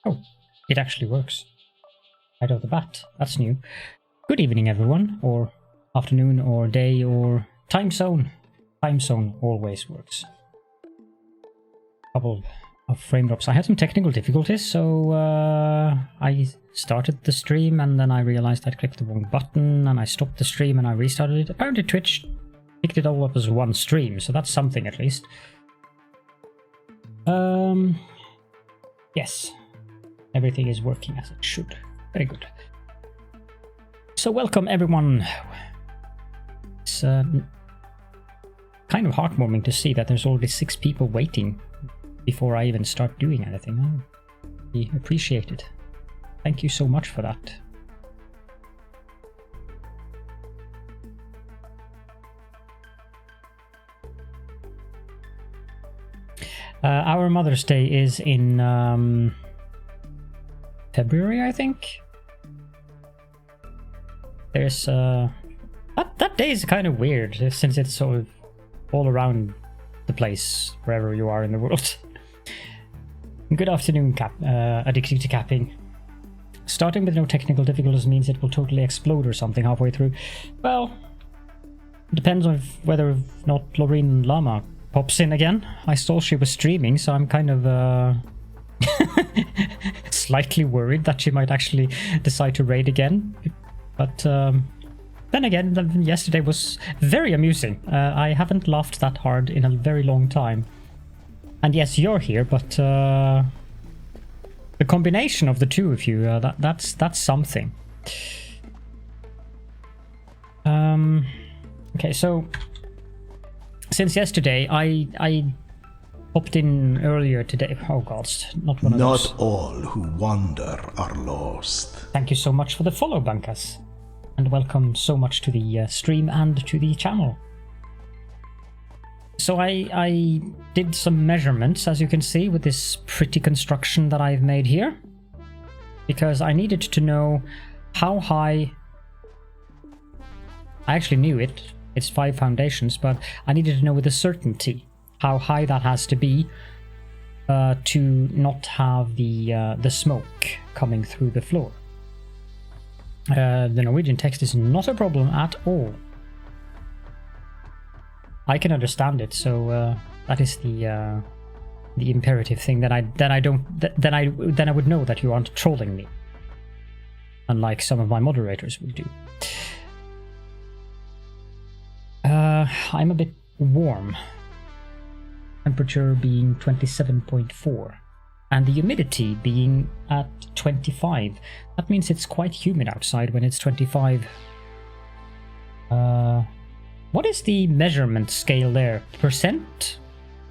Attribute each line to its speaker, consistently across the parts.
Speaker 1: Oh, it actually works. Right off the bat. That's new. Good evening, everyone, or afternoon, or day, or time zone. Time zone always works. Couple of frame drops. I had some technical difficulties, so I started the stream and then I realized I'd clicked the wrong button and I stopped the stream and I restarted it. Apparently Twitch picked it all up as one stream, so that's something at least. Yes. Everything is working as it should. Very good. So welcome everyone. It's kind of heartwarming to see that there's already 6 people waiting before I even start doing anything. I appreciate it. Thank you so much for that. Our Mother's Day is in February, I think. There's that day is kind of weird since it's sort of all around the place wherever you are in the world. Good afternoon, Addicted to Capping. Starting with no technical difficulties means it will totally explode or something halfway through. Well, it depends on whether or not Loreen Lama pops in again. I saw she was streaming, so I'm kind of slightly worried that she might actually decide to raid again. But then again, yesterday was very amusing. I haven't laughed that hard in a very long time. And yes, you're here, but the combination of the two of you, that's something. Okay, so since yesterday, I popped in earlier today. Oh god, not one of those.
Speaker 2: Not all who wander are lost.
Speaker 1: Thank you so much for the follow, Bankas. And welcome so much to the stream and to the channel. So I did some measurements, as you can see, with this pretty construction that I've made here. Because I needed to know how high... I actually knew it. It's 5 foundations, but I needed to know with a certainty how high that has to be to not have the smoke coming through the floor. The Norwegian text is not a problem at all. I can understand it, so that is the imperative thing. Then I would know that you aren't trolling me, unlike some of my moderators would do. I'm a bit warm. Temperature being 27.4. And the humidity being at 25. That means it's quite humid outside when it's 25. What is the measurement scale there? Percent?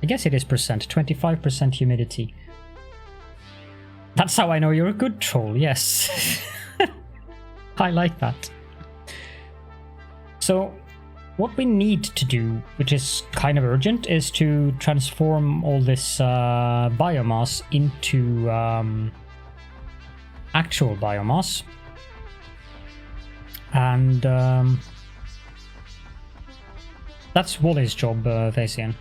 Speaker 1: I guess it is percent. 25% humidity. That's how I know you're a good troll, yes. I like that. So, what we need to do, which is kind of urgent, is to transform all this biomass into actual biomass. And that's Wally's job, Vaesian.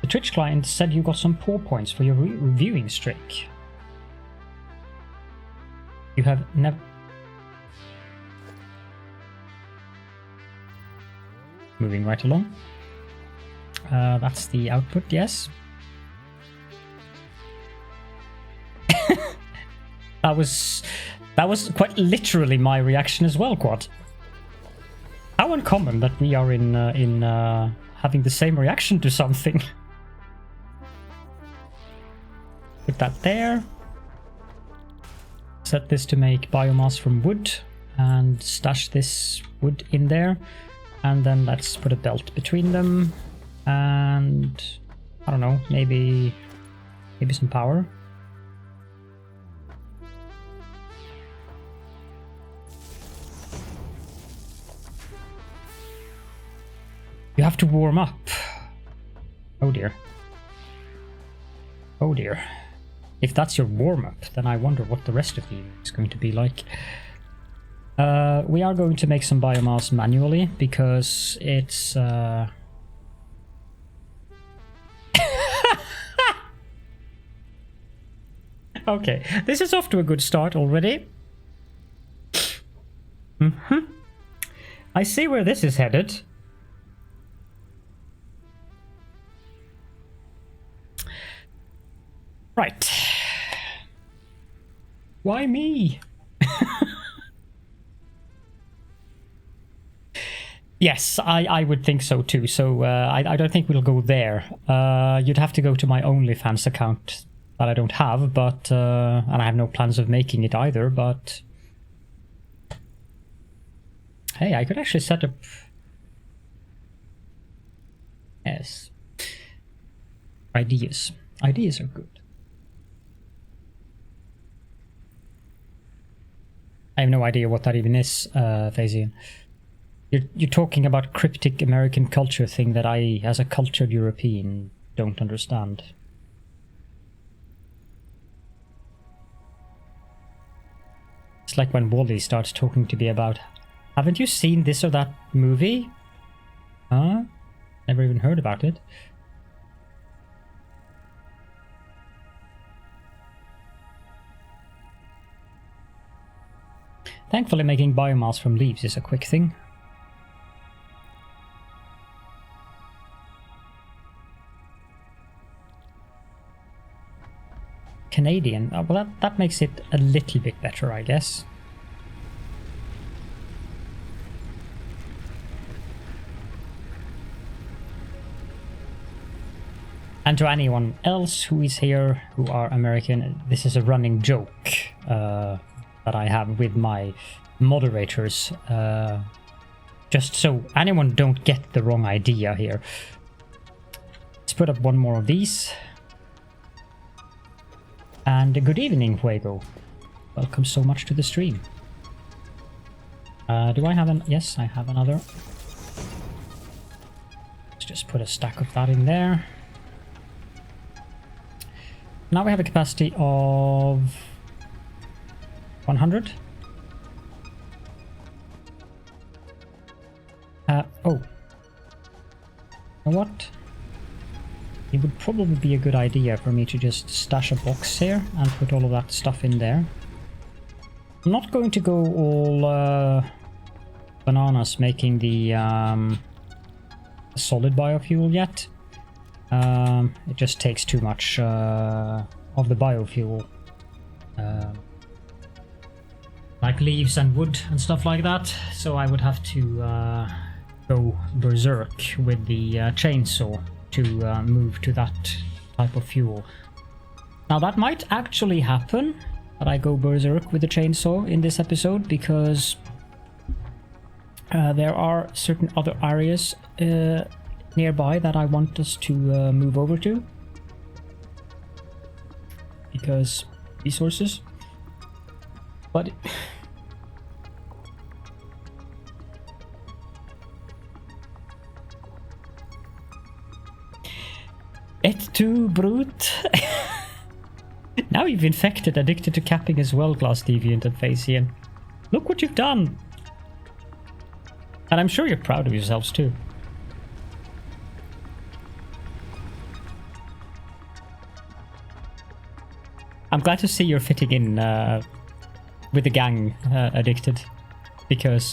Speaker 1: The Twitch client said you got some poor points for your reviewing streak. You have never... Moving right along. That's the output, yes. That was quite literally my reaction as well, Quad. How uncommon that we are in having the same reaction to something. Put that there. Set this to make biomass from wood and stash this wood in there. And then let's put a belt between them, and I don't know, maybe some power. You have to warm up. Oh dear. Oh dear. If that's your warm-up, then I wonder what the rest of the evening is going to be like. We are going to make some biomass manually because it's Okay, this is off to a good start already. I see where this is headed. Right. Why me? Yes, I would think so too. So I don't think we'll go there. You'd have to go to my OnlyFans account that I don't have, but and I have no plans of making it either. But hey, I could actually set up. Yes. Ideas. Ideas are good. I have no idea what that even is, Thasian. You're talking about cryptic American culture thing that I, as a cultured European, don't understand. It's like when Wally starts talking to me about, haven't you seen this or that movie? Huh? Never even heard about it. Thankfully, making biomass from leaves is a quick thing. Canadian. Oh, well, that makes it a little bit better, I guess. And to anyone else who is here who are American, this is a running joke that I have with my moderators. Just so anyone don't get the wrong idea here. Let's put up one more of these. And good evening, Fuego. Welcome so much to the stream. Do I have an... Yes, I have another. Let's just put a stack of that in there. Now we have a capacity of 100. Oh. You know what? It would probably be a good idea for me to just stash a box here and put all of that stuff in there. I'm not going to go all bananas making the solid biofuel yet. It just takes too much of the biofuel. Like leaves and wood and stuff like that. So I would have to go berserk with the chainsaw to move to that type of fuel. Now that might actually happen, that I go berserk with the chainsaw in this episode, because there are certain other areas nearby that I want us to move over to. Because resources. But... Et tu, brute? Now you've infected, addicted to capping as well, Glass Deviant and Phasian. Look what you've done! And I'm sure you're proud of yourselves too. I'm glad to see you're fitting in with the gang, Addicted. Because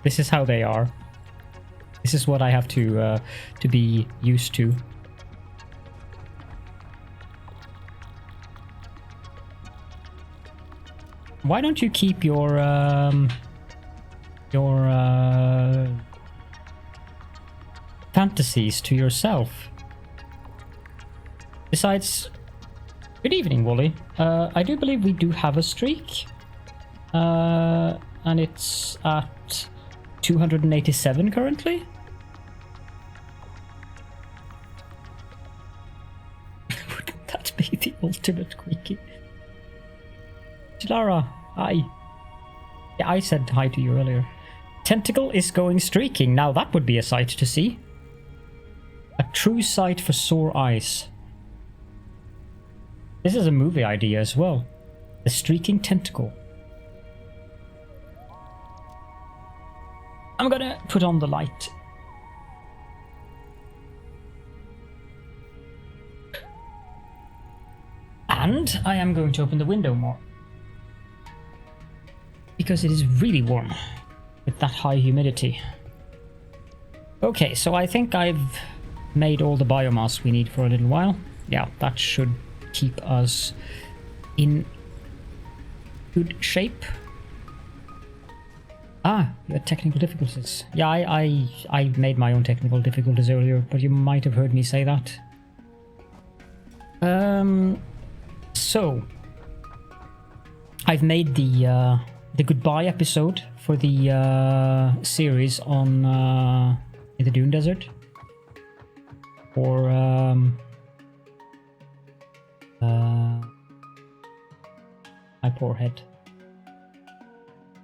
Speaker 1: this is how they are. This is what I have to be used to. Why don't you keep your fantasies to yourself? Besides, good evening, Wally. I do believe we do have a streak, and it's at 287 currently. Wouldn't that be the ultimate quickie? Lara, hi. Yeah, I said hi to you earlier. Tentacle is going streaking. Now that would be a sight to see. A true sight for sore eyes. This is a movie idea as well. The streaking tentacle. I'm gonna put on the light. And I am going to open the window more. Because it is really warm with that high humidity. Okay, so I think I've made all the biomass we need for a little while. Yeah, that should keep us in good shape. Ah, you had technical difficulties. Yeah, I made my own technical difficulties earlier, but you might have heard me say that. So I've made the goodbye episode for the series on in the Dune Desert. Or my poor head.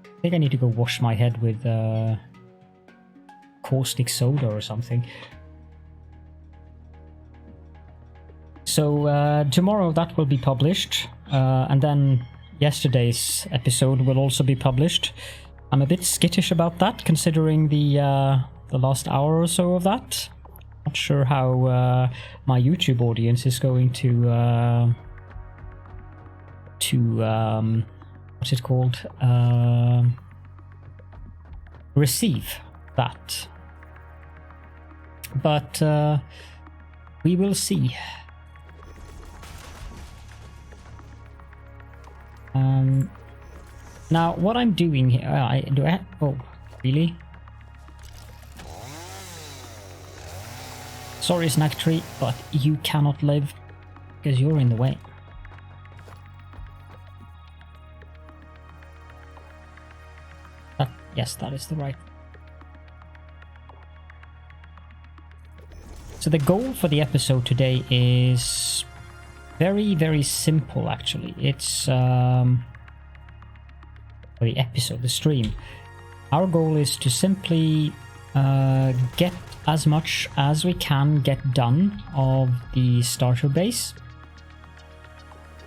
Speaker 1: I think I need to go wash my head with caustic soda or something. So tomorrow that will be published, and then yesterday's episode will also be published. I'm a bit skittish about that, considering the last hour or so of that. Not sure how my YouTube audience is going to what's it called? Receive that. But we will see. Now, what I'm doing here, oh, really? Sorry, Snack Tree, but you cannot live because you're in the way. Yes, that is the right. So the goal for the episode today is very, very simple, actually. It's for the episode, the stream. Our goal is to simply get as much as we can get done of the starter base,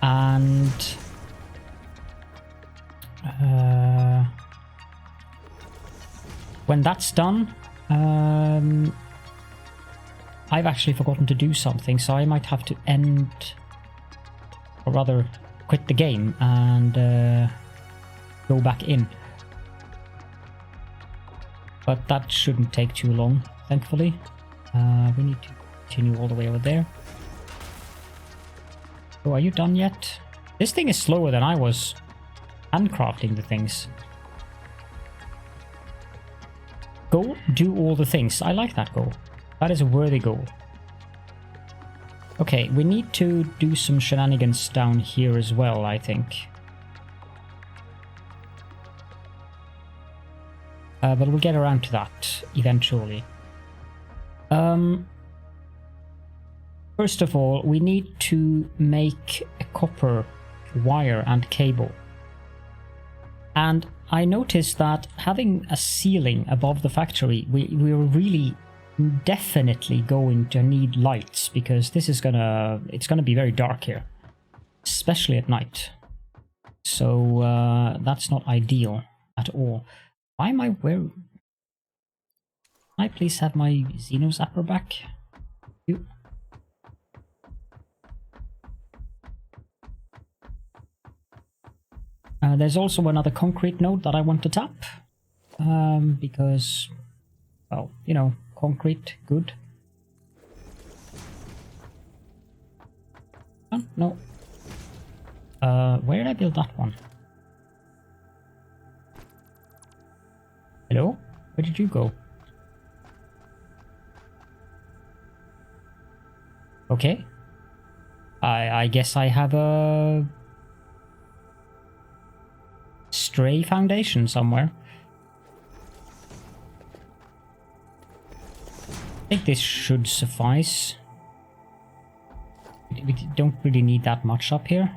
Speaker 1: and when that's done, I've actually forgotten to do something, so I might have to end, or rather quit the game and go back in. But that shouldn't take too long, thankfully. We need to continue all the way over there. Oh, are you done yet? This thing is slower than I was handcrafting the things. Goal, do all the things. I like that goal. That is a worthy goal. Okay, we need to do some shenanigans down here as well, I think. But we'll get around to that eventually. First of all, we need to make a copper wire and cable. And I noticed that having a ceiling above the factory, we're really definitely going to need lights, because this is it's gonna be very dark here, especially at night. So that's not ideal at all. Why am I wearing... Can I please have my Xeno Zapper back? You. There's also another concrete node that I want to tap. Because, well, you know, concrete, good. Oh, no. Where did I build that one? Hello? Where did you go? Okay. I guess I have a stray foundation somewhere. I think this should suffice. We don't really need that much up here.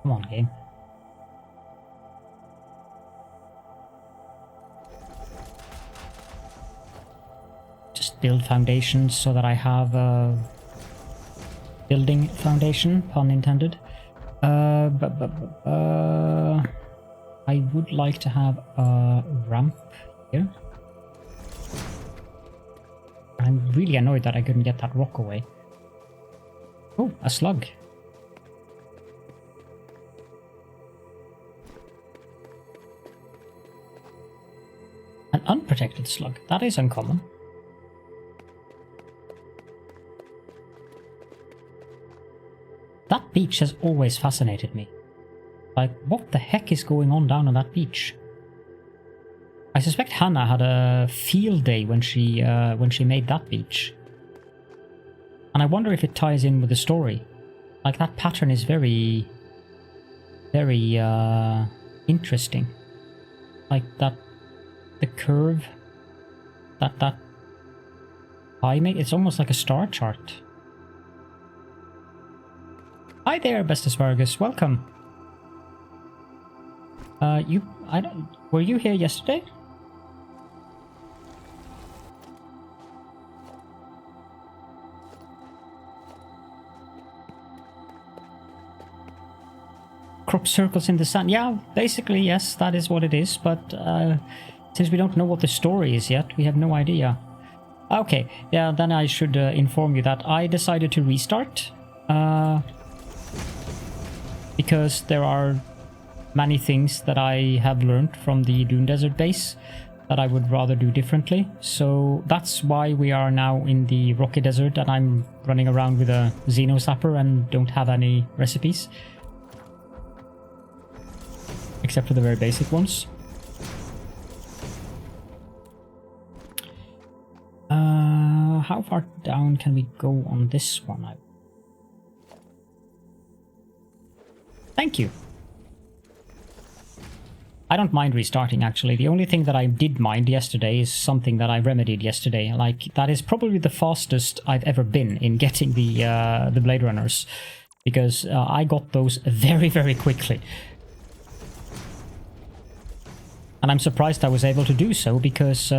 Speaker 1: Come on, game. Just build foundations so that I have a building foundation, pun intended. I would like to have a ramp here. I'm really annoyed that I couldn't get that rock away. Oh, a slug. An unprotected slug. That is uncommon. That beach has always fascinated me. Like, what the heck is going on down on that beach? I suspect Hannah had a field day when she made that beach. And I wonder if it ties in with the story. Like, that pattern is very, very interesting. Like that, the curve that I made, it's almost like a star chart. Hi there, Best Asparagus, welcome. Were you here yesterday? Crop circles in the sand. Yeah, basically, yes, that is what it is. But since we don't know what the story is yet, we have no idea. Okay, yeah, then I should inform you that I decided to restart. Because there are many things that I have learned from the Dune Desert base that I would rather do differently. So that's why we are now in the Rocky Desert and I'm running around with a Xeno Sapper and don't have any recipes. Except for the very basic ones. How far down can we go on this one? Thank you. I don't mind restarting, actually. The only thing that I did mind yesterday is something that I remedied yesterday. Like, that is probably the fastest I've ever been in getting the Blade Runners. Because I got those very, very quickly. And I'm surprised I was able to do so, because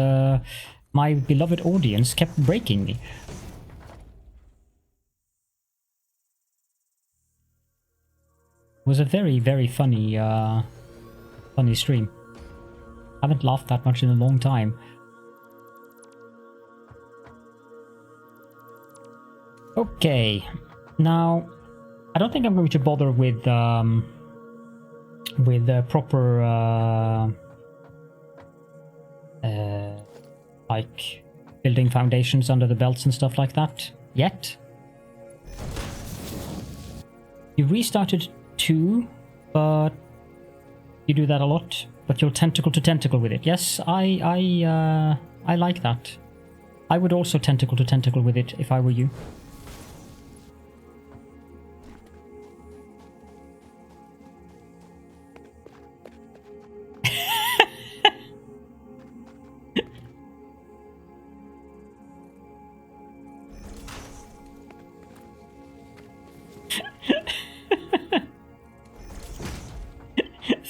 Speaker 1: my beloved audience kept breaking me. It was a very, very funny, funny stream. I haven't laughed that much in a long time. Okay, now I don't think I'm going to bother with proper like building foundations under the belts and stuff like that yet. You restarted 2, but you do that a lot, but you'll tentacle to tentacle with it. Yes, I like that. I would also tentacle to tentacle with it if I were you.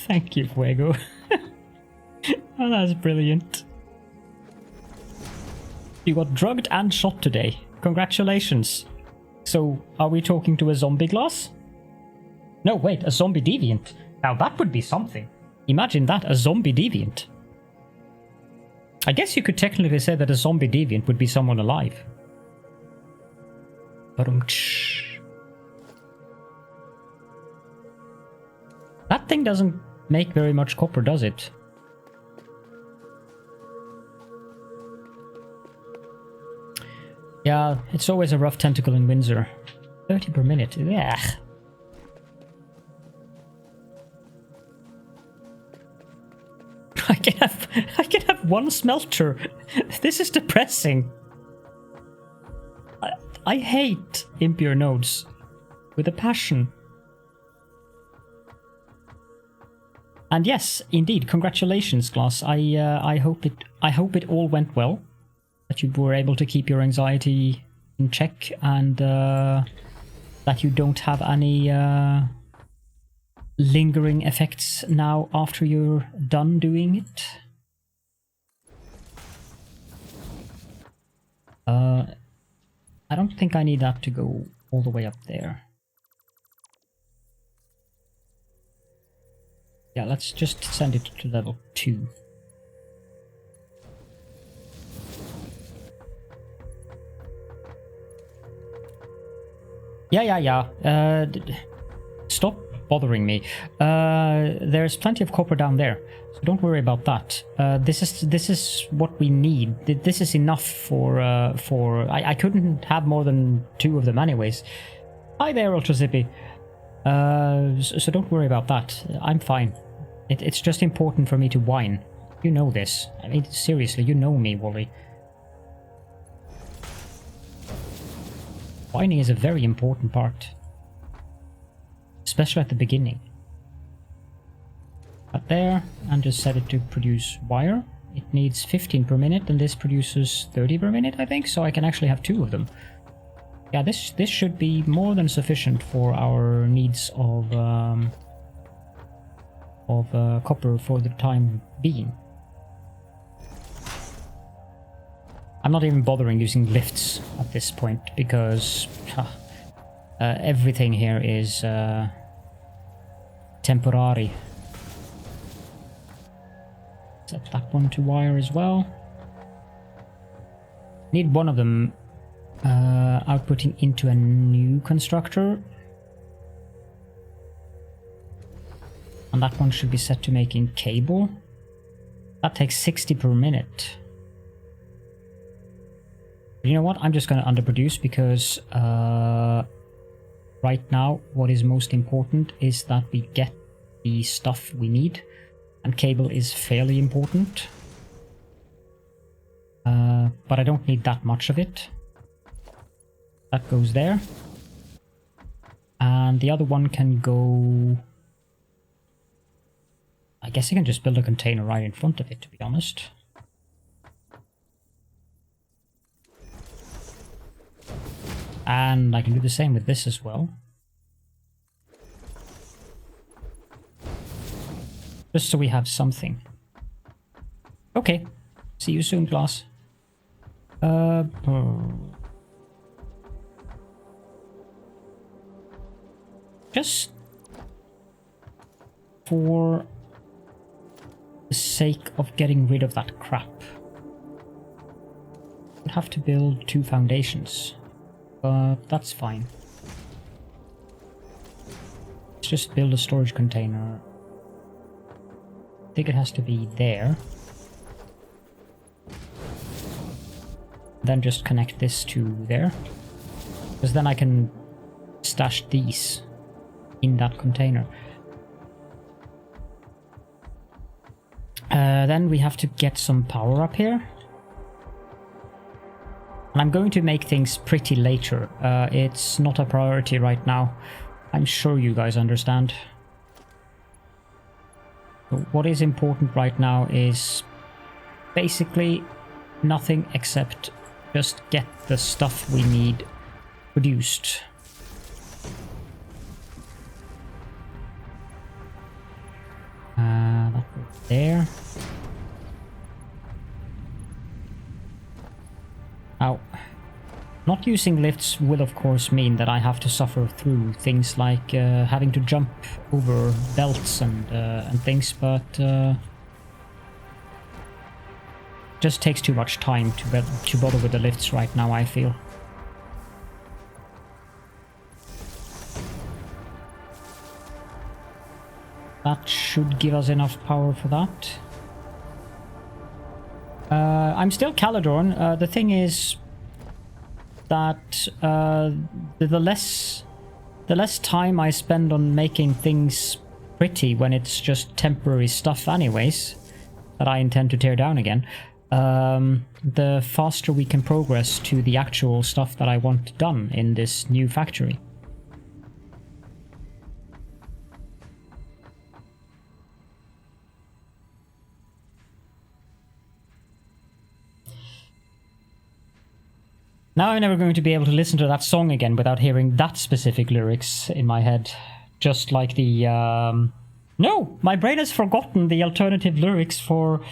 Speaker 1: Thank you, Fuego. Oh, that's brilliant. You got drugged and shot today. Congratulations. So, are we talking to a zombie glass? No, wait, a zombie deviant. Now that would be something. Imagine that, a zombie deviant. I guess you could technically say that a zombie deviant would be someone alive. That thing doesn't make very much copper, does it? Yeah, it's always a rough tentacle in Windsor. 30 per minute. Yeah. I can have one smelter. This is depressing. I hate impure nodes with a passion. And yes, indeed, congratulations, Glass. I hope it all went well, that you were able to keep your anxiety in check, and that you don't have any lingering effects now after you're done doing it. I don't think I need that to go all the way up there. Yeah, let's just send it to level 2. Yeah. Stop bothering me. There's plenty of copper down there, so don't worry about that. This is what we need. This is enough for I couldn't have more than 2 of them anyways. Hi there, Ultrazippy. So don't worry about that. I'm fine. It's just important for me to whine. You know this. I mean, seriously, you know me, Wally. Whining is a very important part. Especially at the beginning. But there, and just set it to produce wire. It needs 15 per minute, and this produces 30 per minute, I think, so I can actually have 2 of them. Yeah, this should be more than sufficient for our needs of copper for the time being. I'm not even bothering using lifts at this point because everything here is temporary. Set that one to wire as well. Need one of them outputting into a new constructor. And that one should be set to making cable. That takes 60 per minute. You know what? I'm just going to underproduce because right now what is most important is that we get the stuff we need. And cable is fairly important. But I don't need that much of it. That goes there. And the other one can go... I guess I can just build a container right in front of it, to be honest. And I can do the same with this as well. Just so we have something. Okay. See you soon, class. Just for the sake of getting rid of that crap. I'd have to build 2 foundations. But that's fine. Let's just build a storage container. I think it has to be there. Then just connect this to there. Because then I can stash these in that container. Then we have to get some power up here. And I'm going to make things pretty later. It's not a priority right now. I'm sure you guys understand. So what is important right now is basically nothing except just get the stuff we need produced. That goes there. Now, not using lifts will of course mean that I have to suffer through things like having to jump over belts and things, but just takes too much time to bother with the lifts right now, I feel. That should give us enough power for that. I'm still Caledorn. The thing is that the less time I spend on making things pretty when it's just temporary stuff anyways, that I intend to tear down again, the faster we can progress to the actual stuff that I want done in this new factory. Now I'm never going to be able to listen to that song again without hearing that specific lyrics in my head. Just like the... No! My brain has forgotten the alternative lyrics for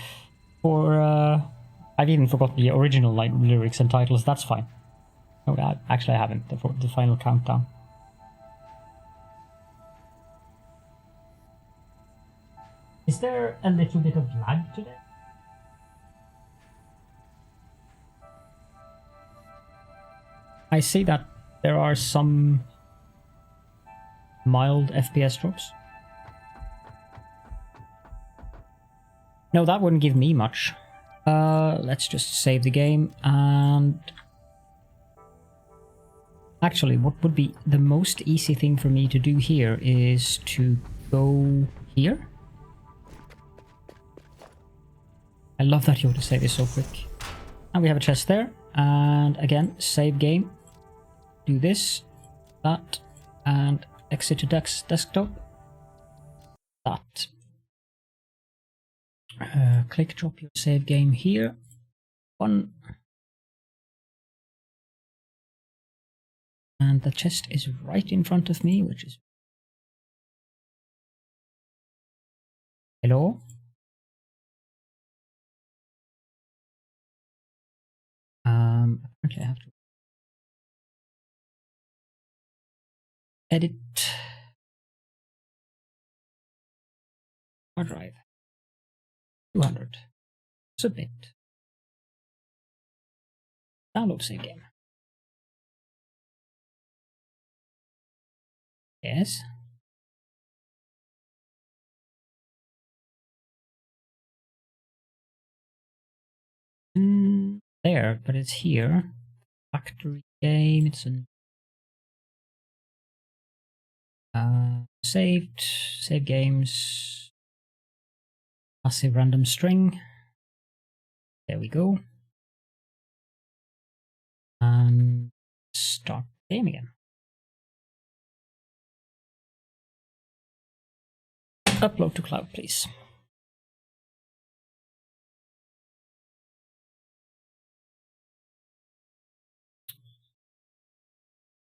Speaker 1: I've even forgotten the original lyrics and titles, that's fine. No, actually I haven't, the final countdown. Is there a little bit of lag today? I see that there are some mild FPS drops. No, that wouldn't give me much. Let's just save the game, and actually what would be the most easy thing for me to do here is to go here. I love that you want to save this so quick. And we have a chest there, and again, save game. Do this, that, and exit to desktop. That. Click drop your save game here. One. And the chest is right in front of me, which is... Hello? Apparently I have to edit hard drive. 200. Submit. Download save game. Yes. There, but it's here. Factory game. It's an saved. Save games. Massive random string. There we go. And start the game again. Upload to cloud, please.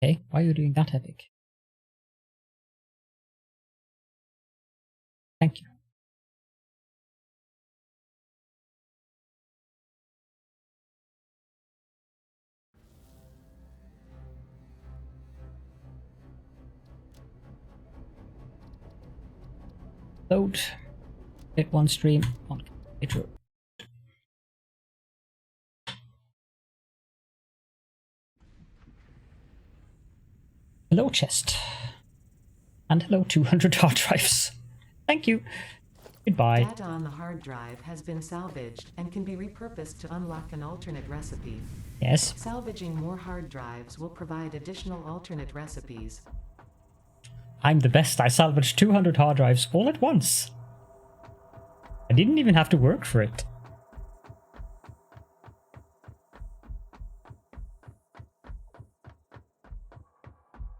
Speaker 1: Okay, why are you doing that, Epic? Thank you. Load. Hit one stream on computer. Hello, chest. And hello, 200 hard drives. Thank you. Goodbye.
Speaker 3: Data on the hard drive has been salvaged and can be repurposed to unlock an alternate recipe.
Speaker 1: Yes.
Speaker 3: Salvaging more hard drives will provide additional alternate recipes.
Speaker 1: I'm the best. I salvaged 200 hard drives all at once. I didn't even have to work for it.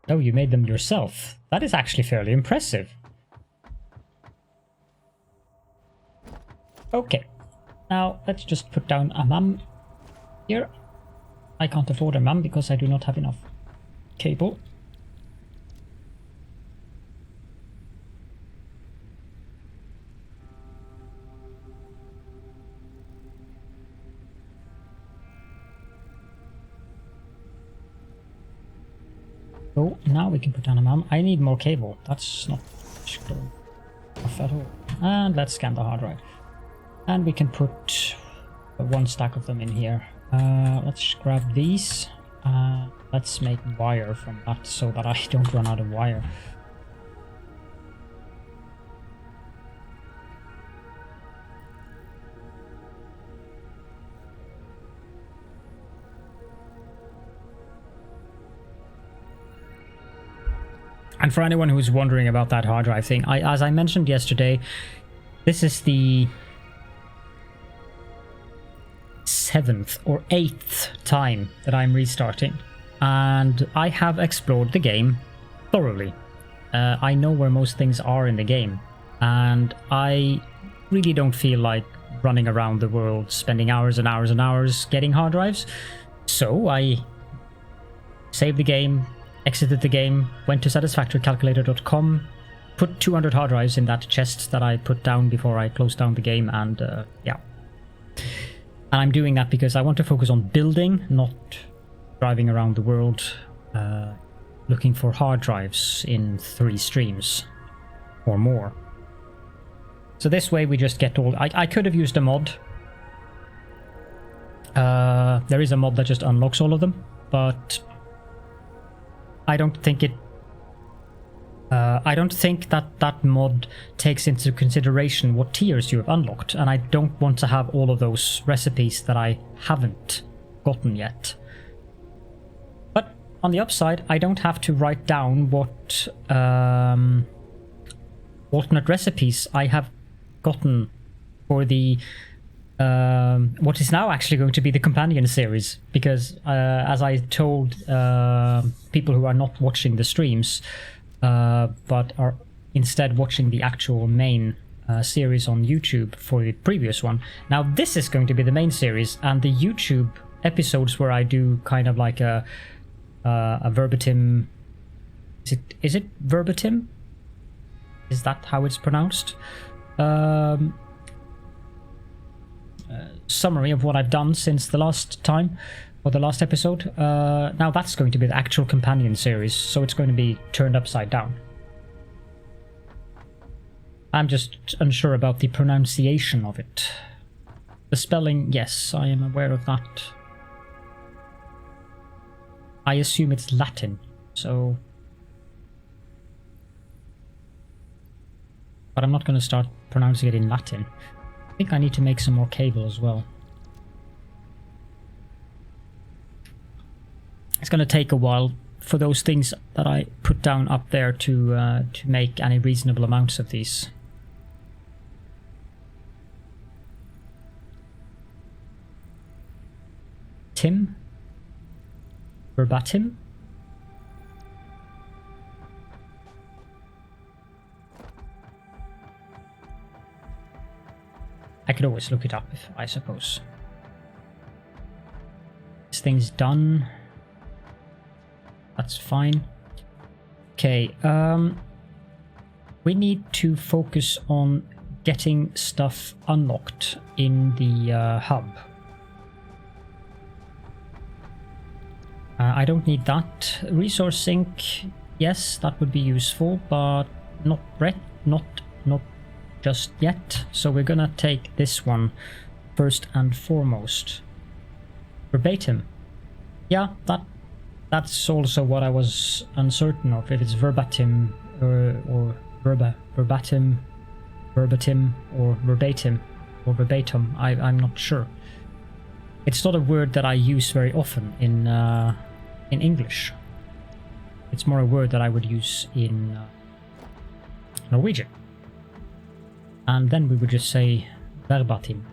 Speaker 1: Oh, you made them yourself. That is actually fairly impressive. Okay. Now, let's just put down a mum here. I can't afford a mum because I do not have enough cable. Oh, now we can put down a mum. I need more cable. That's not off at all. And let's scan the hard drive. And we can put one stack of them in here. Let's grab these. Let's make wire from that so that I don't run out of wire. And for anyone who's wondering about that hard drive thing, as I mentioned yesterday, this is the 7th or 8th time that I'm restarting, and I have explored the game thoroughly. I know where most things are in the game, and I really don't feel like running around the world spending hours and hours and hours getting hard drives. So I saved the game, exited the game, went to satisfactorycalculator.com, put 200 hard drives in that chest that I put down before I closed down the game, and yeah. And I'm doing that because I want to focus on building, not driving around the world looking for hard drives in 3 streams or more. So this way we just get all... I could have used a mod. There is a mod that just unlocks all of them, but I don't think it I don't think that that mod takes into consideration what tiers you have unlocked, and I don't want to have all of those recipes that I haven't gotten yet. But on the upside, I don't have to write down what alternate recipes I have gotten for the what is now actually going to be the companion series, because as I told people who are not watching the streams but are instead watching the actual main series on YouTube for the previous one, now this is going to be the main series, and the YouTube episodes where I do kind of like a verbatim, is it verbatim? Is that how it's pronounced? Summary of what I've done since the last time, or the last episode. Now that's going to be the actual companion series, so it's going to be turned upside down. I'm just unsure about the pronunciation of it. The spelling, yes, I am aware of that. I assume it's Latin, so... But I'm not going to start pronouncing it in Latin. I think I need to make some more cable as well. It's going to take a while for those things that I put down up there to make any reasonable amounts of these. Tim? Verbatim? I could always look it up, I suppose. This thing's done. That's fine. Okay, we need to focus on getting stuff unlocked in the hub. I don't need that. Resource sink, yes, that would be useful, but not just yet. So we're gonna take this one first and foremost. Verbatim. Yeah, that's also what I was uncertain of, if it's verbatim or verbatim or verbatim or verbatim. I'm not sure. It's not a word that I use very often in English. It's more a word that I would use in Norwegian. And then we would just say verbatim.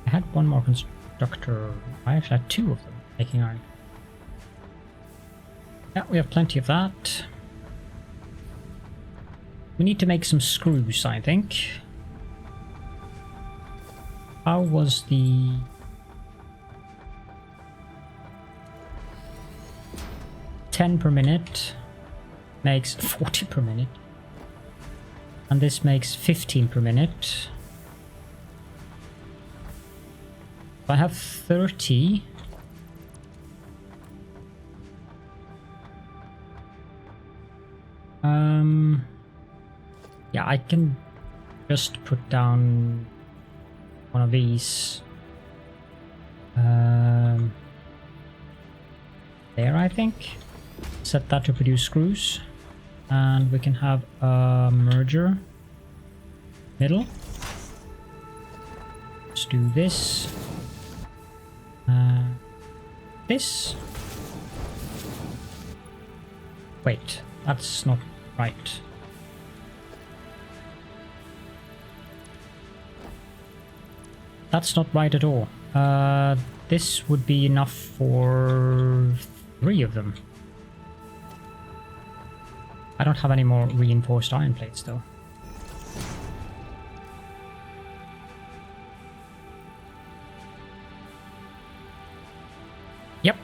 Speaker 1: I had one more constructor. I actually had two of them making iron. Yeah, we have plenty of that. We need to make some screws, I think. How was the... per minute makes 40 per minute, and this makes 15 per minute. If I have 30, yeah, I can just put down one of these there, I think. Set that to produce screws, and we can have a merger middle. Let's do this. This. Wait, that's not right. That's not right at all. This would be enough for 3 of them. I don't have any more reinforced iron plates though. Yep.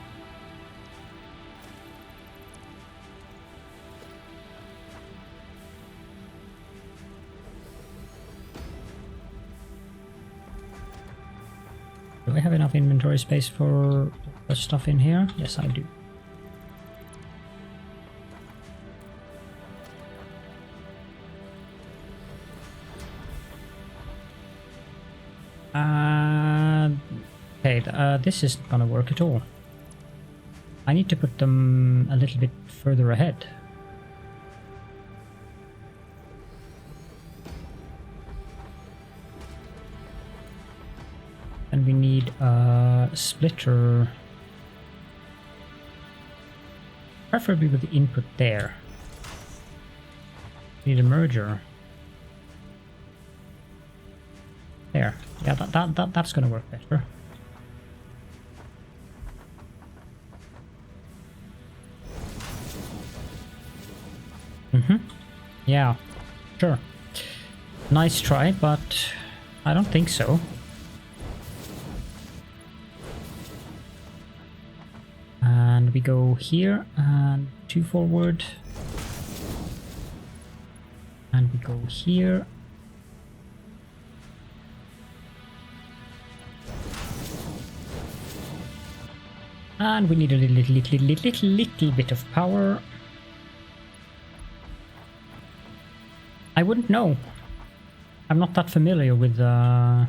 Speaker 1: Do I have enough inventory space for the stuff in here? Yes, I do. Okay, this isn't gonna work at all. I need to put them a little bit further ahead. And we need a splitter, preferably with the input there. We need a merger. There. Yeah, that's gonna work better. Yeah, sure. Nice try, but I don't think so. And we go here and 2 forward. And we go here. And we need a little bit of power. I wouldn't know. I'm not that familiar with the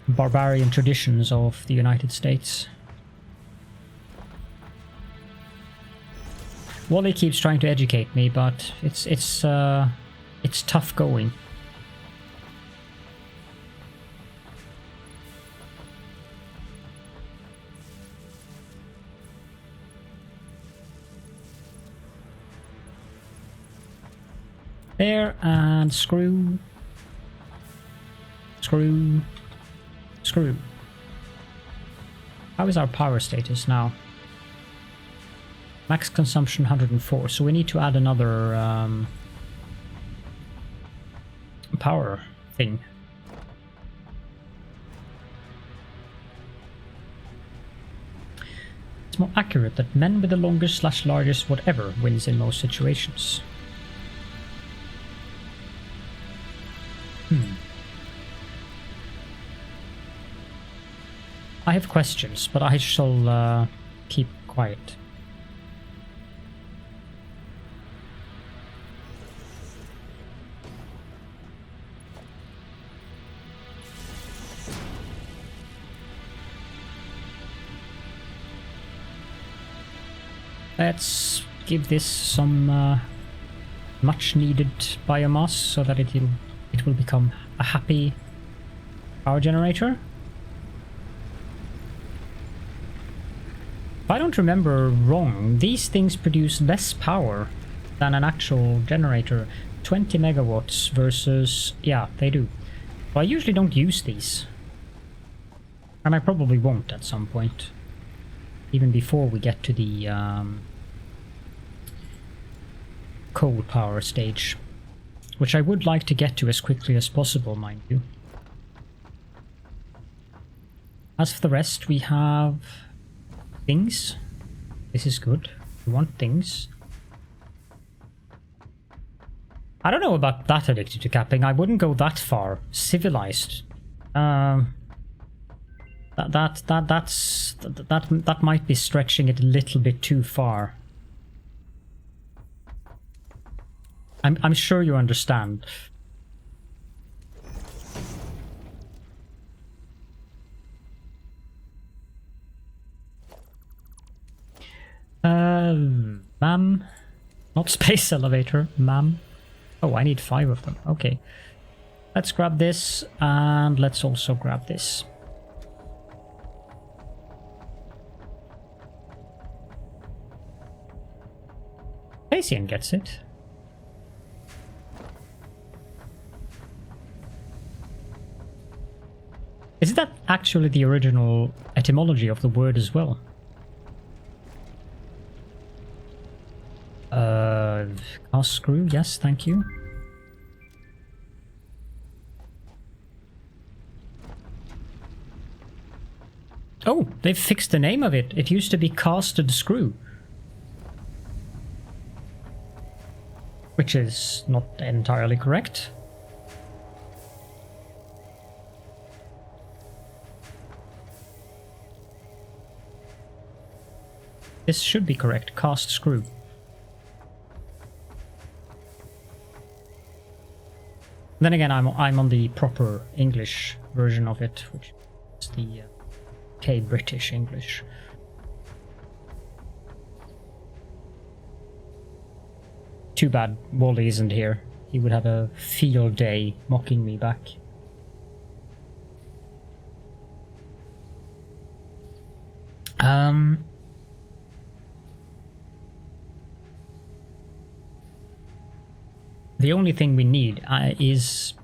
Speaker 1: barbarian traditions of the United States. Wally keeps trying to educate me, but it's tough going. There, and screw. Screw. Screw. How is our power status now? Max consumption 104, so we need to add another power thing. It's more accurate that men with the longest / largest whatever wins in most situations. I have questions, but I shall keep quiet. Let's give this some much needed biomass so that it will become a happy power generator. If I don't remember wrong, these things produce less power than an actual generator. 20 megawatts versus... yeah, they do. So I usually don't use these. And I probably won't at some point. Even before we get to the coal power stage. Which I would like to get to as quickly as possible, mind you. As for the rest, we have... things. This is good. We want things. I don't know about that addicted to capping. I wouldn't go that far. Civilized. That might be stretching it a little bit too far. I'm sure you understand. Ma'am. Not space elevator, ma'am. Oh, I need 5 of them. Okay. Let's grab this, and let's also grab this. Spacian gets it. Is that actually the original etymology of the word as well? Cast screw, yes, thank you. Oh, they've fixed the name of it. It used to be casted screw. Which is not entirely correct. This should be correct, cast screw. Then again, I'm on the proper English version of it, which is the British English. Too bad Wally isn't here. He would have a field day mocking me back. The only thing we need is...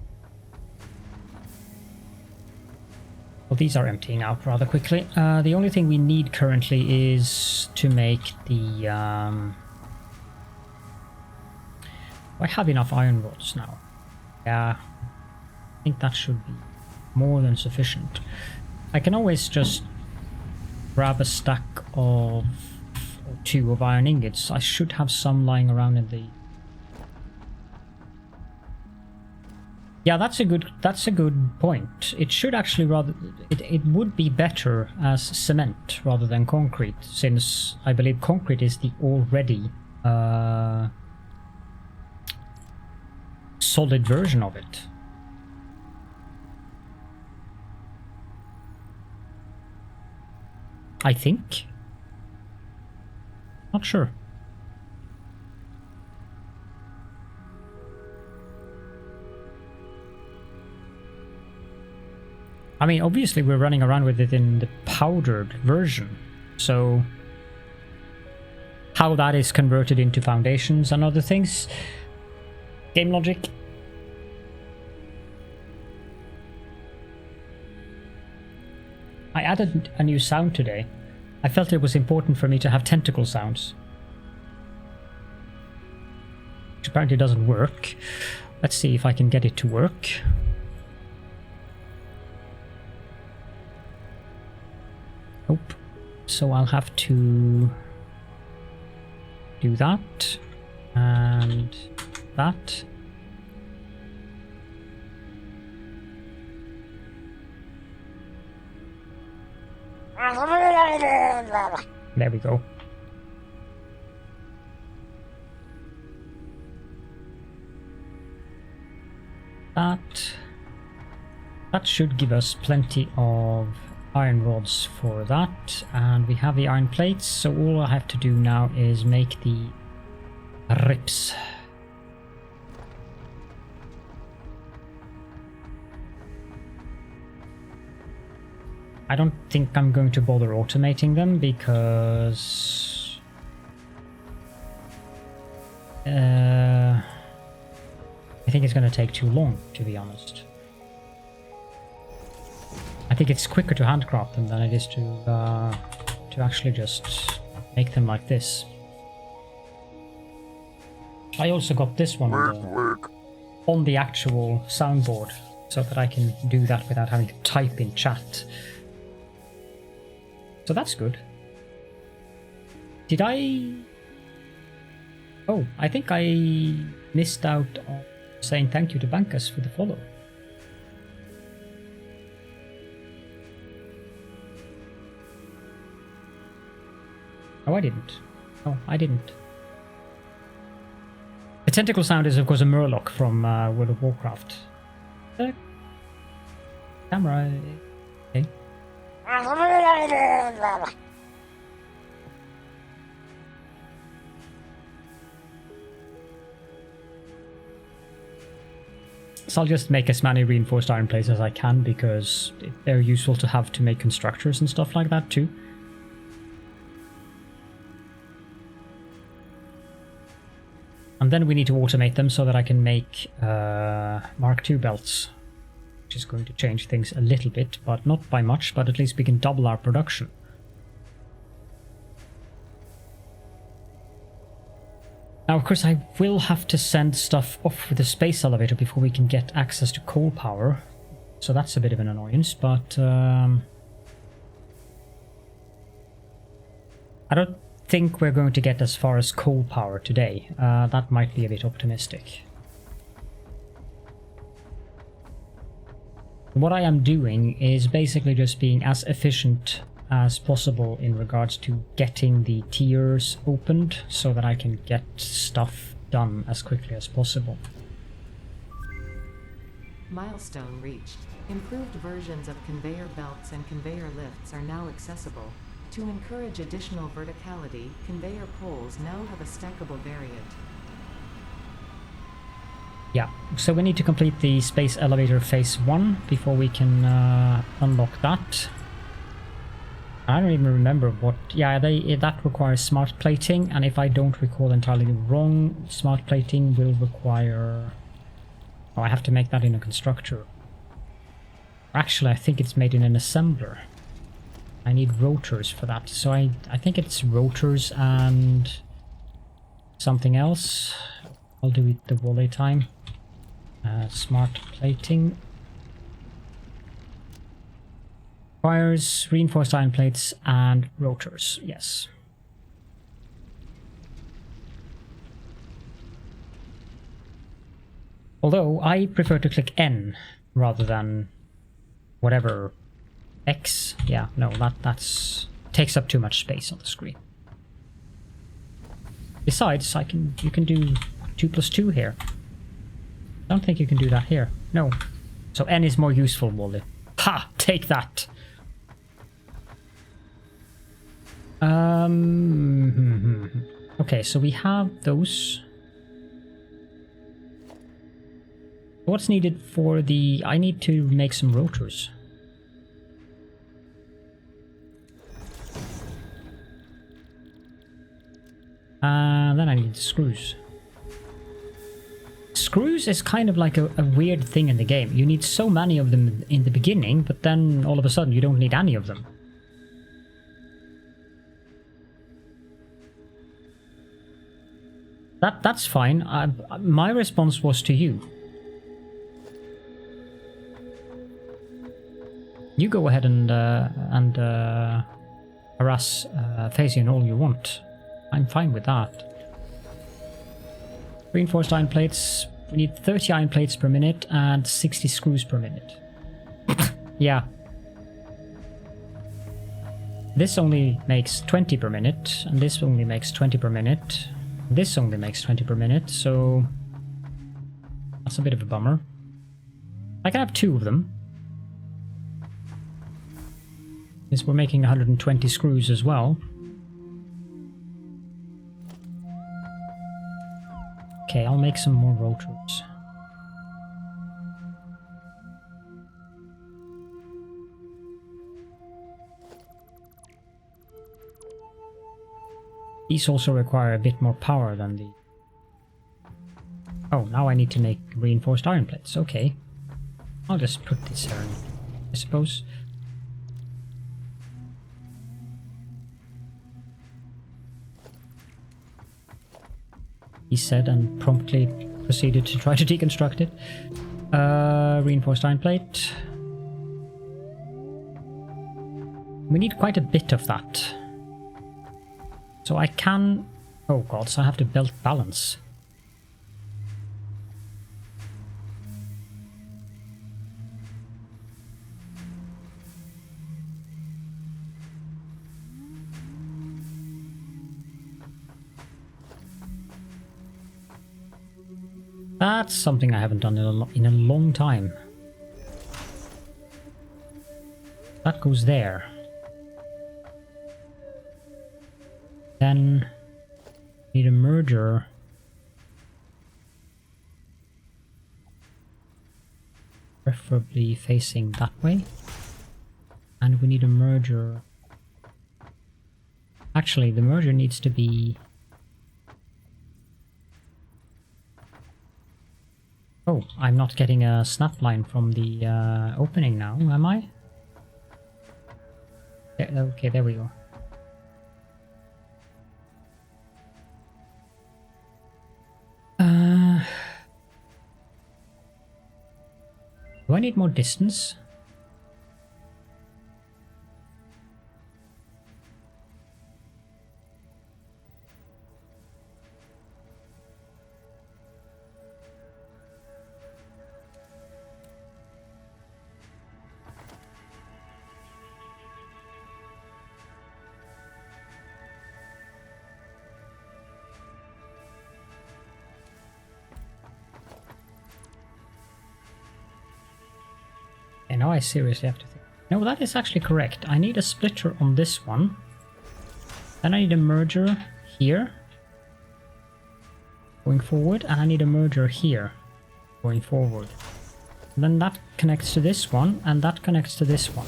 Speaker 1: Well, these are emptying out rather quickly. The only thing we need currently is to make the... I have enough iron rods now. Yeah, I think that should be more than sufficient. I can always just grab a stack of... or 2 of iron ingots. I should have some lying around in the... Yeah, that's a good point. It should actually rather... It would be better as cement rather than concrete, since I believe concrete is the already solid version of it. I think. Not sure. I mean, obviously we're running around with it in the powdered version, so how that is converted into foundations and other things, game logic. I added a new sound today. I felt it was important for me to have tentacle sounds, which apparently doesn't work. Let's see if I can get it to work. Nope. So I'll have to do that and that. There we go. That should give us plenty of iron rods for that, and we have the iron plates, so all I have to do now is make the rips. I don't think I'm going to bother automating them because I think it's going to take too long, to be honest. I think it's quicker to handcraft them than it is to actually just make them like this. I also got this one on the actual soundboard, so that I can do that without having to type in chat. So that's good. Did I... Oh, I think I missed out on saying thank you to Bankas for the follow. Oh, I didn't. Oh, I didn't. The tentacle sound is, of course, a murloc from World of Warcraft. Camera... Okay. So I'll just make as many reinforced iron plates as I can, because they're useful to have to make constructors and stuff like that too. And then we need to automate them so that I can make Mark II belts, which is going to change things a little bit, but not by much, but at least we can double our production. Now, of course, I will have to send stuff off with the space elevator before we can get access to coal power, so that's a bit of an annoyance, but I don't think we're going to get as far as coal power today. That might be a bit optimistic. What I am doing is basically just being as efficient as possible in regards to getting the tiers opened so that I can get stuff done as quickly as possible.
Speaker 3: Milestone reached. Improved versions of conveyor belts and conveyor lifts are now accessible. To encourage additional verticality, conveyor poles now have a stackable variant.
Speaker 1: Yeah, so we need to complete the space elevator phase 1 before we can unlock that. I don't even remember what... Yeah, that requires smart plating, and if I don't recall entirely wrong, smart plating will require... Oh, I have to make that in a constructor. Actually, I think it's made in an assembler. I need rotors for that, so I think it's rotors and something else. I'll do it the volley time. Smart plating. Requires reinforced iron plates and rotors, yes. Although I prefer to click N rather than whatever X. Yeah, no, that's takes up too much space on the screen. Besides, you can do 2 plus 2 here. I don't think you can do that here. No. So N is more useful, Wally. Ha! Take that! Okay, so we have those. What's needed for the... I need to make some rotors. Then I need screws. Screws is kind of like a weird thing in the game. You need so many of them in the beginning, but then all of a sudden you don't need any of them. That's fine. My response was to you. You go ahead and harass Phasian all you want. I'm fine with that. Reinforced iron plates. We need 30 iron plates per minute and 60 screws per minute. Yeah. This only makes 20 per minute, and this only makes 20 per minute. This only makes 20 per minute, so that's a bit of a bummer. I can have 2 of them. Since we're making 120 screws as well. Okay, I'll make some more rotors. These also require a bit more power than the... Oh, now I need to make reinforced iron plates. Okay. I'll just put this here, I suppose. He said, and promptly proceeded to try to deconstruct it. Reinforced iron plate. We need quite a bit of that. So I can... Oh god, so I have to belt balance. That's something I haven't done in a long time. That goes there. Then need a merger. Preferably facing that way. And we need a merger. Actually, the merger needs to be... Oh, I'm not getting a snap line from the opening now, am I? Yeah, okay, there we go. Do I need more distance? now I seriously have to think. No, that is actually correct. I need a splitter on this one. Then I need a merger here, going forward, and I need a merger here, going forward. And then that connects to this one, and that connects to this one.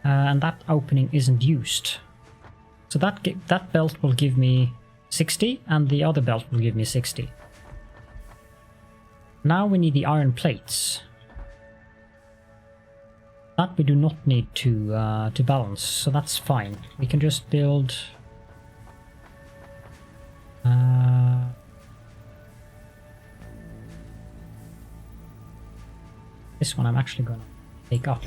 Speaker 1: And that opening isn't used. So that belt will give me 60, and the other belt will give me 60. Now we need the iron plates. That we do not need to balance, so that's fine. We can just build... this one I'm actually gonna take up,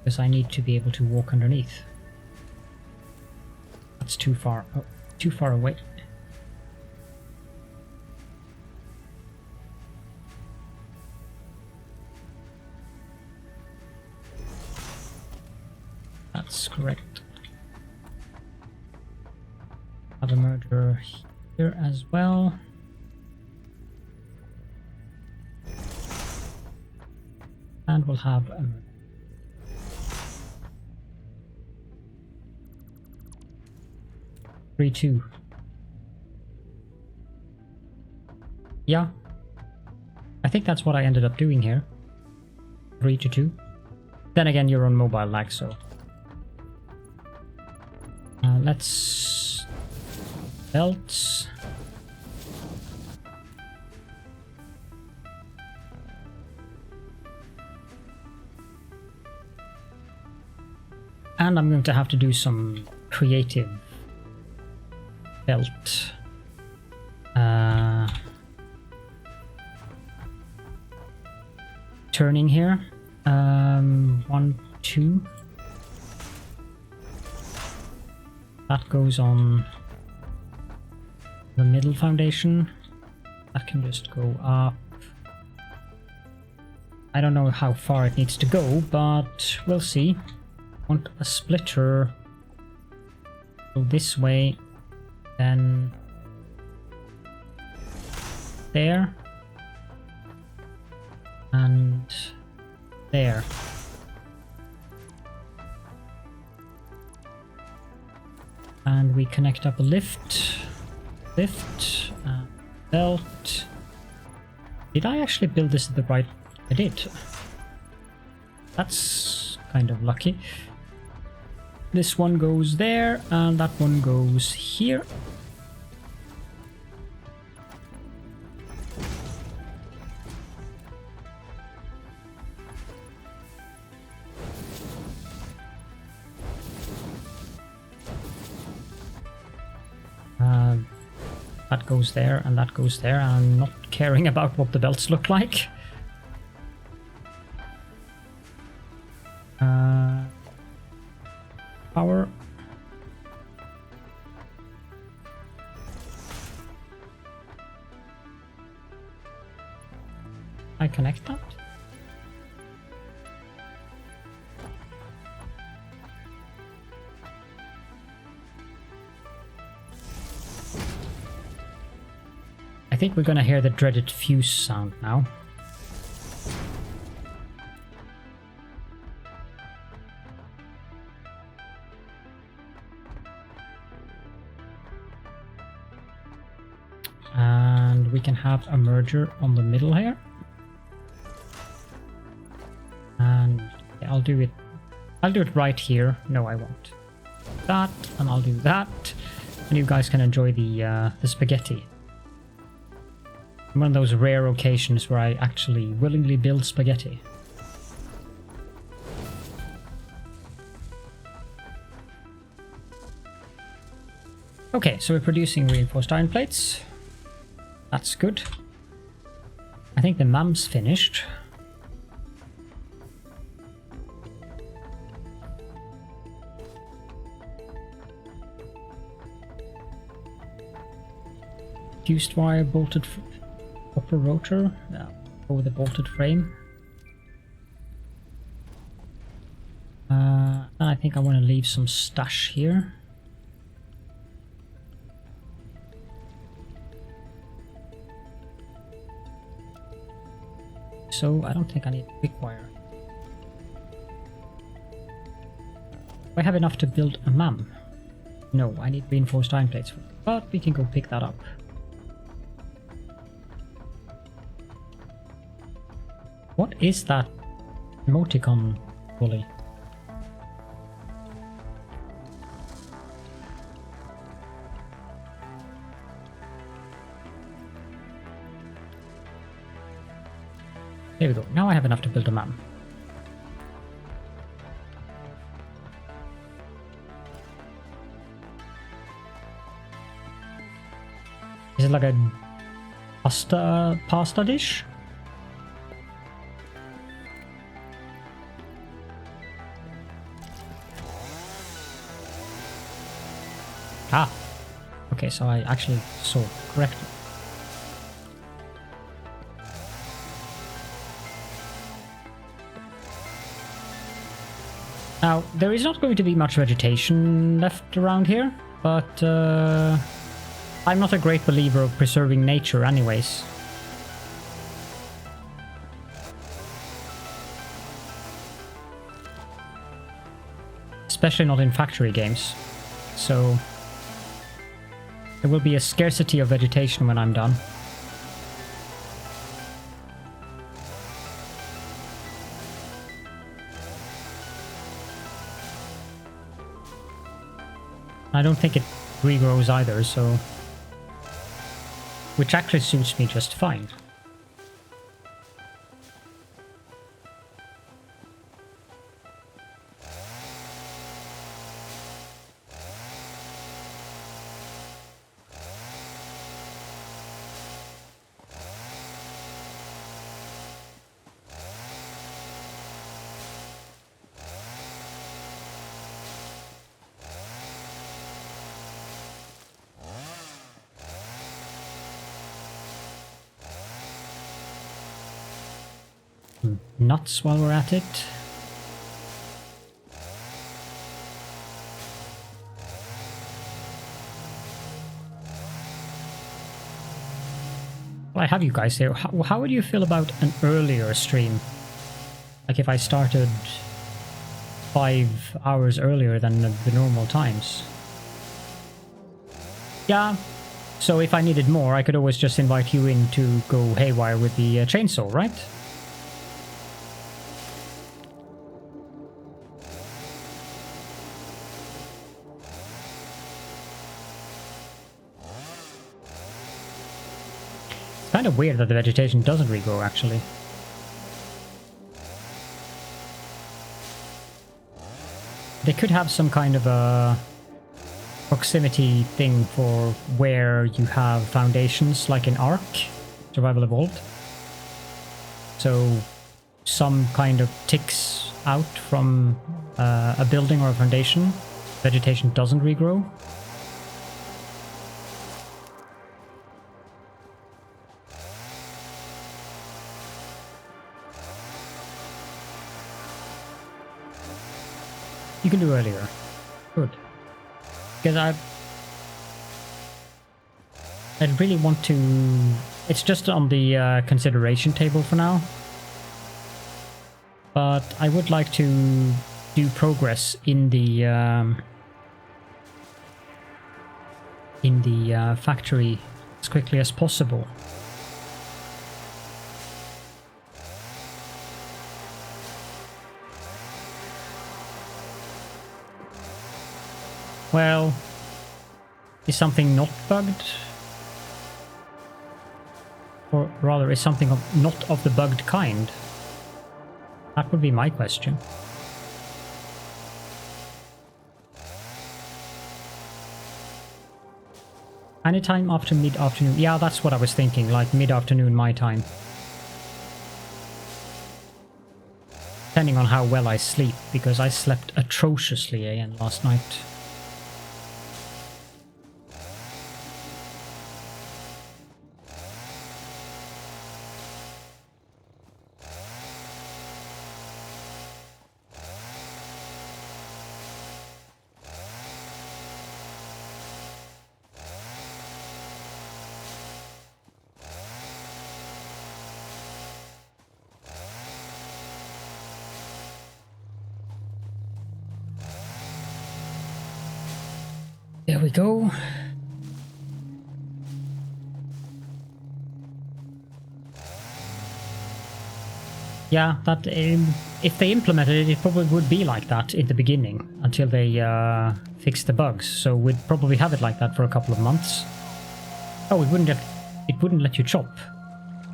Speaker 1: because I need to be able to walk underneath. That's too far away. That's correct. Have a merger here as well. And we'll have a 3-2. Yeah. I think that's what I ended up doing here. 3-2. Then again, you're on mobile lag, so... let's... belts. And I'm going to have to do some creative belt. Turning here. 1, 2. That goes on the middle foundation. That can just go up. I don't know how far it needs to go, but we'll see. Want a splitter go this way, then there, and there. And we connect up a lift, belt. Did I actually build this at the right? I did. That's kind of lucky. This one goes there, and that one goes here. That goes there, and that goes there. I'm not caring about what the belts look like. Power. I connect that. I think we're gonna hear the dreaded fuse sound now. And we can have a merger on the middle here. And yeah, I'll do it right here. No, I won't. That, and I'll do that. And you guys can enjoy the spaghetti. One of those rare occasions where I actually willingly build spaghetti. Okay, so we're producing reinforced iron plates. That's good. I think the mum's finished. Fused wire bolted upper rotor over the bolted frame. And I think I want to leave some stash here. so I don't think I need quick wire. Do I have enough to build a MAM? No, I need reinforced iron plates, but we can go pick that up. What is that emoticon bully? There we go. Now I have enough to build a MAM. Is it like a pasta dish? Ah, okay, so I actually saw correctly. Now, there is not going to be much vegetation left around here, but I'm not a great believer of preserving nature anyways. Especially not in factory games. So there will be a scarcity of vegetation when I'm done. I don't think it regrows either, so... which actually suits me just fine. Nuts while we're at it. Well, I have you guys here. How would you feel about an earlier stream? Like if I started 5 hours earlier than the normal times? Yeah, so if I needed more, I could always just invite you in to go haywire with the chainsaw, right? Kind of weird that the vegetation doesn't regrow, actually. They could have some kind of a proximity thing for where you have foundations, like in Ark, Survival Evolved. So some kind of ticks out from a building or a foundation, vegetation doesn't regrow. You can do earlier. Good. Because I'd really want to... It's just on the consideration table for now. But I would like to do progress in the factory as quickly as possible. Well, is something not bugged? Or rather, is something not of the bugged kind? That would be my question. Anytime after mid-afternoon. Yeah, that's what I was thinking, like mid-afternoon my time. Depending on how well I sleep, because I slept atrociously again last night. There we go. Yeah, that if they implemented it, it probably would be like that in the beginning until they fix the bugs. So we'd probably have it like that for a couple of months. Oh, it wouldn't let you chop.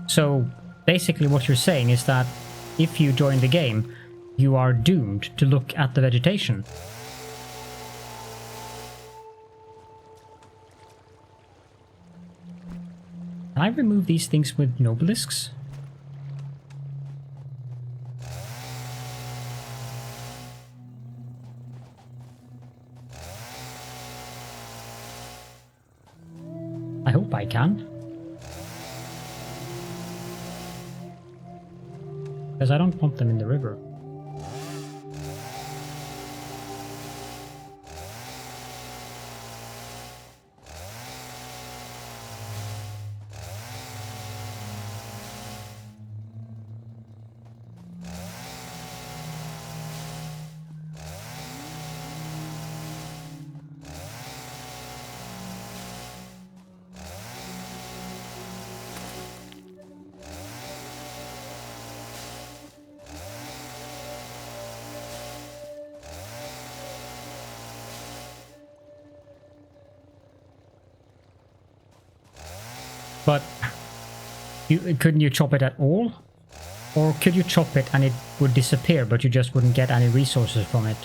Speaker 1: So basically, what you're saying is that if you join the game, you are doomed to look at the vegetation. Can I remove these things with nobelisks? I hope I can. Because I don't want them in the river. But couldn't you chop it at all? Or could you chop it and it would disappear, but you just wouldn't get any resources from it?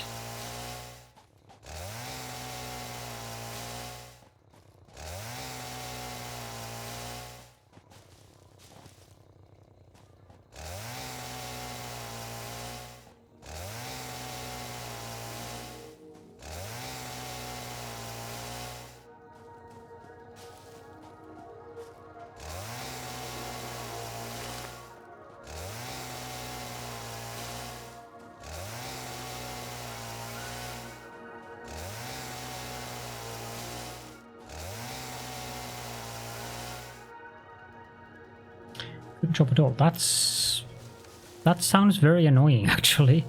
Speaker 1: Couldn't chop at all. That sounds very annoying, actually.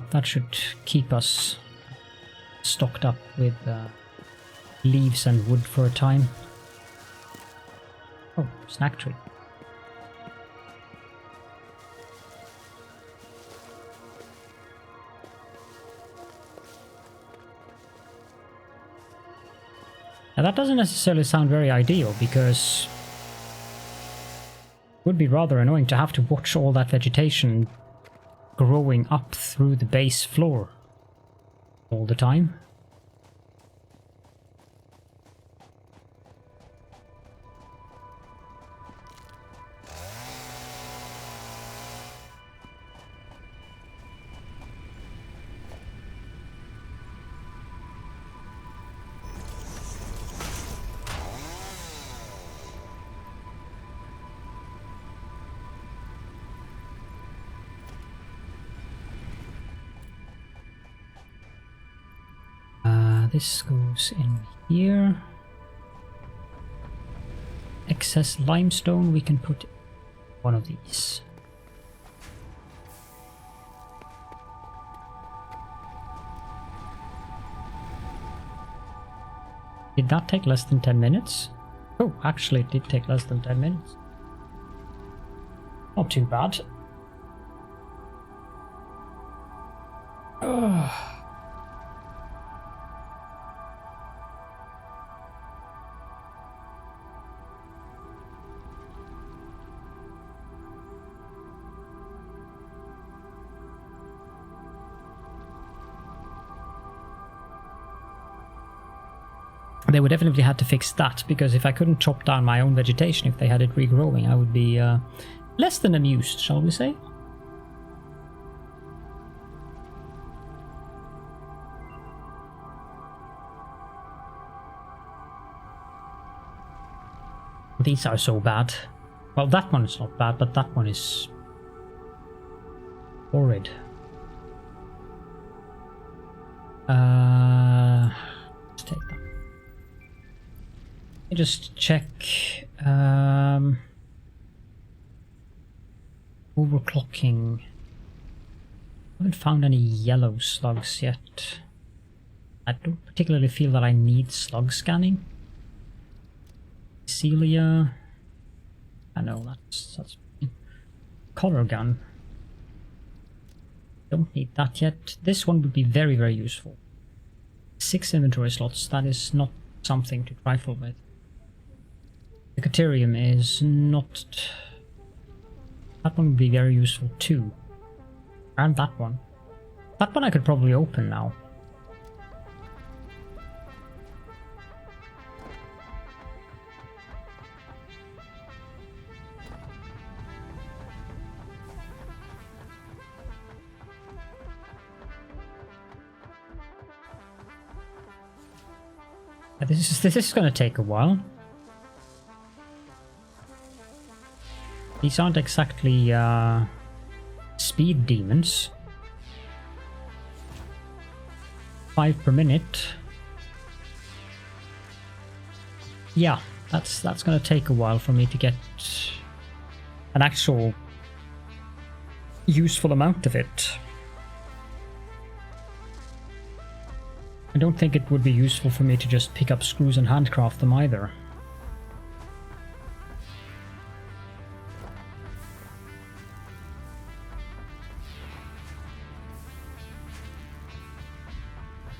Speaker 1: That should keep us stocked up with leaves and wood for a time. Oh, snack tree. Now that doesn't necessarily sound very ideal, because it would be rather annoying to have to watch all that vegetation growing up through the base floor all the time. This goes in here. Excess limestone, we can put one of these. Did that take less than 10 minutes? Oh, actually it did take less than 10 minutes. Not too bad. Ugh. They would definitely have to fix that, because if I couldn't chop down my own vegetation if they had it regrowing, I would be less than amused, shall we say? These are so bad. Well, that one is not bad, but that one is horrid. Let's take that. me just check. Overclocking. I haven't found any yellow slugs yet. I don't particularly feel that I need slug scanning. Celia. I know that's color gun. Don't need that yet. This one would be very, very useful. 6 inventory slots, that is not something to trifle with. The Caterium is not... That one would be very useful too. And that one. That one I could probably open now. This is going to take a while. These aren't exactly speed demons. 5 per minute. Yeah, that's going to take a while for me to get an actual useful amount of it. I don't think it would be useful for me to just pick up screws and handcraft them either.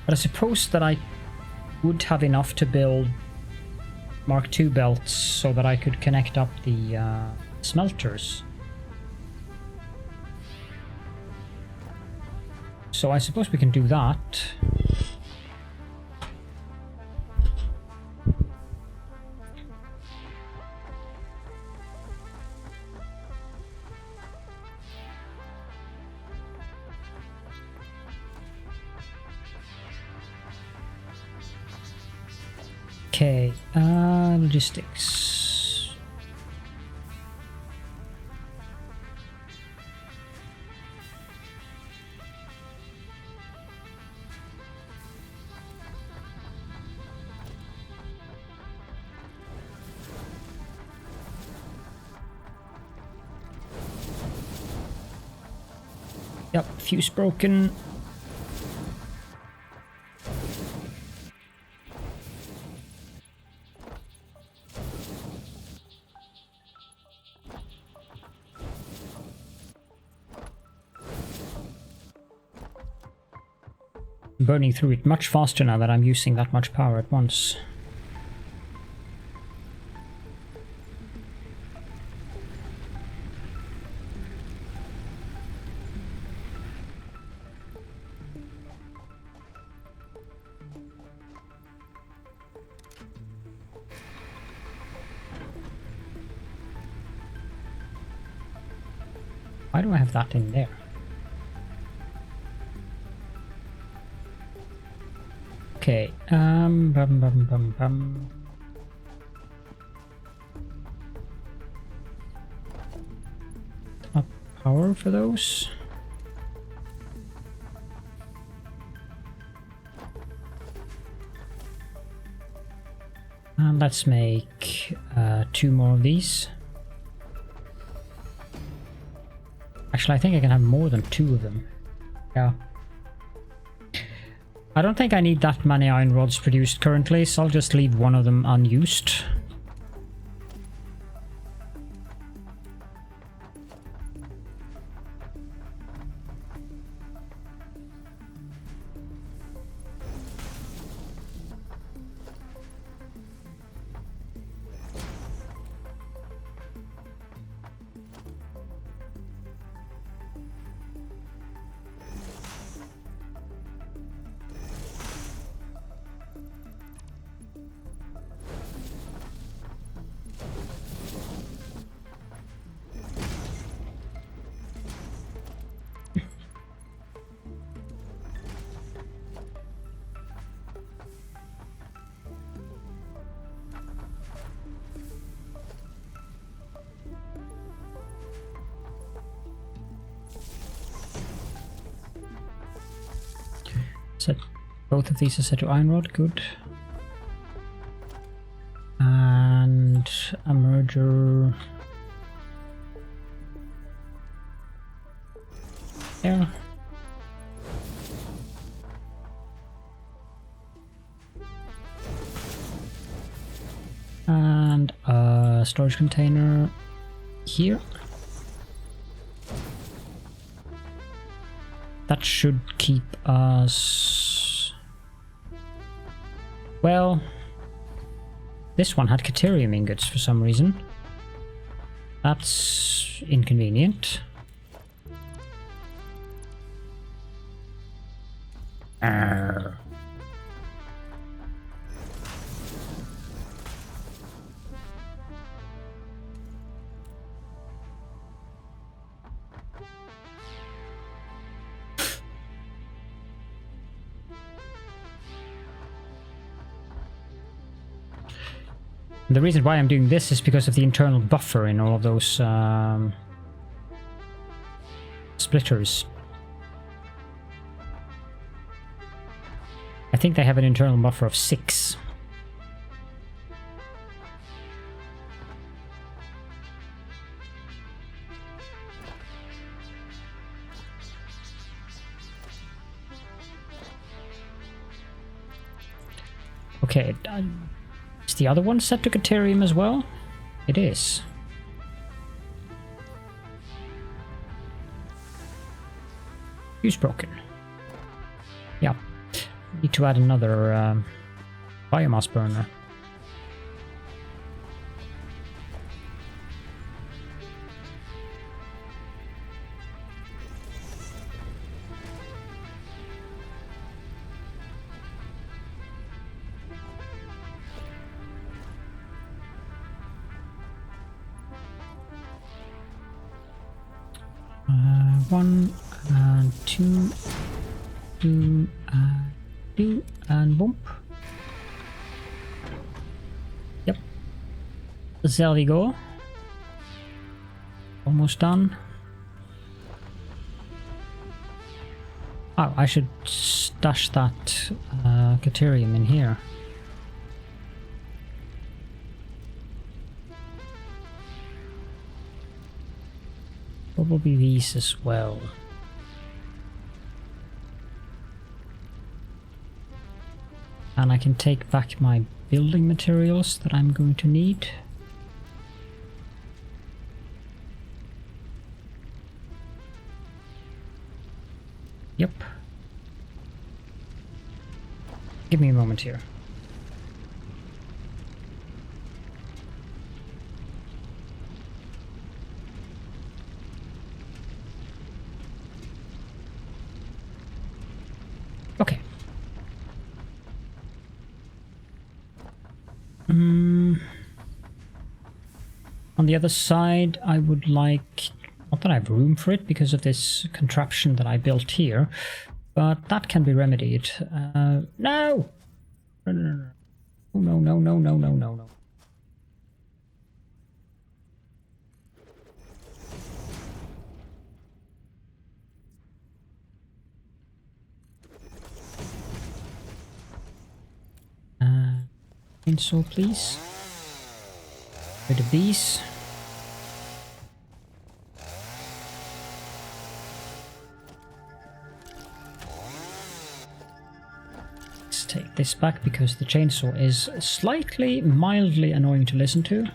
Speaker 1: But I suppose that I would have enough to build Mark II belts so that I could connect up the smelters. So I suppose we can do that. Okay, logistics. Yep, fuse broken. Burning through it much faster now that I'm using that much power at once. Why do I have that in there? Okay, Up power for those. And let's make 2 more of these. Actually, I think I can have more than 2 of them. Yeah. I don't think I need that many iron rods produced currently, so I'll just leave one of them unused. Set both of these are set to iron rod, good. a merger there. And a storage container here. That should keep us... Well, this one had Caterium ingots for some reason. That's inconvenient. Arrgh. The reason why I'm doing this is because of the internal buffer in all of those splitters. I think they have an internal buffer of 6. Okay, is the other one set to Caterium as well? It is. Fuse broken. Yeah. Need to add another biomass burner. One and two, two and bump. Yep. There we go. Almost done. Oh, I should stash that Caterium in here. Probably these as well. And I can take back my building materials that I'm going to need. Yep. Give me a moment here. Okay. On the other side, I would like... Not that I have room for it because of this contraption that I built here, but that can be remedied. No! No, no, no, no, no, no, no, no. Chainsaw, please. Rid of these. Let's take this back because the chainsaw is slightly, mildly annoying to listen to.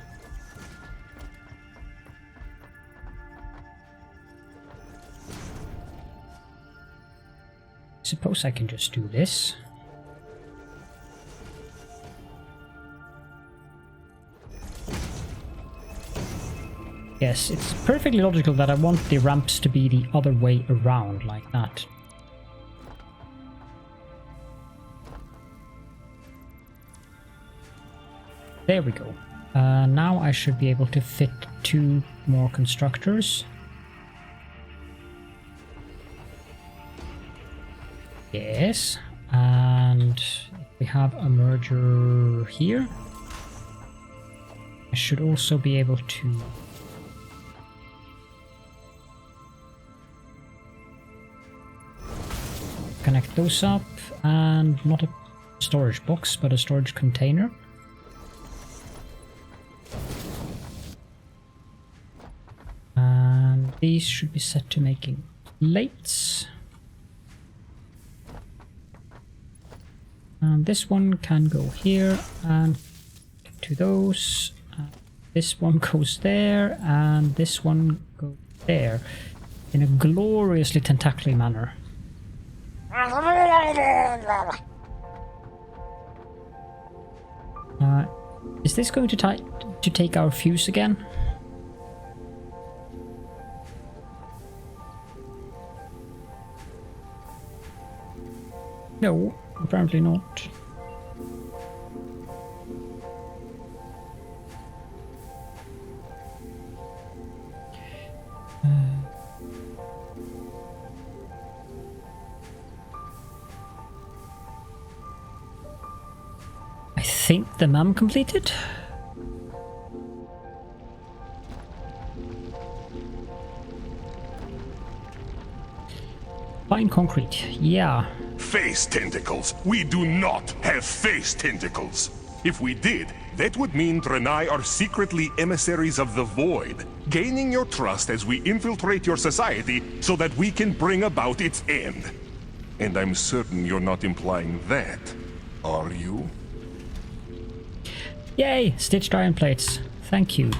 Speaker 1: Suppose I can just do this. Yes, it's perfectly logical that I want the ramps to be the other way around, like that. There we go. Now I should be able to fit 2 more constructors. Yes, and we have a merger here. I should also be able to connect those up, and not a storage box, but a storage container. These should be set to making plates. And this one can go here and to those. This one goes there and this one goes there in a gloriously tentacly manner. Is this going to take our fuse again? No, apparently not. I think the MAM completed. Fine concrete, yeah.
Speaker 4: Face tentacles. We do not have face tentacles. If we did, that would mean Draenei are secretly emissaries of the Void, gaining your trust as we infiltrate your society so that we can bring about its end. And I'm certain you're not implying that, are you?
Speaker 1: Yay! Stitched iron plates. Thank you.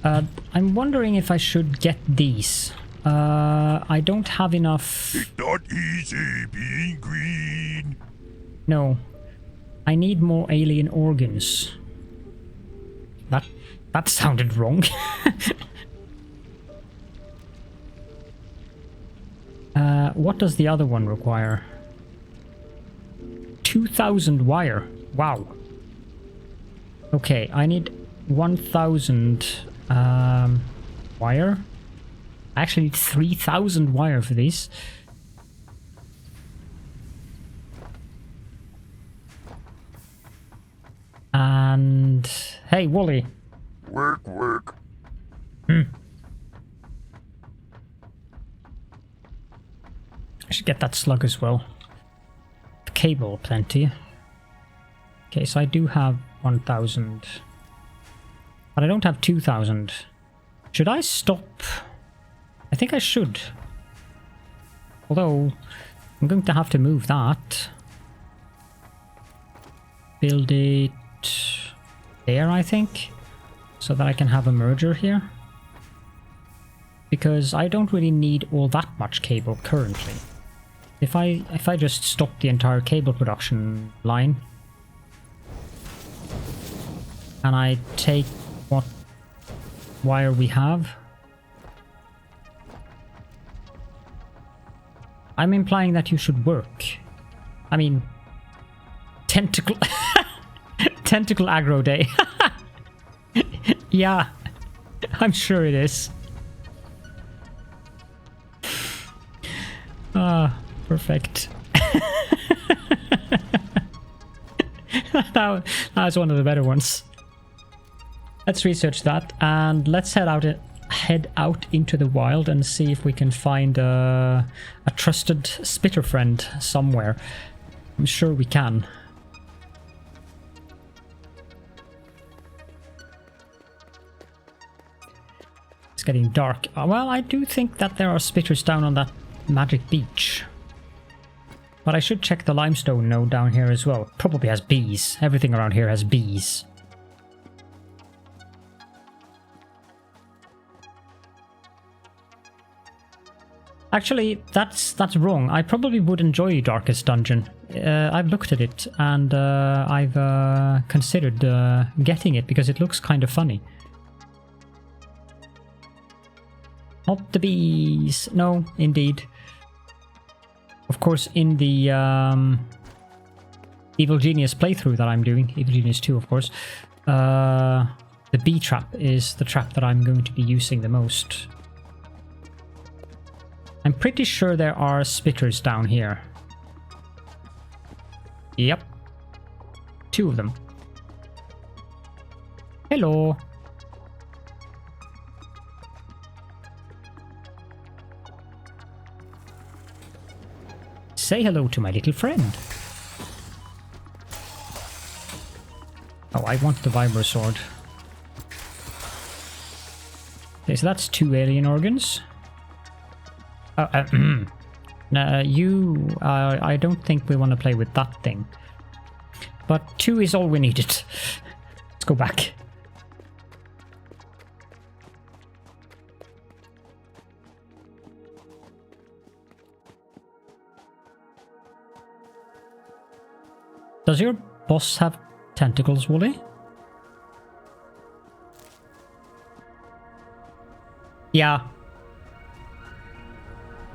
Speaker 1: I'm wondering if I should get these. I don't have enough...
Speaker 4: It's not easy being green.
Speaker 1: No. I need more alien organs. That sounded wrong. What does the other one require? 2,000 wire. Wow. Okay, I need 1,000 wire. I actually need 3,000 wire for these. And hey, Wally.
Speaker 4: Work.
Speaker 1: I should get that slug as well. Cable, plenty. Okay, so I do have 1,000. But I don't have 2,000. Should I stop? I think I should. Although, I'm going to have to move that. Build it there, I think. So that I can have a merger here. Because I don't really need all that much cable currently. If I just stop the entire cable production line and I take what wire we have, I'm implying that you should work. I mean, tentacle tentacle aggro day. Yeah, I'm sure it is. Perfect. That was one of the better ones. Let's research that and let's head out into the wild and see if we can find a trusted spitter friend somewhere. I'm sure we can. It's getting dark. Well, I do think that there are spitters down on that magic beach. But I should check the limestone node down here as well. Probably has bees. Everything around here has bees. Actually, that's wrong. I probably would enjoy Darkest Dungeon. I've looked at it and I've considered getting it because it looks kind of funny. Not the bees. No, indeed. Of course, in the Evil Genius playthrough that I'm doing, Evil Genius 2, of course, the bee trap is the trap that I'm going to be using the most. I'm pretty sure there are spitters down here. Yep. 2 of them. Hello. Say hello to my little friend. Oh, I want the Vibro Sword. Okay, so that's 2 alien organs. I don't think we want to play with that thing. But 2 is all we needed. Let's go back. Does your boss have tentacles, Wooly? Yeah.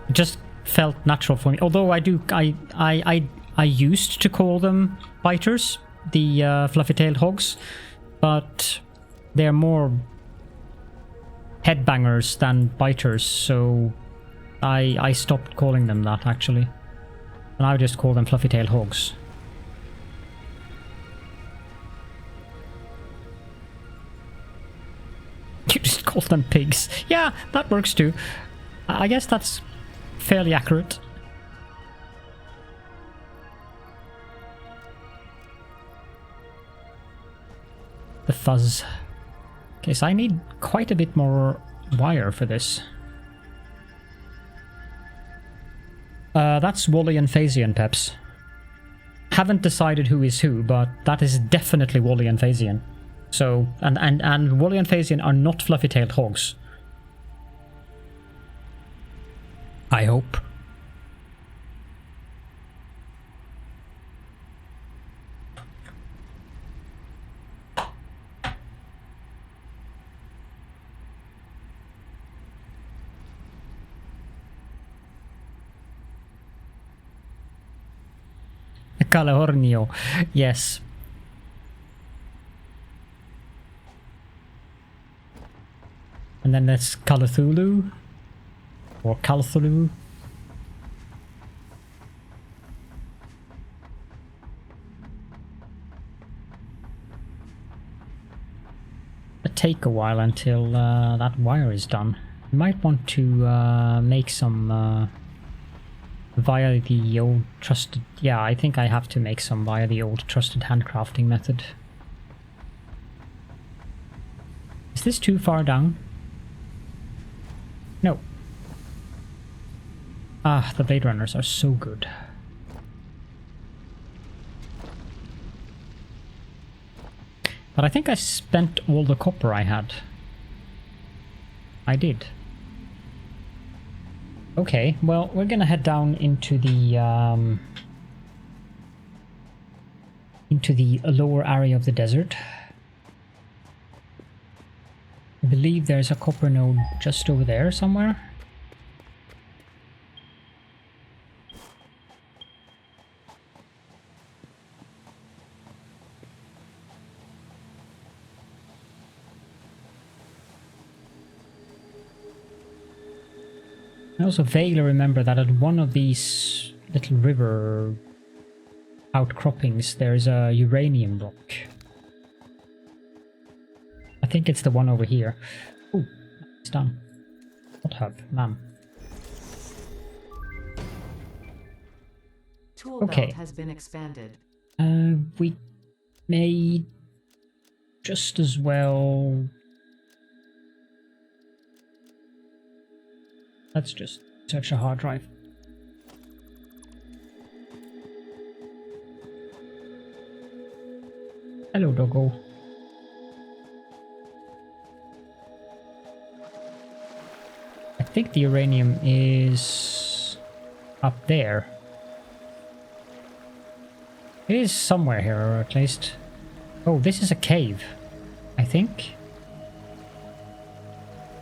Speaker 1: It just felt natural for me. Although I used to call them biters, the fluffy-tailed hogs, but they're more headbangers than biters, so I stopped calling them that actually. And I just call them fluffy-tailed hogs. You just call them pigs. Yeah, that works too. I guess that's fairly accurate. The fuzz. Okay, so I need quite a bit more wire for this. That's Wally and Phasian, Peps. Haven't decided who is who, but that is definitely Wally and Phasian. So, and Wally and Phasian are not fluffy-tailed hogs. I hope. Caledorn, yes. And then that's Cthulhu or Cthulhu. It'll take a while until that wire is done. You might want to make some via the old trusted... Yeah, I think I have to make some via the old trusted handcrafting method. Is this too far down? No. Ah, the Blade Runners are so good. But I think I spent all the copper I had. I did. Okay, well, we're gonna head down into the lower area of the desert. I believe there's a copper node just over there somewhere. I also vaguely remember that at one of these little river outcroppings there's a uranium rock. I think it's the one over here. Oh, it's done. What hub? Ma'am.
Speaker 3: Tool belt has been expanded.
Speaker 1: We may just as well... Let's just search a hard drive. Hello, doggo. I think the uranium is up there. It is somewhere here, or at least... Oh, this is a cave, I think.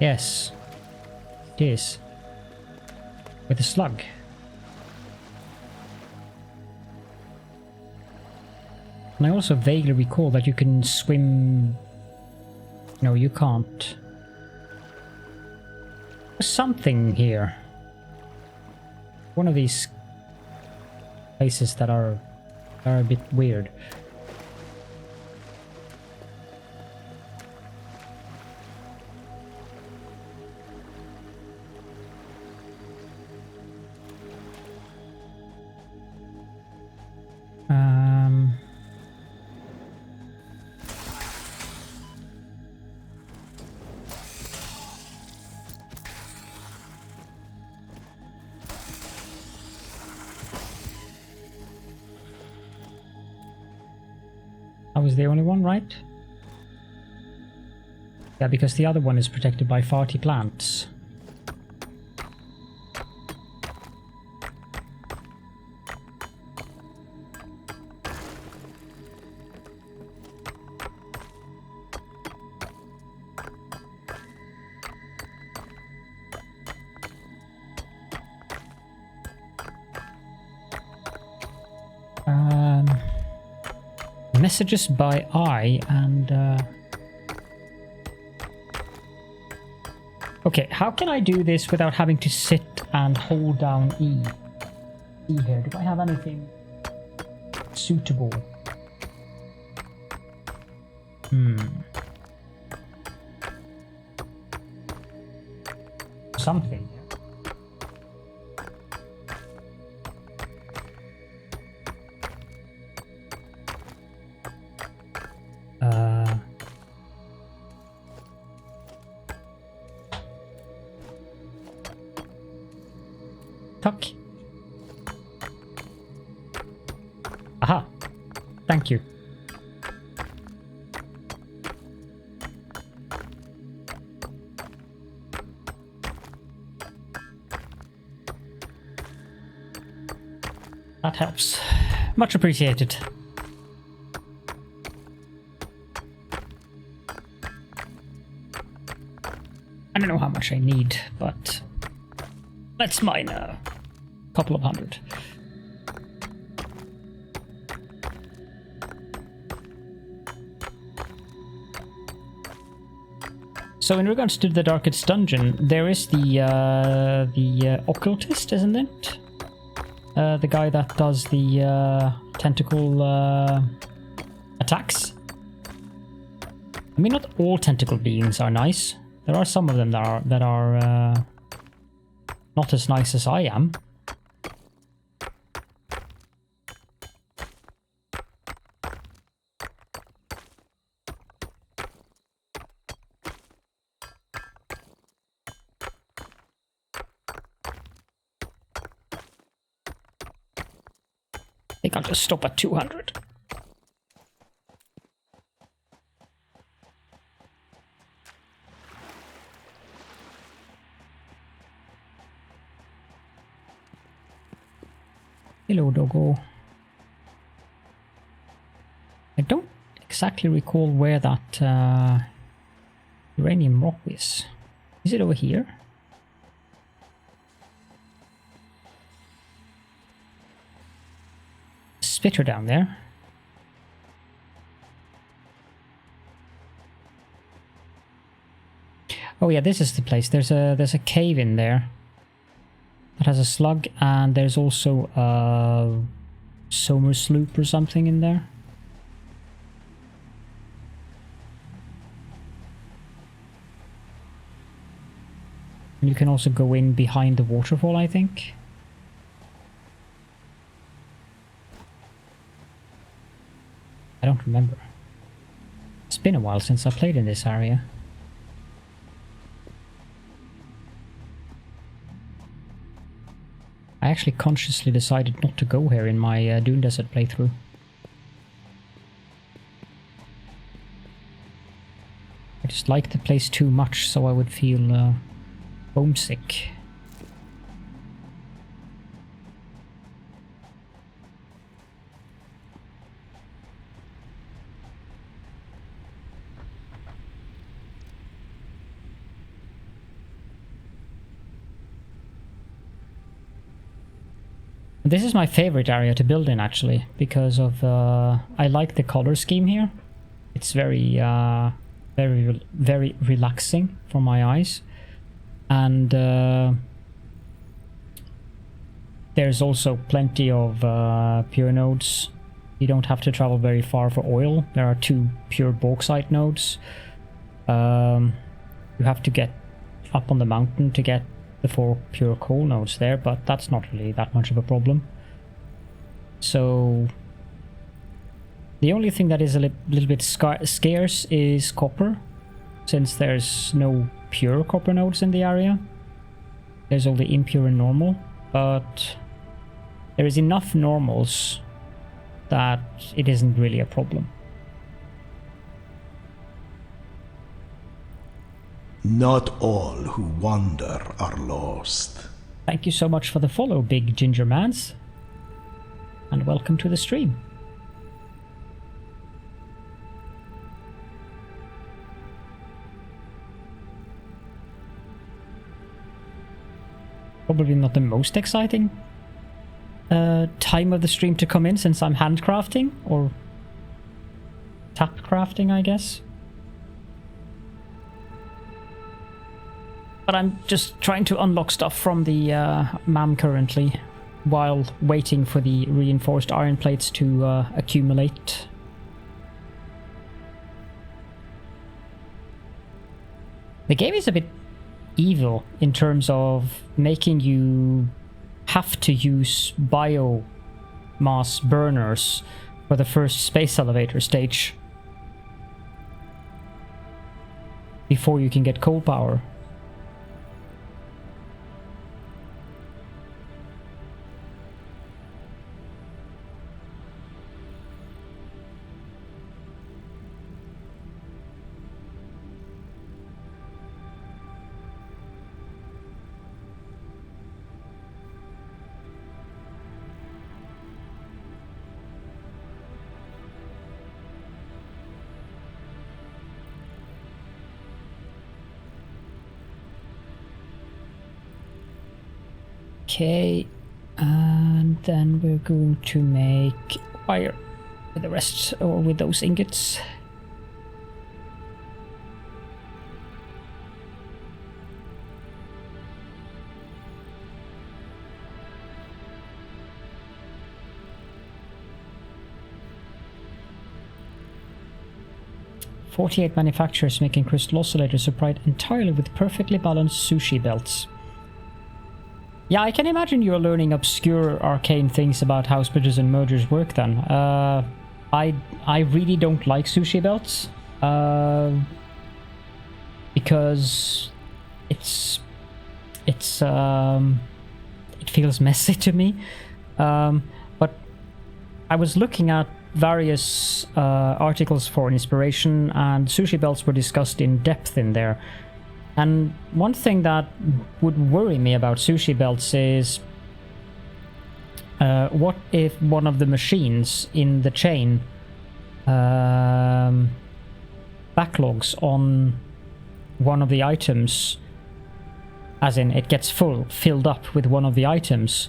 Speaker 1: Yes, it is. With a slug. And I also vaguely recall that you can swim... No, you can't. There's something here. One of these places that are a bit weird. is the only one, right? Yeah, because the other one is protected by farty plants. Messages by eye and okay, how can I do this without having to sit and hold down E? See here, do I have anything suitable? Something. Tuck. Aha. Thank you. That helps. Much appreciated. I don't know how much I need, but let's mine a couple of hundred. So in regards to the Darkest Dungeon, there is the occultist, isn't it? The guy that does the tentacle attacks. I mean, not all tentacle beings are nice. There are some of them that are not as nice as I am. I think I'll just stop at 200. Hello, doggo. I don't exactly recall where that uranium rock is. Is it over here? Spitter down there. Oh yeah, this is the place. There's a cave in there that has a slug, and there's also a Somer sloop or something in there. And you can also go in behind the waterfall, I think. I don't remember. It's been a while since I played in this area. I actually consciously decided not to go here in my Dune Desert playthrough. I just liked the place too much, so I would feel homesick. This is my favorite area to build in, actually, because of I like the color scheme here. It's very very relaxing for my eyes, and there's also plenty of pure nodes. You don't have to travel very far for oil. There are 2 pure bauxite nodes. You have to get up on the mountain to get the 4 pure coal nodes there, but that's not really that much of a problem. So the only thing that is a little bit scarce is copper, since there's no pure copper nodes in the area. There's only impure and normal, but there is enough normals that it isn't really a problem.
Speaker 2: Not all who wander are lost.
Speaker 1: Thank you so much for the follow, Big Ginger Mans. And welcome to the stream. Probably not the most exciting time of the stream to come in, since I'm handcrafting, or tap crafting, I guess. But I'm just trying to unlock stuff from the MAM currently, while waiting for the reinforced iron plates to accumulate. The game is a bit evil in terms of making you have to use biomass burners for the first space elevator stage before you can get coal power. Okay, and then we're going to make wire with the rest, or with those ingots. "48 manufacturers making crystal oscillators supplied entirely with perfectly balanced sushi belts." Yeah, I can imagine you're learning obscure arcane things about how splitters and mergers work then. I really don't like sushi belts. Because it feels messy to me. But I was looking at various articles for inspiration, and sushi belts were discussed in depth in there. And one thing that would worry me about sushi belts is what if one of the machines in the chain backlogs on one of the items, as in it gets filled up with one of the items,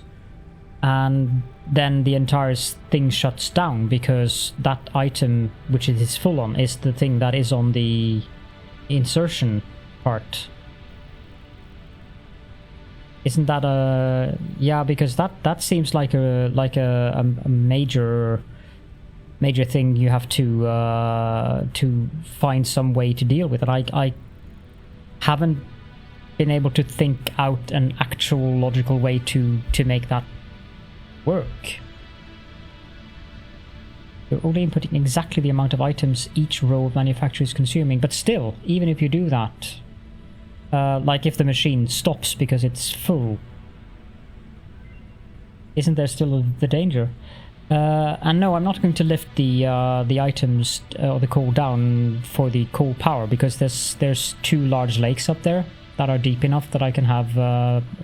Speaker 1: and then the entire thing shuts down because that item which it is full on is the thing that is on the insertion part. Isn't that a... yeah, because that seems like a major thing you have to find some way to deal with it. I haven't been able to think out an actual logical way to make that work. You're only inputting exactly the amount of items each row of manufacturer is consuming, but still, even if you do that, like if the machine stops because it's full, isn't there still the danger? And no, I'm not going to lift the items or the coal down for the coal power, because there's 2 large lakes up there that are deep enough that I can have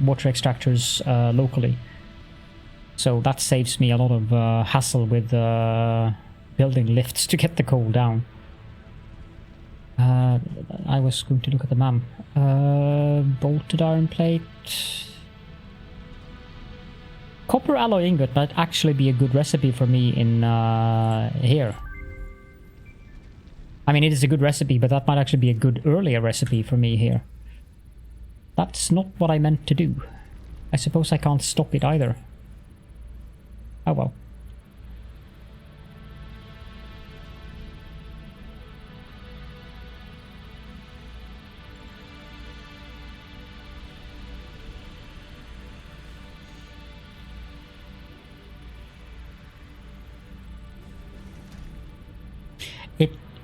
Speaker 1: water extractors locally. So that saves me a lot of hassle with building lifts to get the coal down. I was going to look at the MAM. Bolted iron plate. Copper alloy ingot might actually be a good recipe for me in here. I mean, it is a good recipe, but that might actually be a good earlier recipe for me here. That's not what I meant to do. I suppose I can't stop it either. Oh well.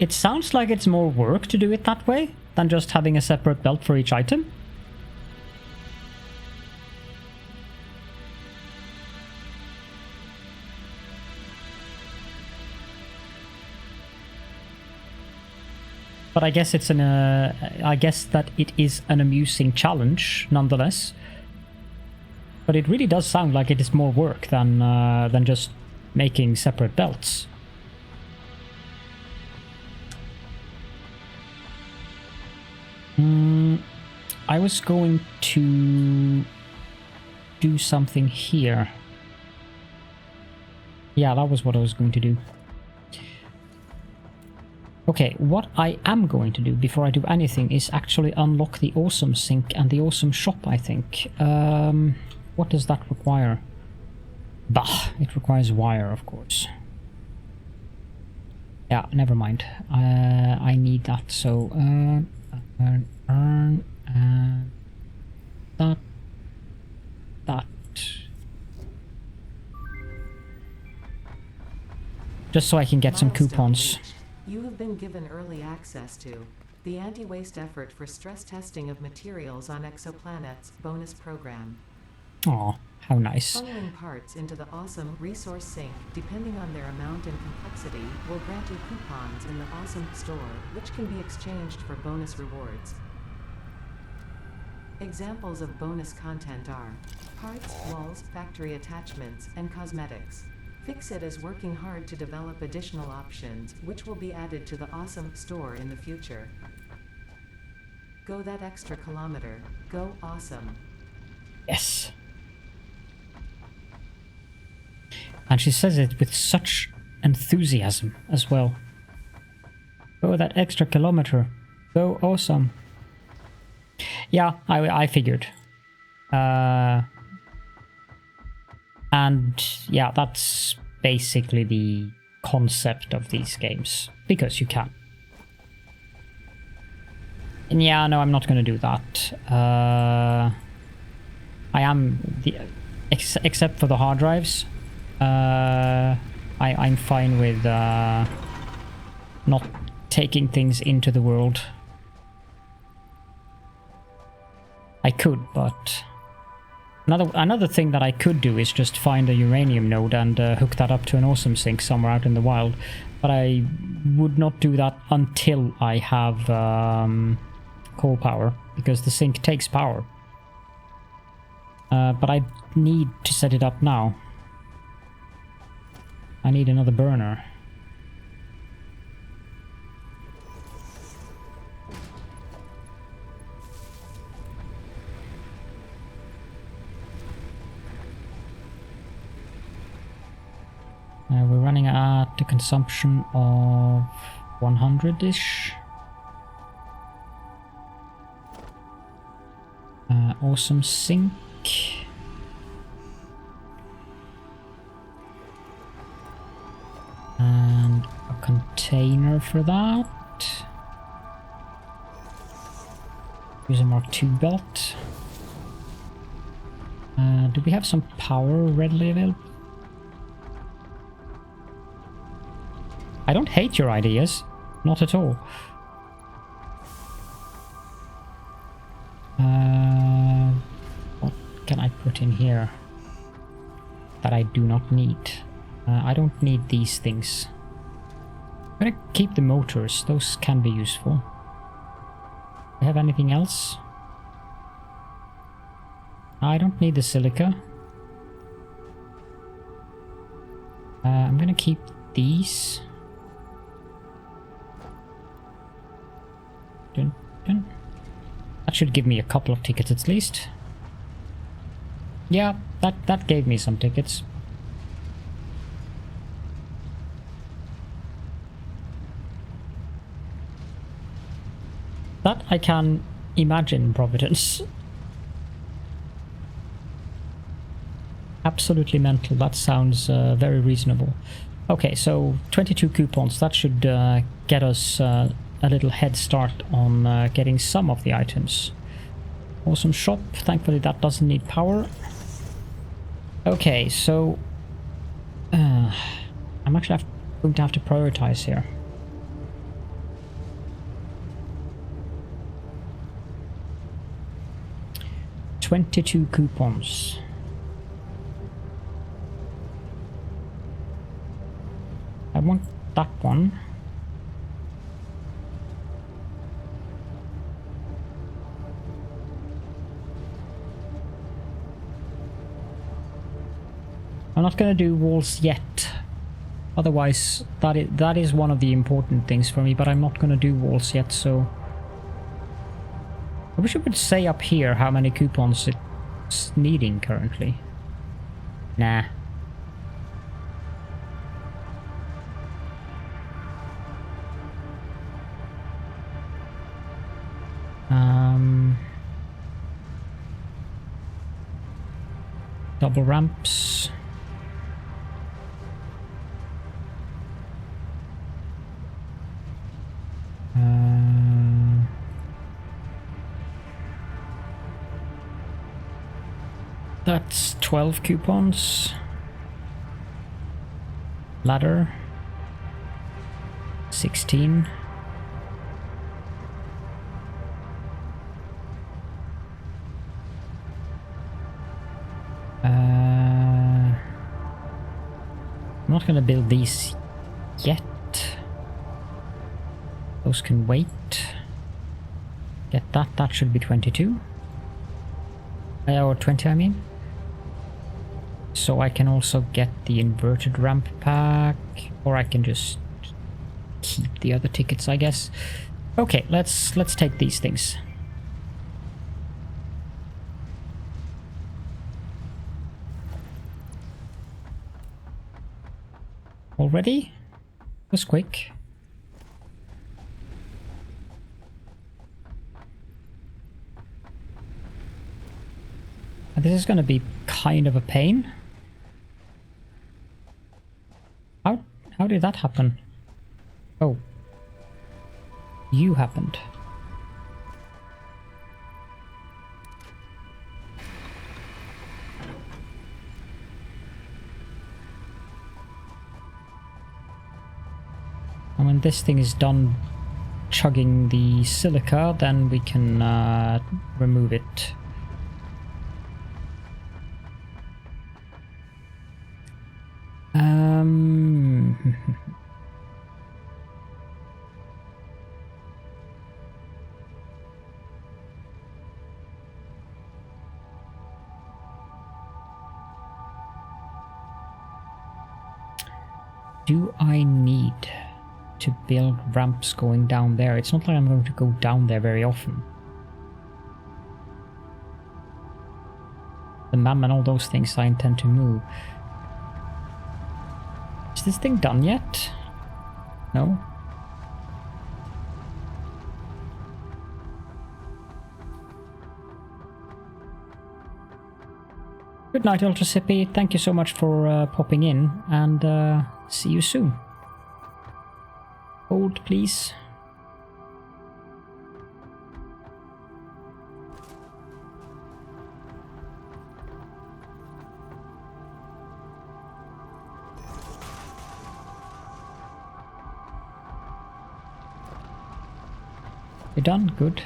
Speaker 1: It sounds like it's more work to do it that way than just having a separate belt for each item. but I guess it's I guess that it is an amusing challenge nonetheless. But it really does sound like it is more work than just making separate belts. I was going to do something here. Yeah, that was what I was going to do. Okay, what I am going to do before I do anything is actually unlock the awesome sink and the awesome shop, I think. What does that require? Bah, it requires wire, of course. Yeah, never mind. I need that, so earn that. Just so I can get some coupons.
Speaker 3: You have been given early access to the Anti-Waste Effort for Stress Testing of Materials on Exoplanets bonus program.
Speaker 1: Aw, how nice.
Speaker 3: Funneling parts into the awesome resource sink, depending on their amount and complexity, will grant you coupons in the awesome store, which can be exchanged for bonus rewards. Examples of bonus content are parts, walls, factory attachments, and cosmetics. Fixit is working hard to develop additional options, which will be added to the awesome store in the future. Go that extra kilometer. Go awesome.
Speaker 1: Yes. And she says it with such enthusiasm as well. Go that extra kilometer. Go awesome. Yeah, I figured. And yeah, that's basically the concept of these games. Because you can. And yeah, no, I'm not going to do that. I am... except for the hard drives. I'm fine with not taking things into the world. I could, but... Another thing that I could do is just find a uranium node and hook that up to an awesome sink somewhere out in the wild. But I would not do that until I have coal power, because the sink takes power. But I need to set it up now. I need another burner. We're running at the consumption of 100-ish. Awesome sink. And a container for that. Use a Mark II belt. Do we have some power readily available? I don't hate your ideas. Not at all. What can I put in here that I do not need? I don't need these things. I'm gonna keep the motors. Those can be useful. Do I have anything else? I don't need the silica. I'm gonna keep these. Dun, dun. That should give me a couple of tickets at least. Yeah, that gave me some tickets. That I can imagine, Providence. Absolutely mental. That sounds very reasonable. Okay, so 22 coupons. That should get us a little head start on getting some of the items. Awesome shop. Thankfully that doesn't need power. Okay, so I'm actually going to have to prioritize here. $22 coupons. I want that one. I'm not gonna do walls yet. Otherwise, that is one of the important things for me, but I'm not gonna do walls yet, so... I wish it would say up here how many coupons it's needing currently. Nah. Double ramps. That's 12 coupons. Ladder. 16. I'm not gonna build these yet. Those can wait. Get that, that should be 22. Or 20, I mean. So I can also get the inverted ramp pack, or I can just keep the other tickets, I guess. Okay, let's take these things. Already? That was quick. And this is gonna be kind of a pain. How did that happen? Oh. You happened. And when this thing is done chugging the silica, then we can remove it. Do I need to build ramps going down there? It's not like I'm going to go down there very often. The MAM and all those things I intend to move. Is this thing done yet? No? Good night, Ultra Sippy. Thank you so much for popping in, and see you soon. Hold, please. You're done? Good.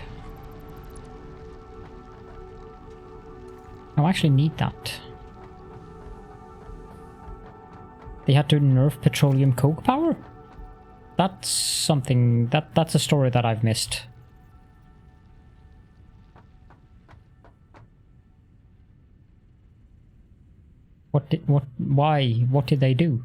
Speaker 1: I actually need that. They had to nerf petroleum coke power? That's something... That's a story that I've missed. Why? What did they do?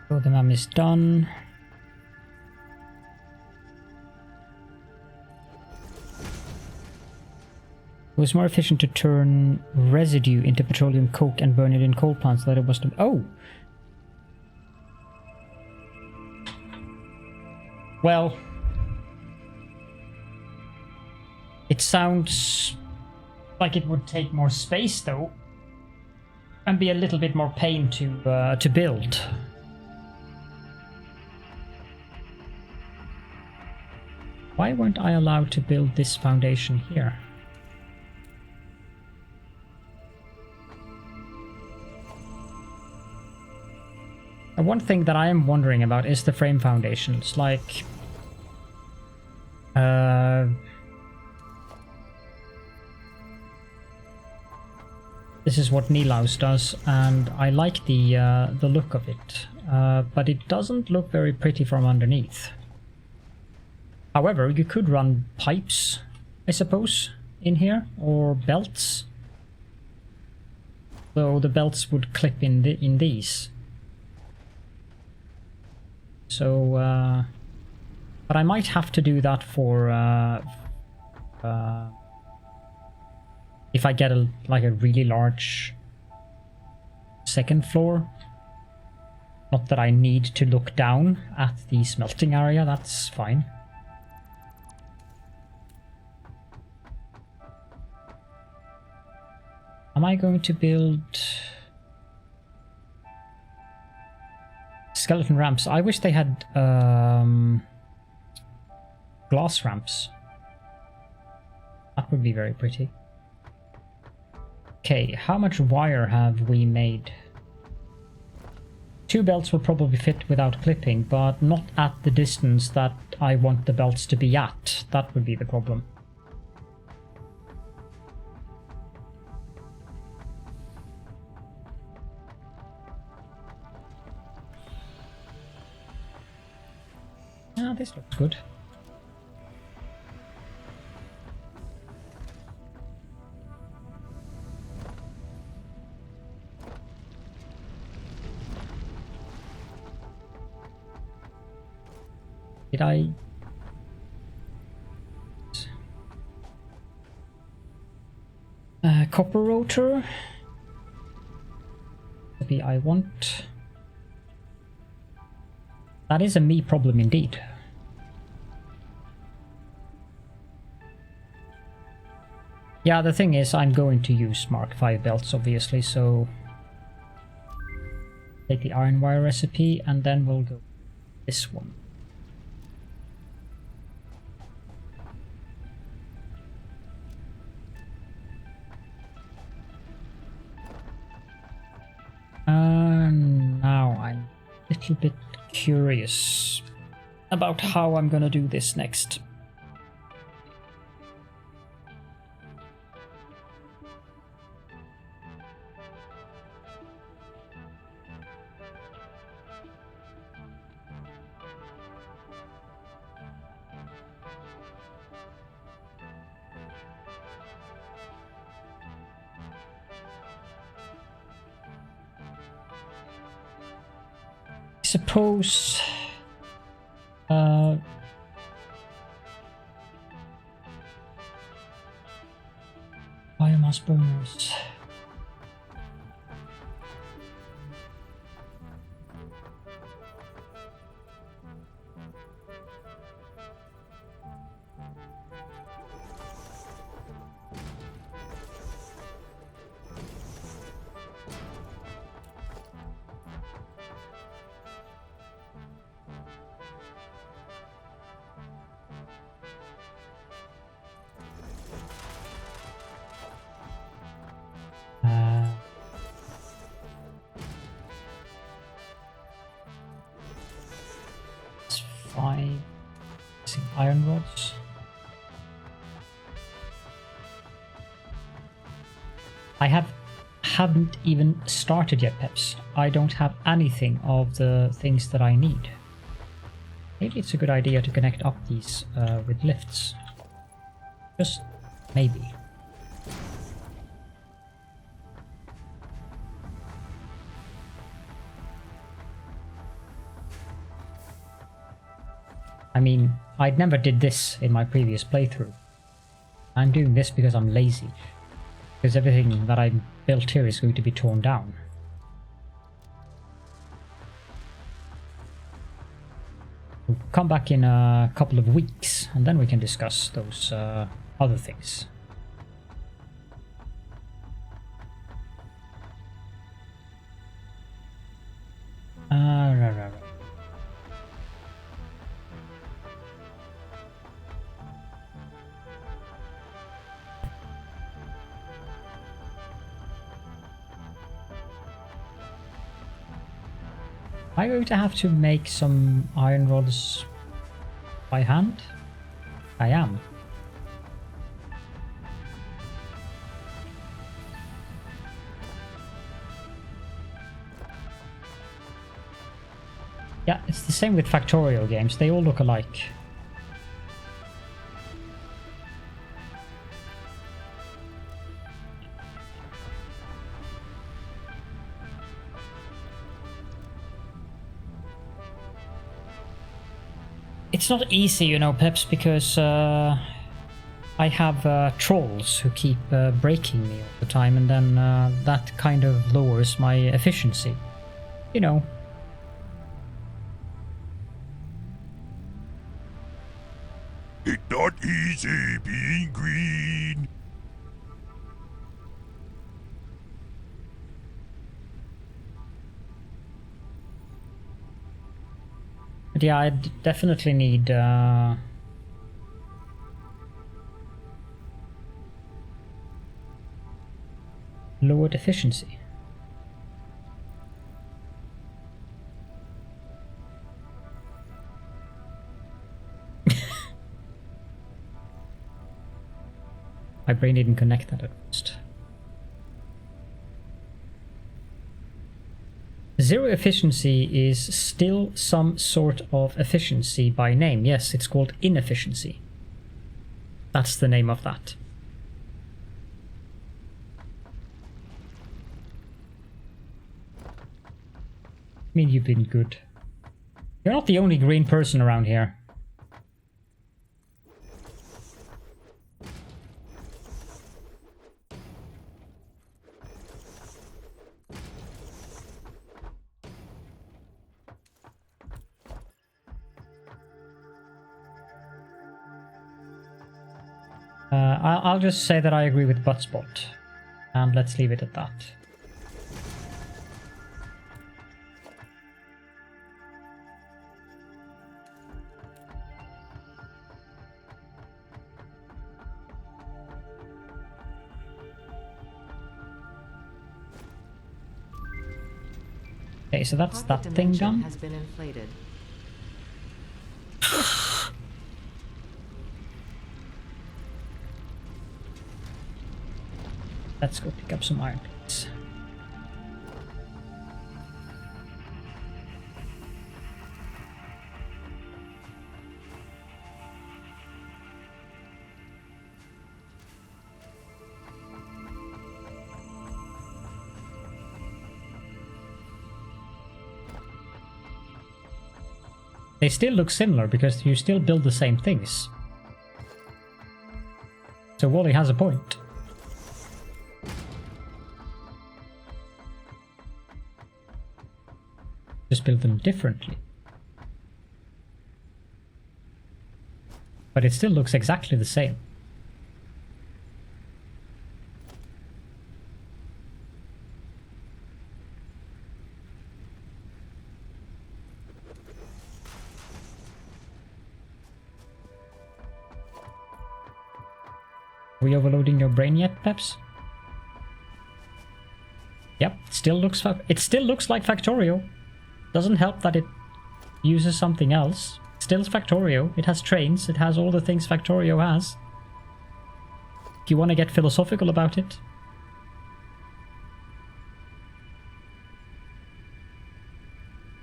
Speaker 1: So the MAM is done. It was more efficient to turn residue into petroleum coke and burn it in coal plants than it was to... Oh! Well... It sounds like it would take more space, though. And be a little bit more pain to build. Why weren't I allowed to build this foundation here? And one thing that I am wondering about is the frame foundations. Like, This is what Nilaus does, and I like the look of it, but it doesn't look very pretty from underneath. However, you could run pipes, I suppose, in here, or belts. Though the belts would clip in these. So, but I might have to do that for if I get like a really large second floor. Not that I need to look down at the smelting area, that's fine. Am I going to build skeleton ramps? I wish they had glass ramps. That would be very pretty. Okay, how much wire have we made? 2 belts will probably fit without clipping, but not at the distance that I want the belts to be at. That would be the problem. Ah, this looks good. Did I... copper rotor? Maybe I want... That is a me problem indeed. Yeah, the thing is, I'm going to use Mark 5 belts, obviously, so... Take the iron wire recipe, and then we'll go this one. Now I'm a little bit curious about how I'm gonna do this next. Suppose biomass burners. Iron rods. I haven't even started yet, Peps. I don't have anything of the things that I need. Maybe it's a good idea to connect up these with lifts. Just maybe. I mean, I never did this in my previous playthrough. I'm doing this because I'm lazy. Because everything that I built here is going to be torn down. We'll come back in a couple of weeks and then we can discuss those other things. Right. Am I going to have to make some iron rods by hand? I am. Yeah, it's the same with Factorio games. They all look alike. It's not easy, you know, Peps, because I have trolls who keep breaking me all the time, and then that kind of lowers my efficiency. You know.
Speaker 4: It's not easy being green.
Speaker 1: But yeah, I definitely need lowered efficiency. My brain didn't connect that at first. Zero efficiency is still some sort of efficiency by name. Yes, it's called inefficiency. That's the name of that. I mean, you've been good. You're not the only green person around here. I'll just say that I agree with Buttspot, and let's leave it at that. Okay, so that's
Speaker 3: Pocket
Speaker 1: that thing
Speaker 3: dimension
Speaker 1: done.
Speaker 3: has been inflated.
Speaker 1: Let's go pick up some iron plates. They still look similar because you still build the same things. So Wally has a point. Just build them differently. But it still looks exactly the same. Are we overloading your brain yet, Peps? Yep, it still looks like Factorio. Doesn't help that it uses something else. Still Factorio. It has trains. It has all the things Factorio has. If you want to get philosophical about it.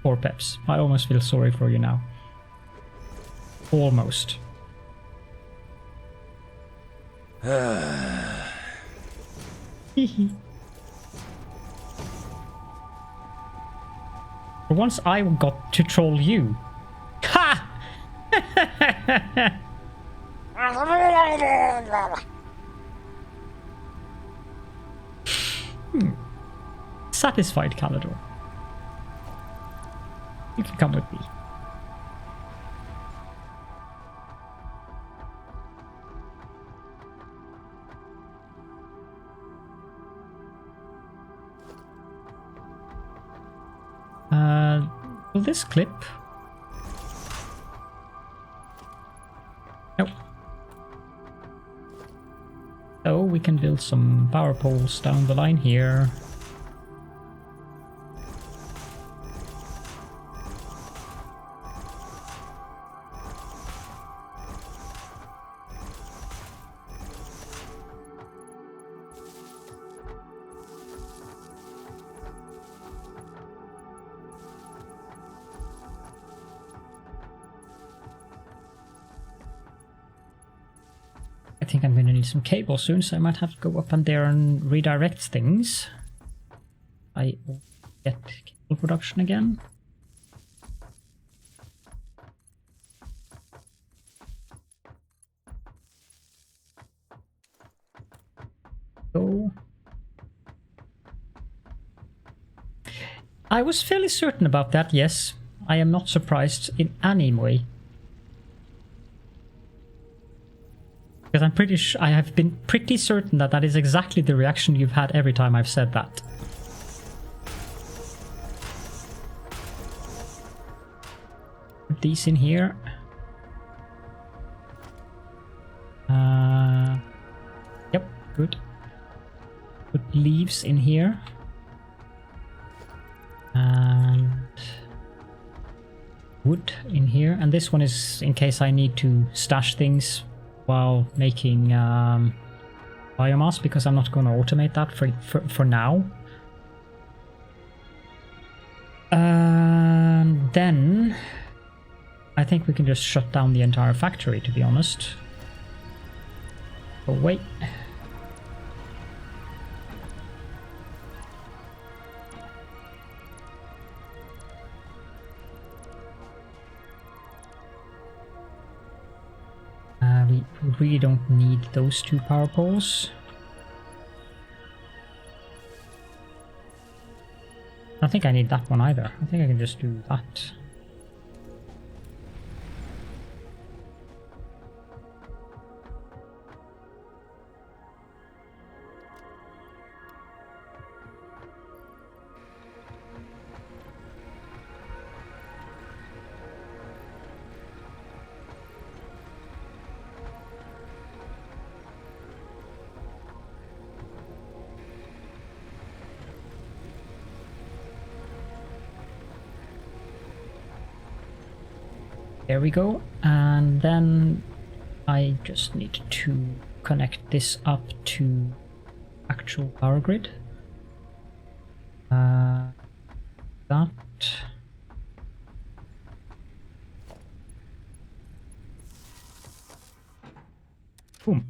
Speaker 1: Poor Peps. I almost feel sorry for you now. Almost. For once I got to troll you. Ha! Satisfied, Caledorn. You can come with me. Will this clip? Nope. So we can build some power poles down the line here. I think I'm gonna need some cable soon, so I might have to go up on there and redirect things. I get cable production again. Go. I was fairly certain about that, yes. I am not surprised in any way. Because I'm pretty sure I have been pretty certain that that is exactly the reaction you've had every time I've said that. Put these in here. Yep, good. Put leaves in here. And wood in here. And this one is in case I need to stash things while making biomass, because I'm not going to automate that for now. And then I think we can just shut down the entire factory, to be honest. Oh wait. We really don't need those 2 power poles. I don't think I need that one either. I think I can just do that. There we go, and then I just need to connect this up to actual power grid. That. Boom.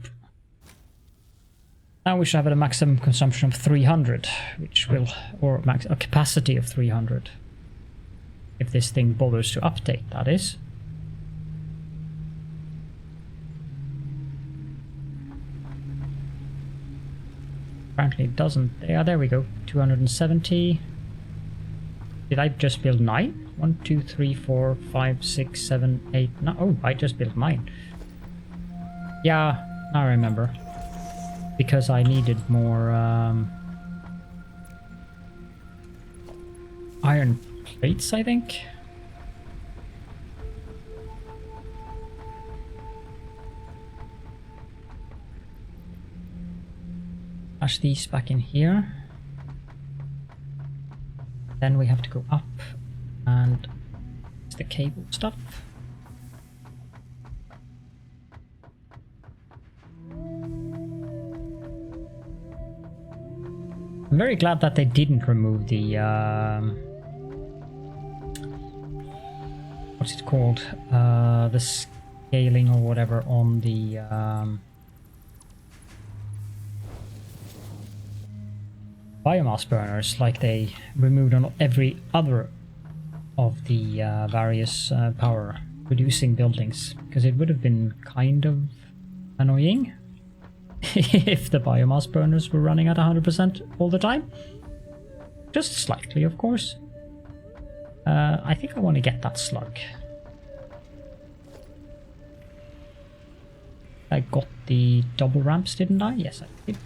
Speaker 1: Now we should have a maximum consumption of 300, which will, or a capacity of 300. If this thing bothers to update, that is. Apparently it doesn't. Yeah, there we go. 270. Did I just build 9? 1, 2, 3, 4, 5, 6, 7, 8. No, oh, I just built 9. Yeah, I remember. Because I needed more iron plates, I think. Dash these back in here. Then we have to go up and it's the cable stuff. I'm very glad that they didn't remove the what's it called? The scaling or whatever on the biomass burners, like they removed on every other of the various power producing buildings, because it would have been kind of annoying if the biomass burners were running at 100% all the time. Just slightly, of course. I think I want to get that slug. I got the double ramps, didn't I? Yes, I did.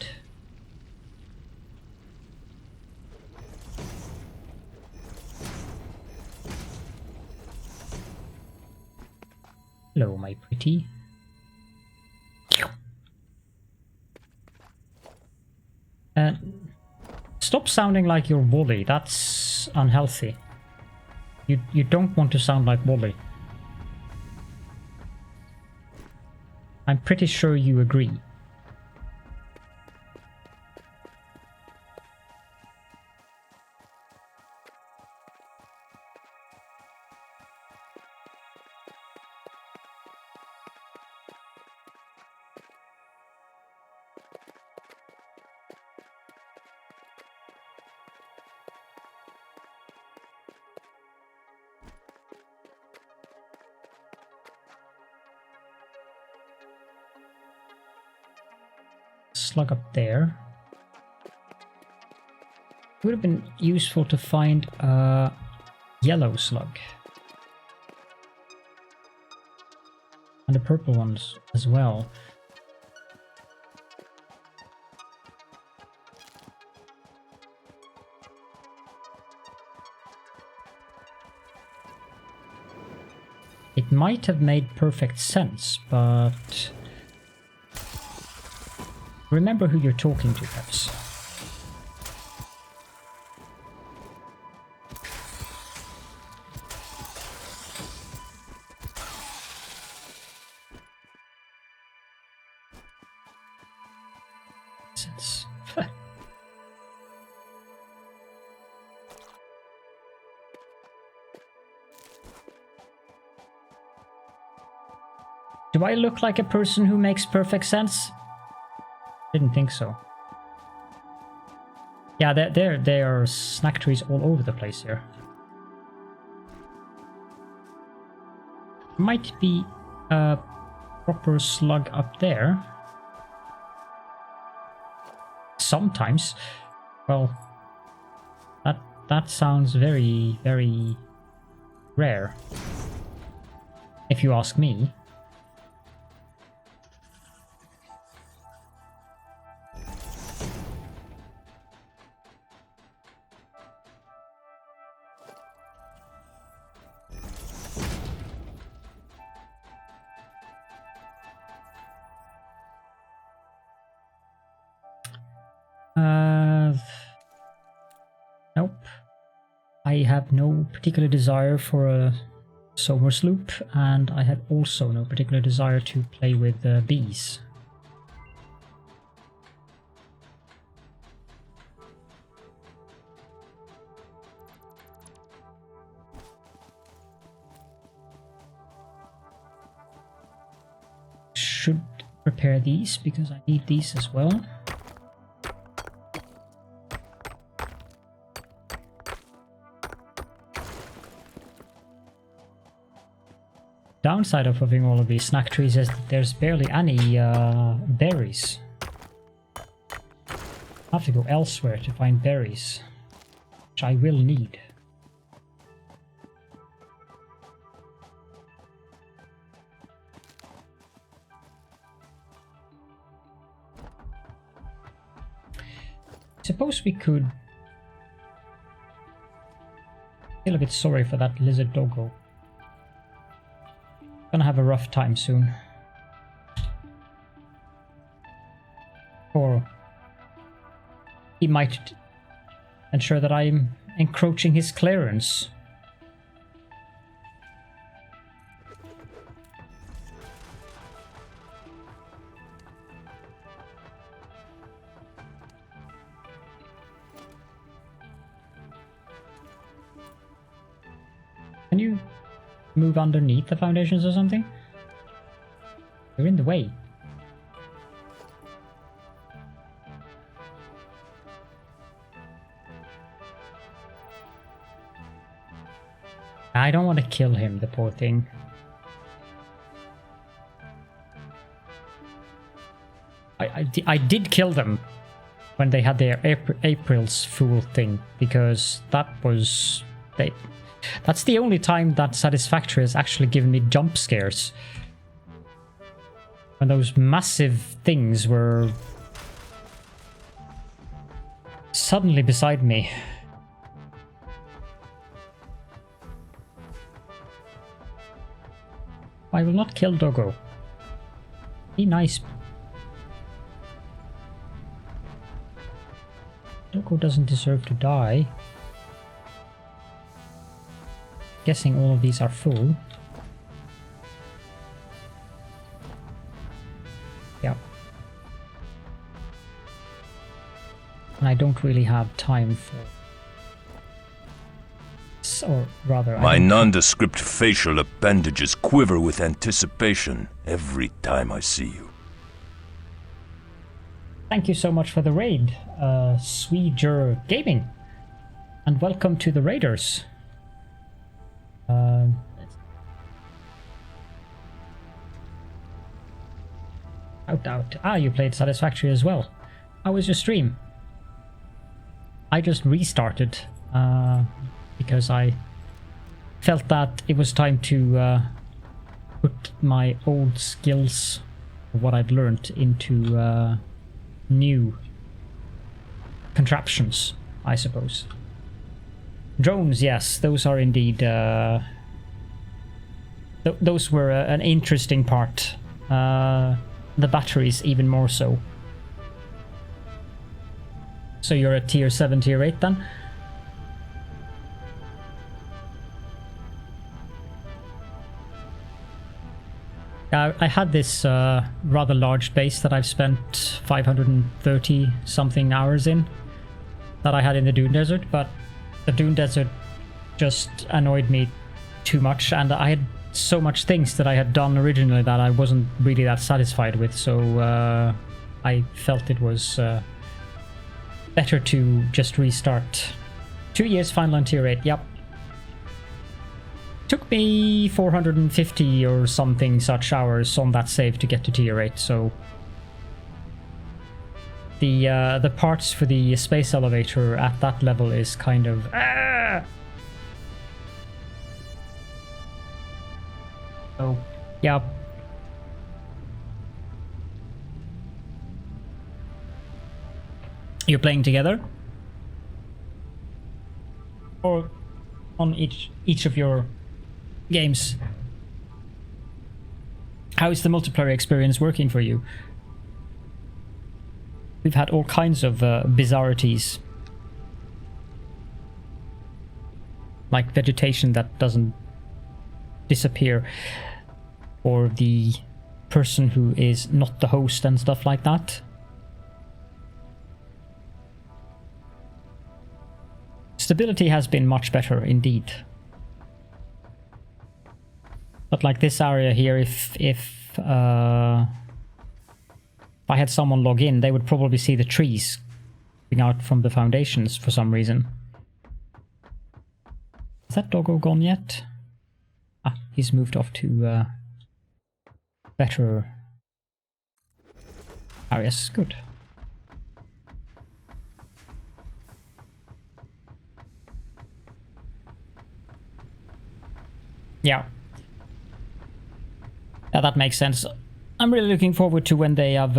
Speaker 1: Hello, my pretty. Stop sounding like you're Wally. That's unhealthy. You don't want to sound like Wally. I'm pretty sure you agree. slug up there. It would have been useful to find a yellow slug. And the purple ones as well. It might have made perfect sense, but remember who you're talking to, perhaps. Sense. Do I look like a person who makes perfect sense? Didn't think so. Yeah, there are snack trees all over the place here. Might be a proper slug up there. Sometimes. Well, that sounds very, very rare, if you ask me. Nope. I have no particular desire for a summer sloop, and I have also no particular desire to play with bees. Should prepare these because I need these as well. Downside of having all of these snack trees is that there's barely any berries. I have to go elsewhere to find berries, which I will need. Suppose we could feel a bit sorry for that lizard doggo. Gonna have a rough time soon. Or he might ensure that I'm encroaching his clearance. Can you move underneath the foundations or something? You're in the way. I don't want to kill him, the poor thing. I did kill them when they had their April's Fool thing, because that was... That's the only time that Satisfactory has actually given me jump scares. When those massive things were suddenly beside me. I will not kill Doggo. Be nice. Doggo doesn't deserve to die. Guessing all of these are full. Yeah. And I don't really have time for... Or rather...
Speaker 5: My nondescript facial appendages quiver with anticipation every time I see you.
Speaker 1: Thank you so much for the raid, Sweeger Gaming. And welcome to the Raiders. Out. Ah, you played Satisfactory as well. How was your stream? I just restarted because I felt that it was time to put my old skills, what I'd learned, into new contraptions, I suppose. Drones, yes, those are indeed... those were an interesting part. The batteries even more so. So you're at tier 7, tier 8 then? I had this rather large base that I've spent 530 something hours in, that I had in the Dune Desert, but the Dune Desert just annoyed me too much, and I had so much things that I had done originally that I wasn't really that satisfied with, so I felt it was better to just restart. 2 years final on tier 8, yep. Took me 450 or something such hours on that save to get to tier 8, so the parts for the space elevator at that level is kind of Oh, yeah. You're playing together? Or on each of your games? How is the multiplayer experience working for you? We've had all kinds of bizarrities. Like vegetation that doesn't disappear, or the person who is not the host and stuff like that. Stability has been much better indeed. But like this area here, if I had someone log in, they would probably see the trees coming out from the foundations for some reason. Is that doggo gone yet? Ah, he's moved off to better areas. Good. Yeah. Yeah, that makes sense. I'm really looking forward to when they have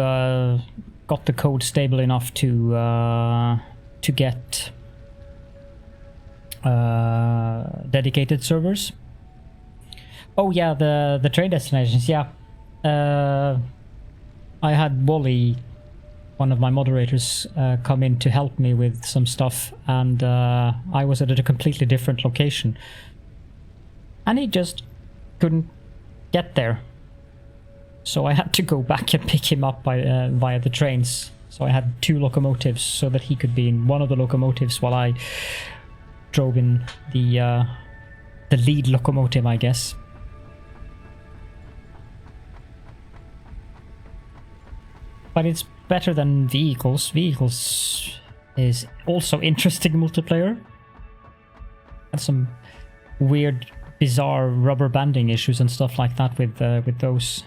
Speaker 1: got the code stable enough to get dedicated servers. Oh yeah, the train destinations. Yeah, I had Wally, one of my moderators, come in to help me with some stuff, and I was at a completely different location, and he just couldn't get there. So I had to go back and pick him up by via the trains. So I had 2 locomotives so that he could be in one of the locomotives while I drove in the lead locomotive, I guess. But it's better than vehicles. Vehicles is also interesting multiplayer. Had some weird, bizarre rubber banding issues and stuff like that with those.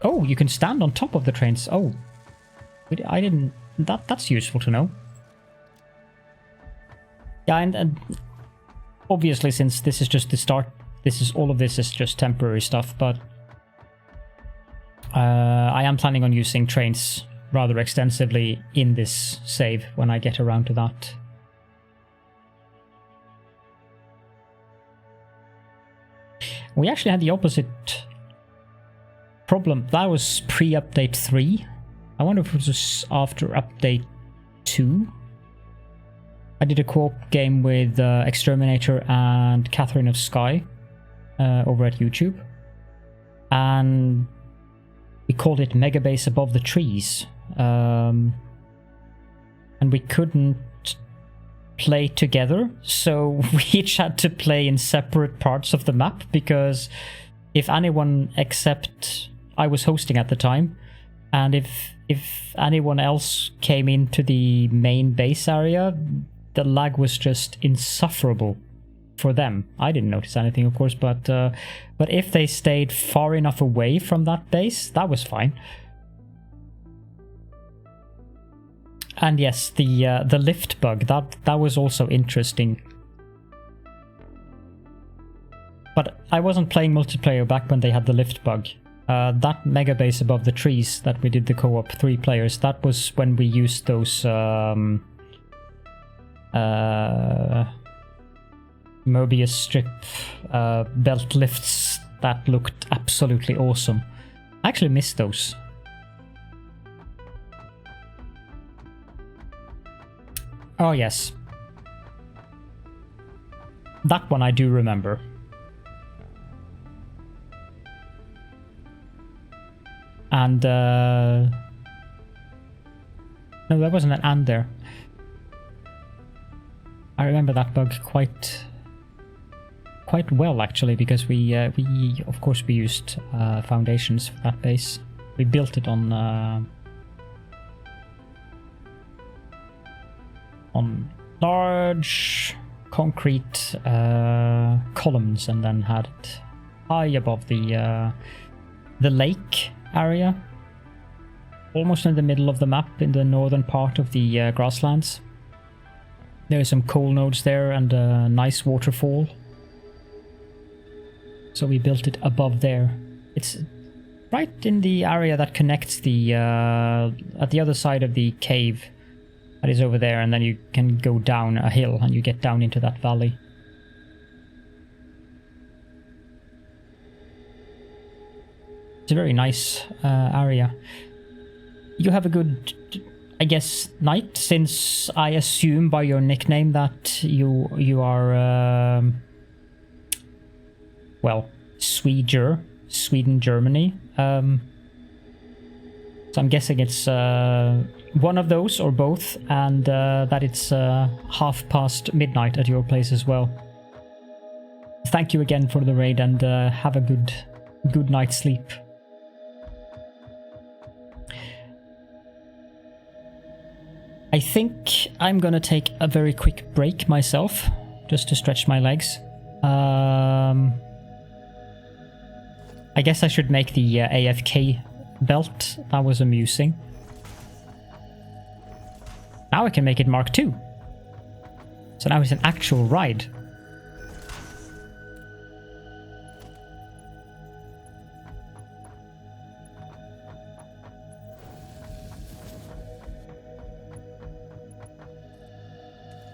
Speaker 1: Oh, you can stand on top of the trains. Oh, I didn't. That's useful to know. Yeah, and obviously, since this is just the start, all of this is just temporary stuff. But I am planning on using trains rather extensively in this save when I get around to that. We actually had the opposite problem. That was pre-update 3. I wonder if it was after update 2. I did a co-op game with Exterminator and Catherine of Sky over at YouTube. And we called it Mega Base Above the Trees. And we couldn't play together, so we each had to play in separate parts of the map, because if anyone except I was hosting at the time, and if anyone else came into the main base area, the lag was just insufferable for them. I didn't notice anything, of course, but if they stayed far enough away from that base, that was fine. And yes, the lift bug, that was also interesting. But I wasn't playing multiplayer back when they had the lift bug. That mega base above the trees that we did the co-op 3 players, that was when we used those Mobius strip belt lifts that looked absolutely awesome. I actually missed those. Oh yes. That one I do remember. And no, there wasn't an and there. I remember that bug quite well actually, because we of course we used foundations for that base. We built it on large concrete columns, and then had it high above the lake area, almost in the middle of the map in the northern part of the grasslands. There are some coal nodes there and a nice waterfall. So we built it above there. It's right in the area that connects the at the other side of the cave that is over there, and then you can go down a hill and you get down into that valley. It's a very nice area. You have a good, I guess, night, since I assume by your nickname that you are well, Sweden, Germany. So I'm guessing it's one of those or both, and that it's midnight at your place as well. Thank you again for the raid, and have a good night's sleep. I think I'm gonna take a very quick break myself, just to stretch my legs. I guess I should make the AFK belt. That was amusing. Now I can make it Mark II. So now it's an actual ride.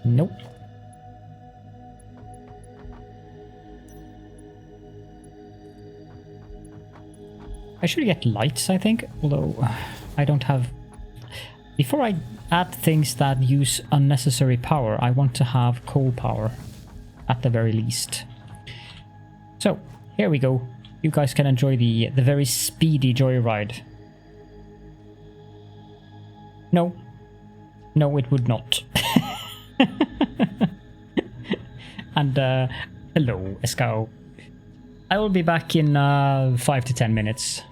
Speaker 1: Nope. I should get lights, I think, although I don't have... Before I add things that use unnecessary power, I want to have coal power, at the very least. So, here we go. You guys can enjoy the very speedy joyride. No. No, it would not. And, hello, Esco. I will be back in 5 to 10 minutes.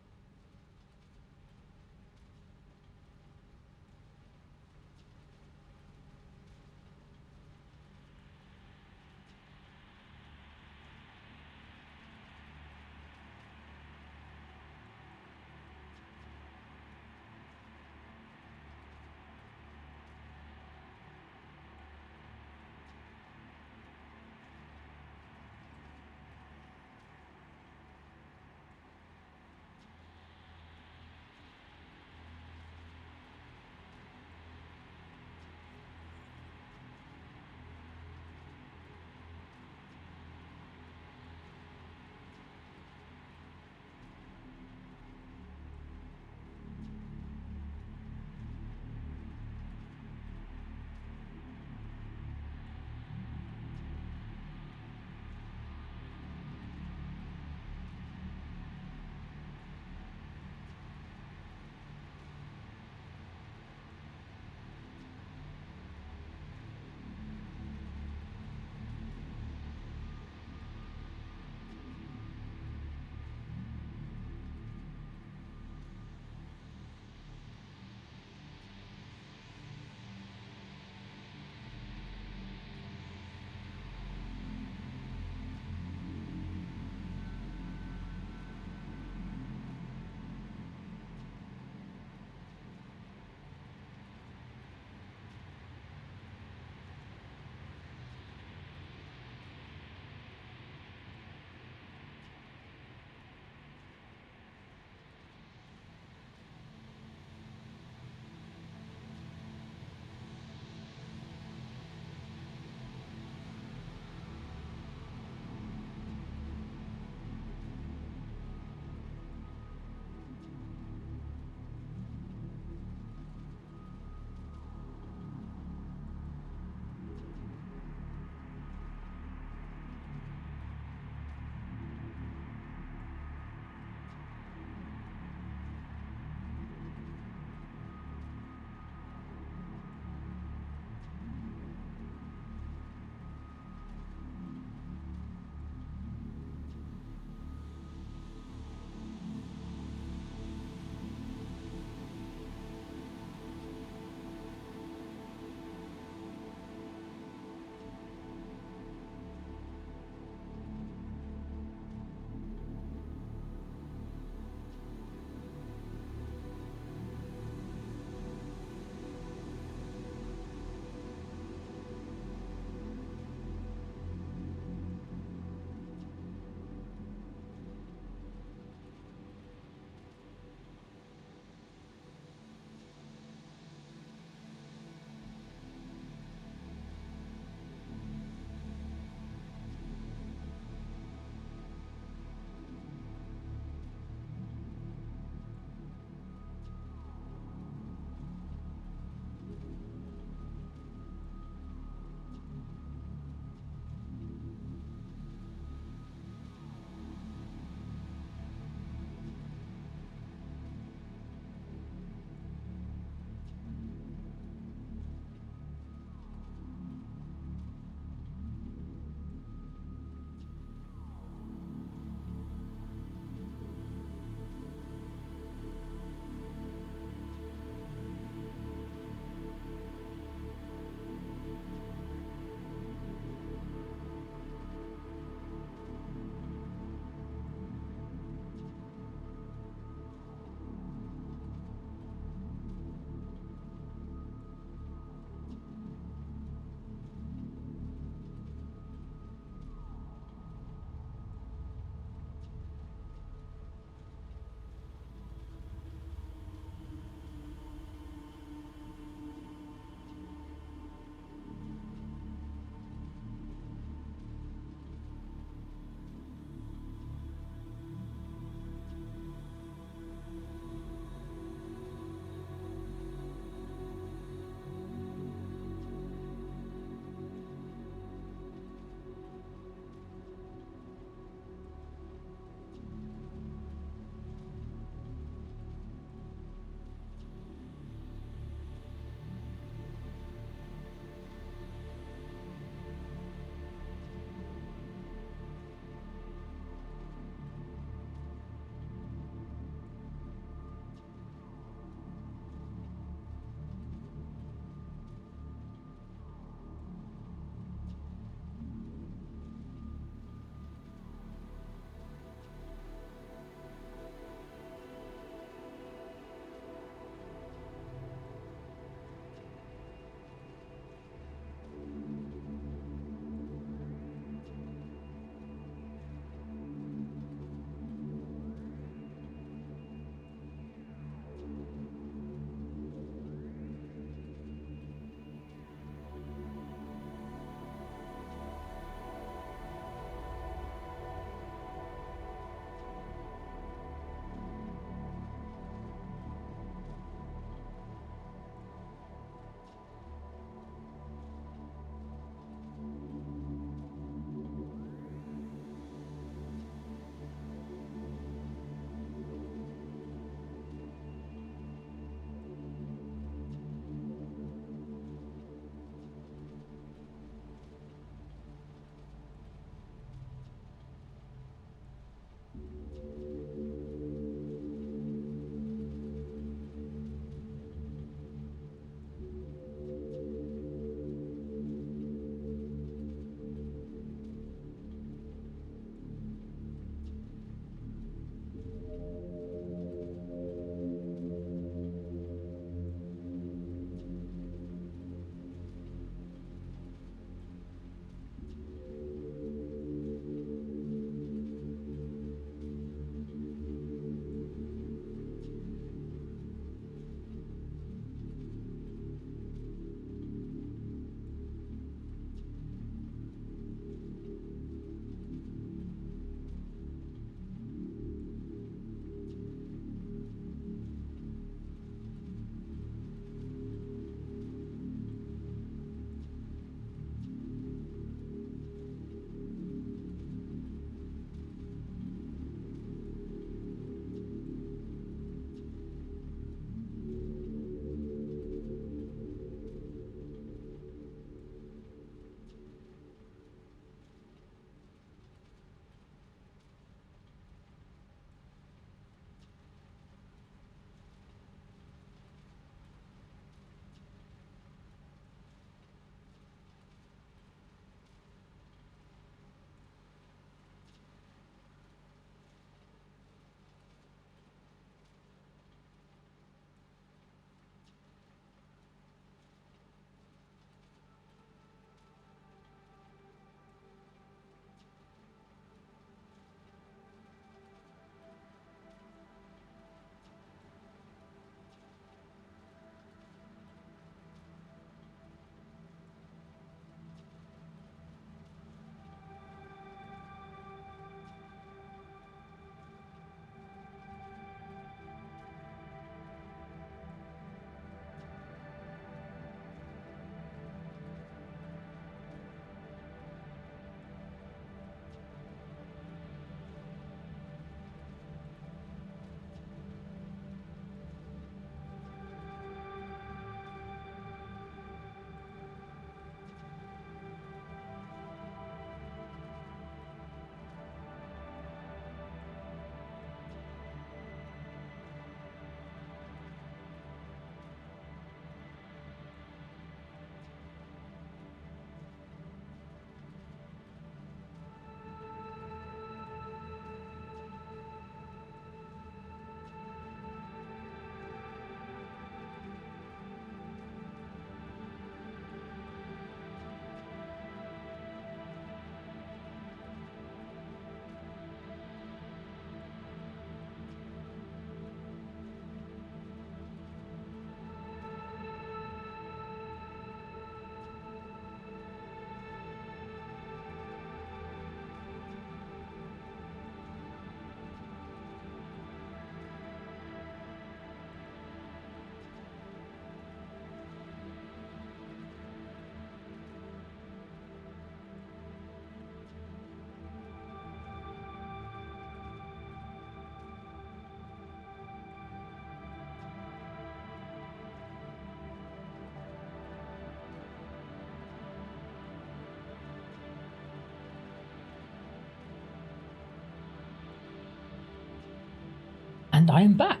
Speaker 1: And I am back.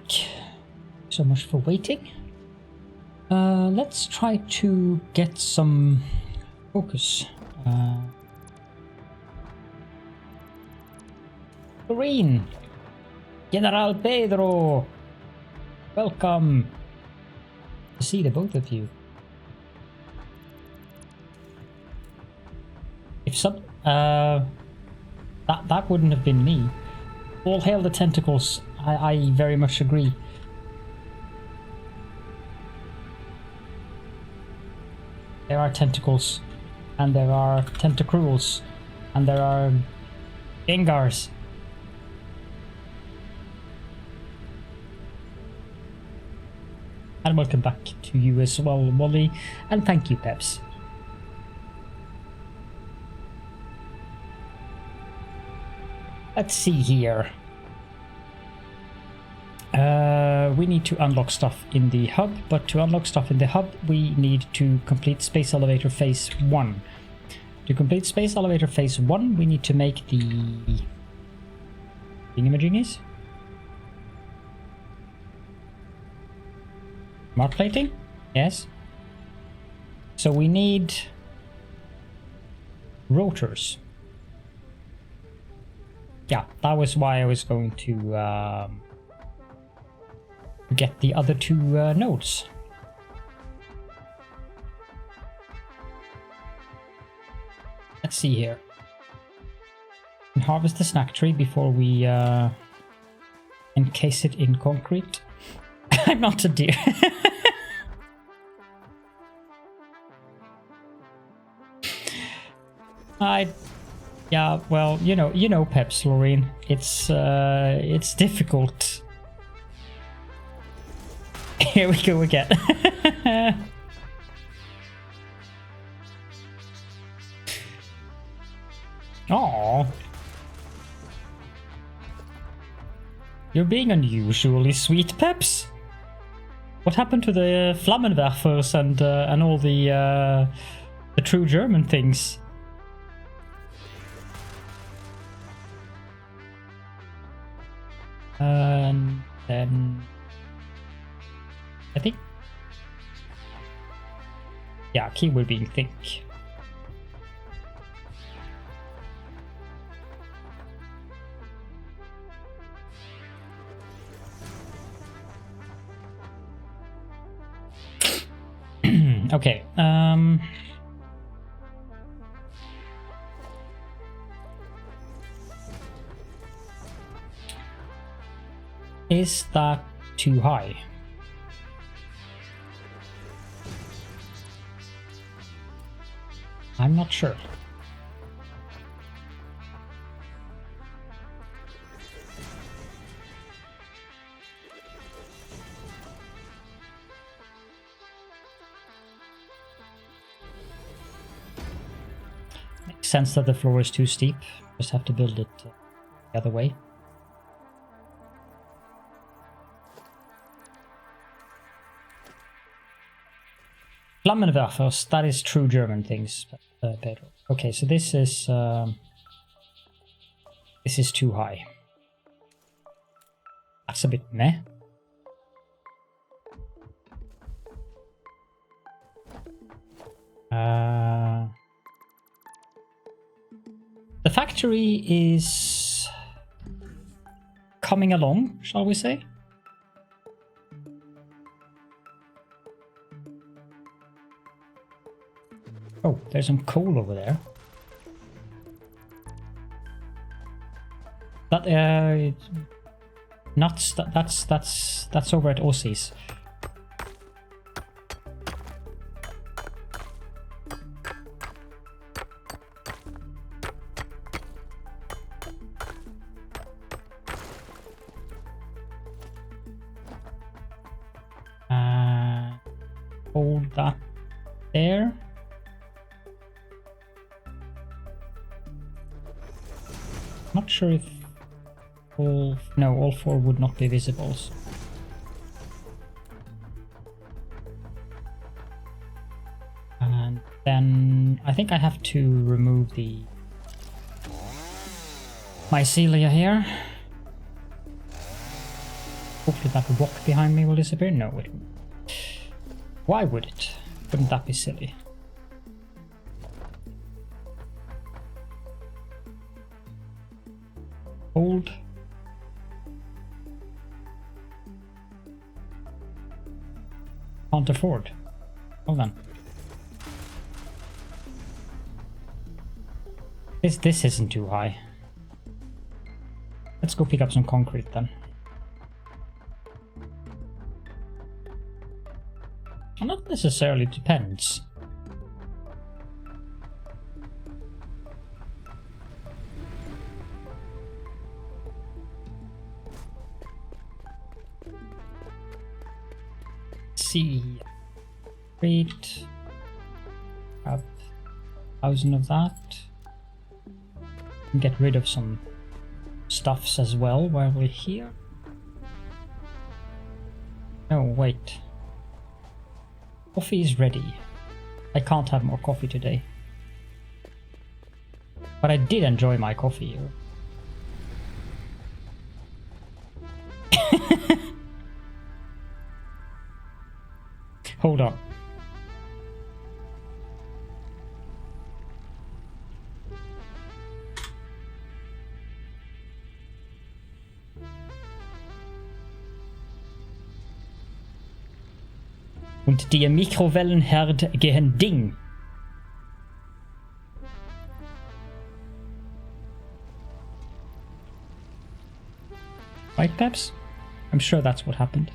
Speaker 1: So much for waiting. Let's try to get some focus. Green, General Pedro, welcome. To see the both of you. If some that wouldn't have been me. All hail the tentacles. I very much agree. There are tentacles, and there are tentacruels, and there are Gengars. And welcome back to you as well, Molly, and thank you, Peps. Let's see here. We need to unlock stuff in the hub, but to unlock stuff in the hub, we need to complete Space Elevator Phase 1. To complete Space Elevator Phase 1, we need to make the thingamajiggies. Smart plating? Yes. So we need rotors. Yeah, that was why I was going to get the other two nodes. Let's see here. And harvest the snack tree before we encase it in concrete. I'm not a deer. Yeah, well, you know, Peps, Lorraine. It's difficult. Here we go again. Aww. You're being unusually sweet, Peps. What happened to the Flammenwerfers and all the true German things? And then I think, yeah, keyword being think. Okay. Is that too high? I'm not sure. Makes sense that the floor is too steep. Just have to build it the other way. Flammenwerfers, that is true German things, Pedro. Okay, so this is too high. That's a bit meh. The factory is coming along, shall we say? Oh, there's some coal over there. That nuts. That's over at Aussies. Hold that there. Not sure if all four would not be visible. And then I think I have to remove the mycelia here. Hopefully that rock behind me will disappear. No, it won't. Why would it? Wouldn't that be silly? Hold. Can't afford. Hold on. This isn't too high. Let's go pick up some concrete then. Well, not necessarily depends. See. Great. Have 1,000 of that. Get rid of some stuffs as well while we're here. Oh, wait. Coffee is ready. I can't have more coffee today. But I did enjoy my coffee here. Hold on. Und die Mikrowellenherd gehen Ding. Right, Peps? I'm sure that's what happened.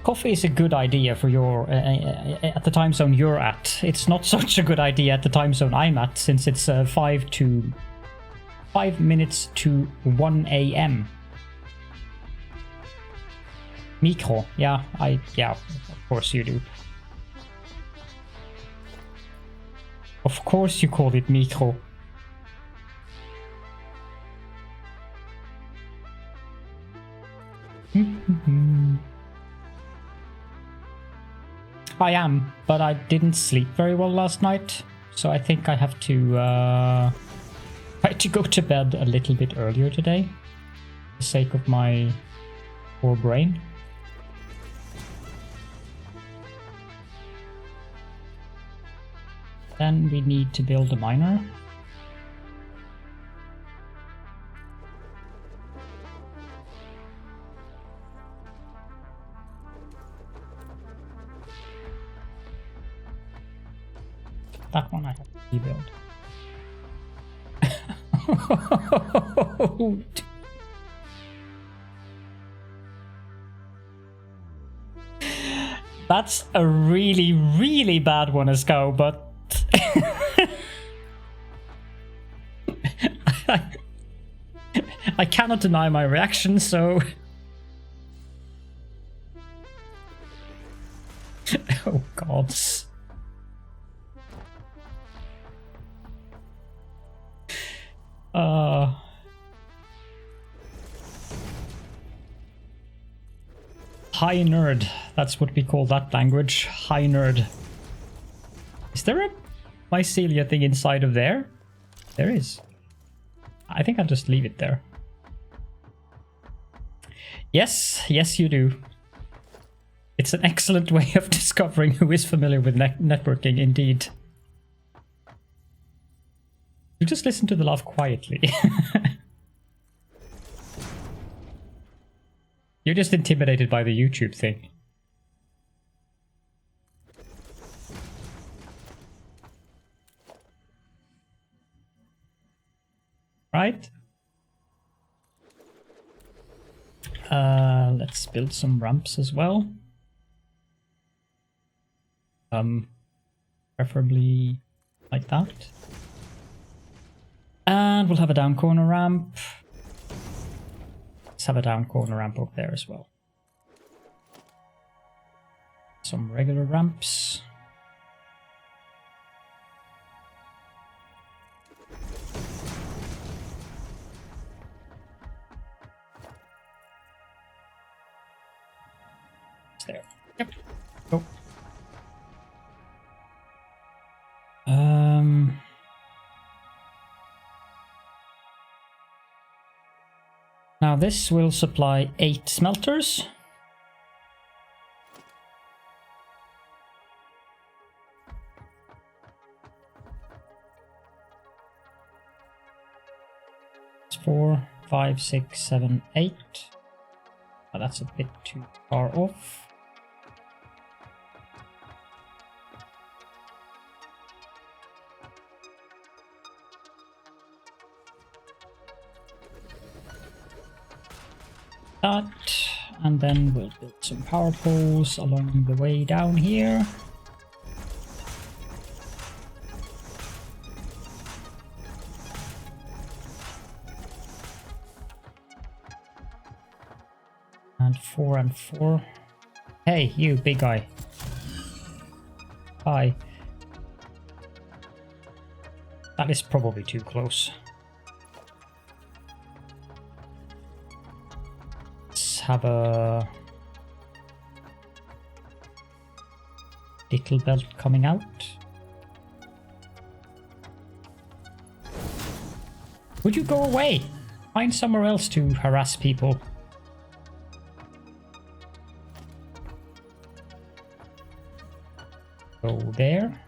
Speaker 1: Coffee is a good idea for your at the time zone you're at. It's not such a good idea at the time zone I'm at, since it's 5 minutes to 1 a.m. Mikro, yeah, of course you do. Of course you call it mikro. I am, but I didn't sleep very well last night, so I think I have to try to go to bed a little bit earlier today, for the sake of my poor brain. Then we need to build a miner. That one I have to rebuild. That's a really, really bad one, Esco, but I cannot deny my reaction, so oh gods. High nerd, that's what we call that language. High nerd. Is there a mycelia thing inside of there? There is. I think I'll just leave it there. Yes, yes you do. It's an excellent way of discovering who is familiar with networking, indeed. You just listen to the laugh quietly. You're just intimidated by the YouTube thing. Right? Let's build some ramps as well. Preferably like that. And we'll have a down corner ramp. Let's have a down corner ramp over there as well. Some regular ramps. It's there. Yep. Oh. Now this will supply 8 smelters. It's 4, 5, 6, 7, 8. Oh, that's a bit too far off. That, and then we'll build some power poles along the way down here. And 4 and 4. Hey, you big guy. Hi. That is probably too close. Have a little belt coming out. Would you go away? Find somewhere else to harass people. Go there.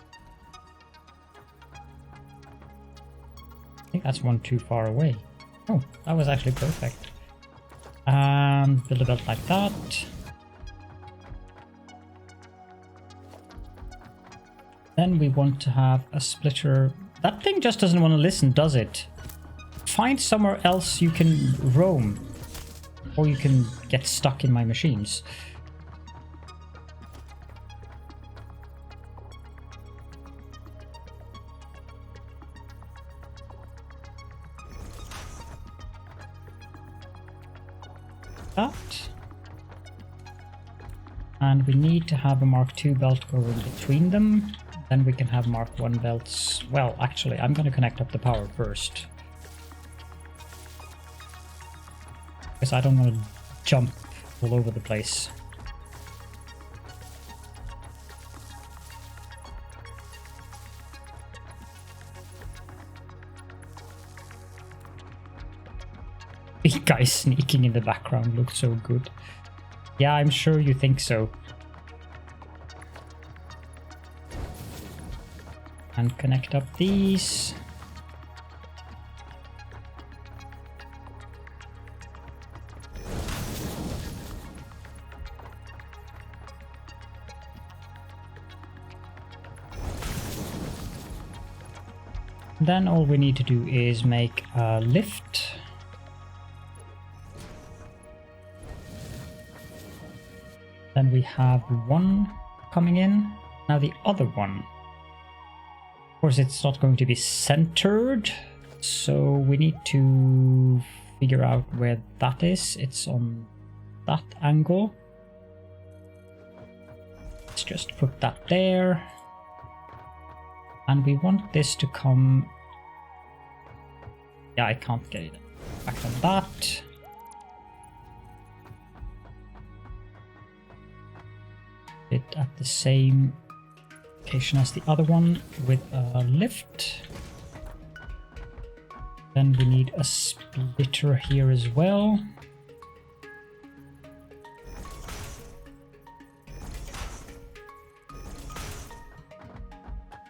Speaker 1: I think that's one too far away. Oh, that was actually perfect. And build a belt like that. Then we want to have a splitter. That thing just doesn't want to listen, does it? Find somewhere else you can roam. Or you can get stuck in my machines. That. And we need to have a Mark II belt going between them. Then we can have Mark I belts. Well, actually, I'm going to connect up the power first. Because I don't want to jump all over the place. The guy sneaking in the background looked so good. Yeah, I'm sure you think so. And connect up these. Then all we need to do is make a lift. Then we have one coming in. Now the other one. Of course, it's not going to be centered, so we need to figure out where that is. It's on that angle. Let's just put that there. And we want this to come... Yeah, I can't get it back on that. It at the same location as the other one with a lift. Then we need a splitter here as well.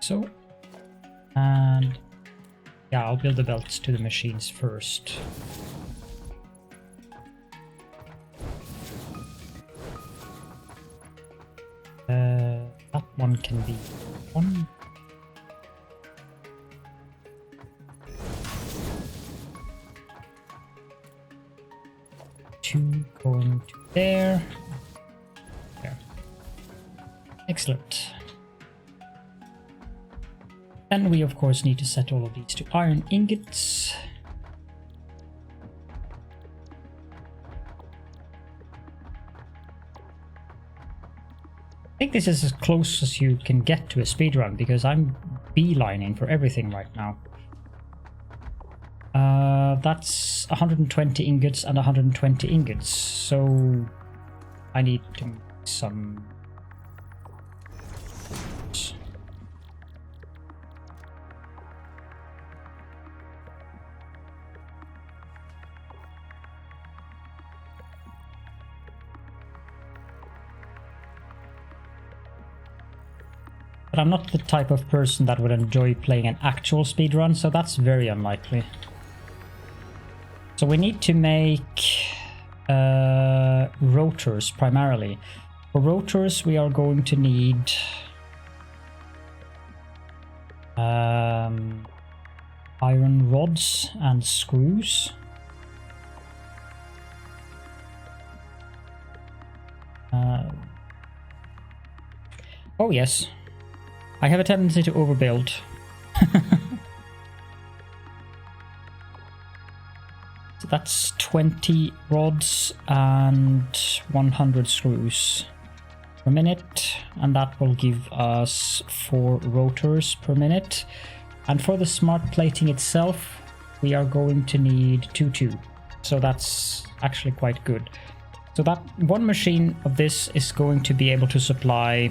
Speaker 1: So, and yeah, I'll build the belts to the machines first. That one can be one. Two going to there. There. Excellent. Then we of course need to set all of these to iron ingots. I think this is as close as you can get to a speedrun because I'm beelining for everything right now. That's 120 ingots and 120 ingots, so I need to make some But I'm not the type of person that would enjoy playing an actual speedrun, so that's very unlikely. So we need to make rotors primarily. For rotors we are going to need iron rods and screws. Oh yes, I have a tendency to overbuild. So that's 20 rods and 100 screws per minute, and that will give us 4 rotors per minute. And for the smart plating itself, we are going to need 2. So that's actually quite good. So that one machine of this is going to be able to supply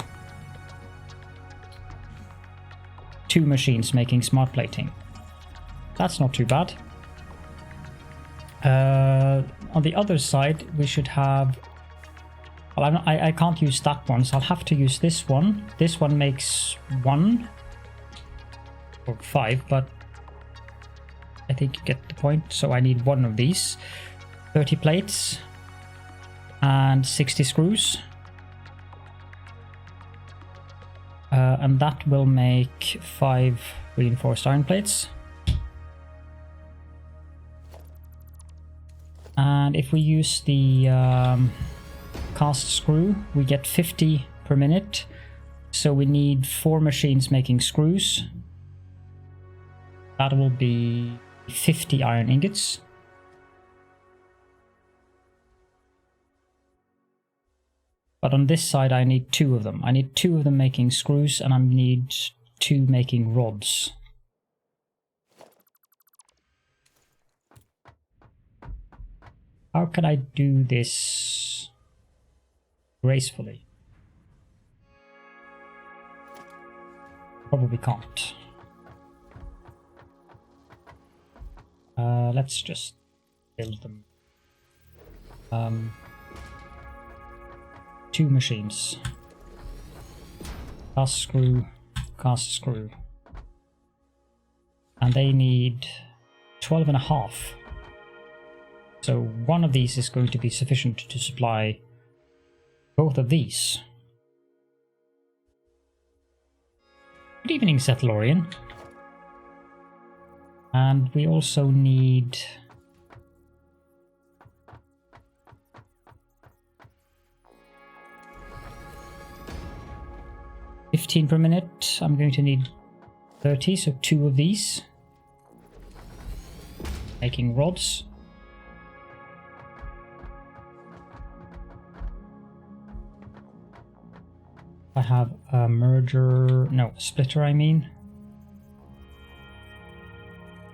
Speaker 1: 2 machines making smart plating. That's not too bad. On the other side, we should have... Well, I can't use that one, so I'll have to use this one. This one makes 1 or 5, but I think you get the point. So I need 1 of these. 30 plates and 60 screws. And that will make 5 reinforced iron plates. And if we use the cast screw, we get 50 per minute. So we need 4 machines making screws. That will be 50 iron ingots. But on this side I need 2 of them. I need 2 of them making screws, and I need 2 making rods. How can I do this gracefully? Probably can't. Let's just build them. 2 machines. Cast screw, cast screw. And they need 12.5. So one of these is going to be sufficient to supply both of these. Good evening, Settlorian. And we also need 15 per minute. I'm going to need 30, so 2 of these. Making rods. I have a merger, no, a splitter I mean.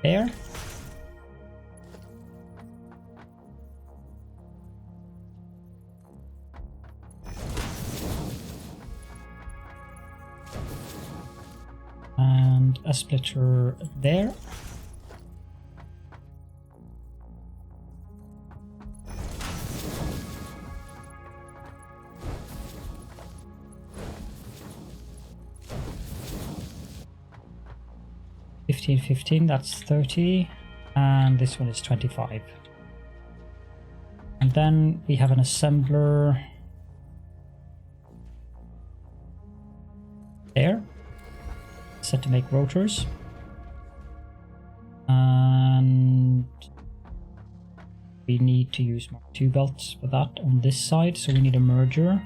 Speaker 1: There. And a splitter there. $15, that's 30, and this one is 25. And then we have an assembler there, set to make rotors. And we need to use more 2 belts for that on this side, so we need a merger.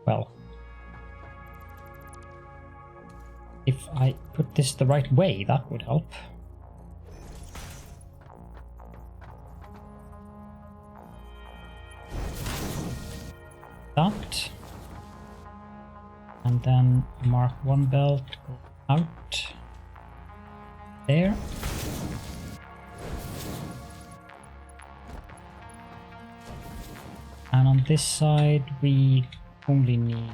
Speaker 1: Well, if I put this the right way, that would help. that. And then Mark 1 belt go out there. And on this side we only need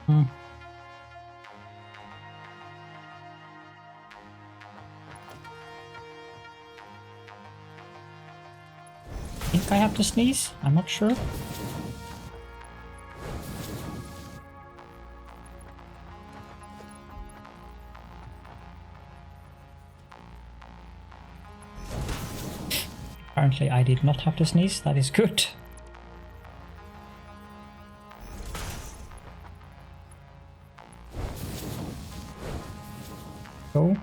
Speaker 1: I think I have to sneeze, I'm not sure. Apparently I did not have to sneeze, that is good. So,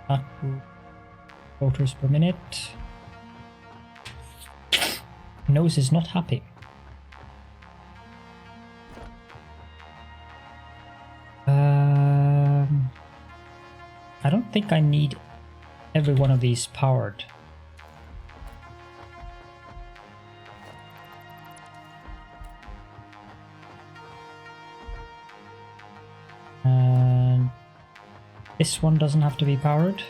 Speaker 1: that rotors per minute. Nose is not happy. I don't think I need every one of these powered. And this one doesn't have to be powered.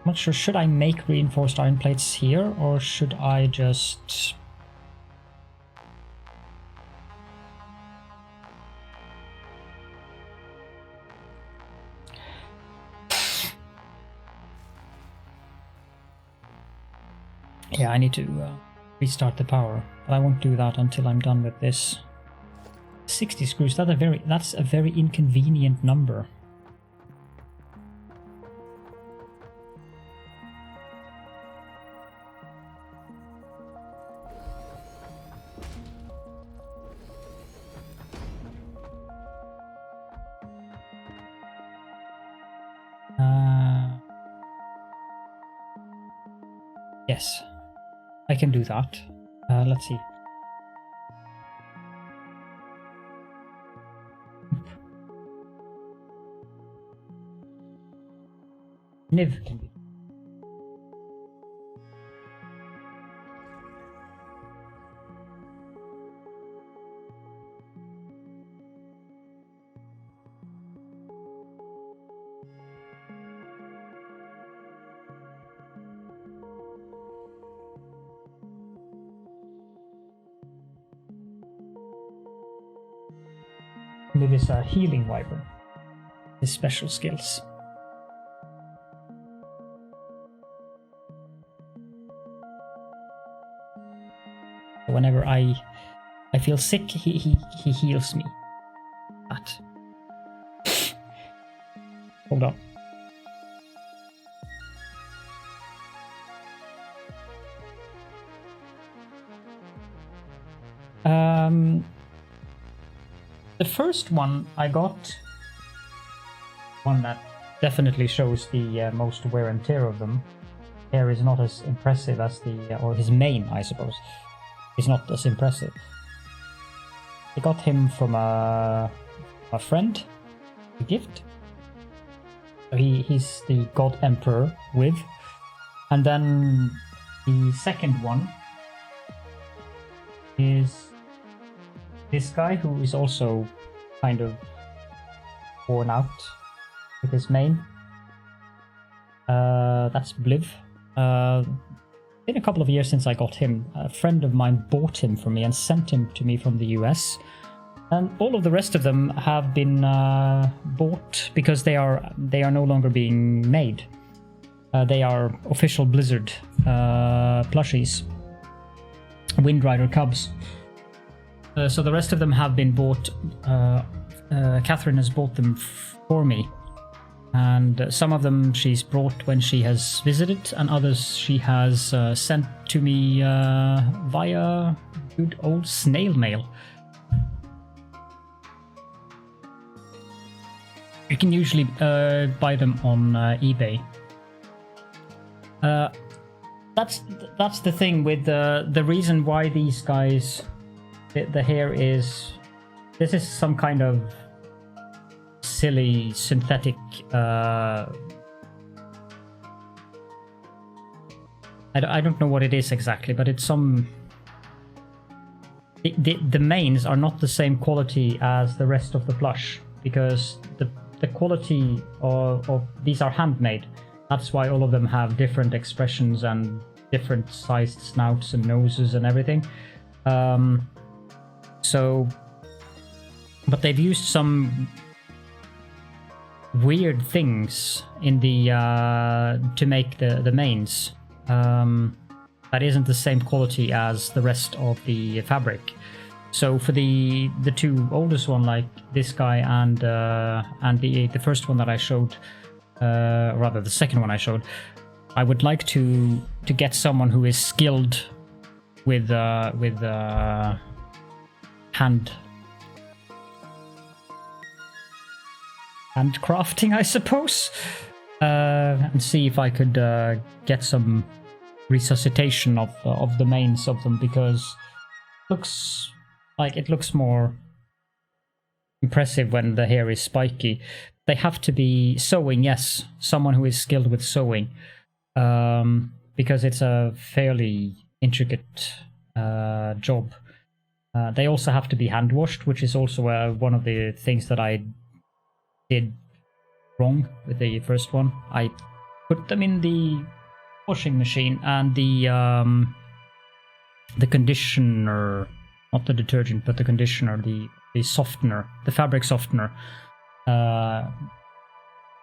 Speaker 1: I'm not sure, should I make reinforced iron plates here, or should I just... Yeah, I need to restart the power, but I won't do that until I'm done with this. 60 screws, that's a very inconvenient number. Yes, I can do that. Let's see. Niv can be. Niv is a healing wyvern. His special skills. Whenever I feel sick, he heals me. That. Hold on. The first one I got, one that definitely shows the most wear and tear of them. Hair is not as impressive as the, or his mane, I suppose, is not as impressive. I got him from a friend, a gift. So he's the God Emperor with, and then the second one is this guy who is also kind of worn out with his mane. That's Bliv. Been a couple of years since I got him. A friend of mine bought him for me and sent him to me from the US. And all of the rest of them have been bought because they are no longer being made. They are official Blizzard plushies. Windrider cubs. So the rest of them have been bought. Catherine has bought them for me. And some of them she's brought when she has visited, and others she has sent to me via good old snail mail. You can usually buy them on eBay. That's the thing with the reason why these guys, the hair is, this is some kind of silly synthetic. I don't know what it is exactly, but it's some. The mains are not the same quality as the rest of the plush, because the quality of these are handmade. That's why all of them have different expressions and different sized snouts and noses and everything. But they've used some weird things in the to make the mains. That isn't the same quality as the rest of the fabric. So for the two oldest one, like this guy and the first one that I showed, rather the second one I showed, I would like to get someone who is skilled with handcrafting, I suppose, and see if I could get some resuscitation of the mains of them, because it looks more impressive when the hair is spiky. They have to be sewing, yes, someone who is skilled with sewing, because it's a fairly intricate job. They also have to be hand washed, which is also one of the things that I did wrong with the first one. I put them in the washing machine, and the conditioner, not the detergent, but the conditioner, the softener, the fabric softener,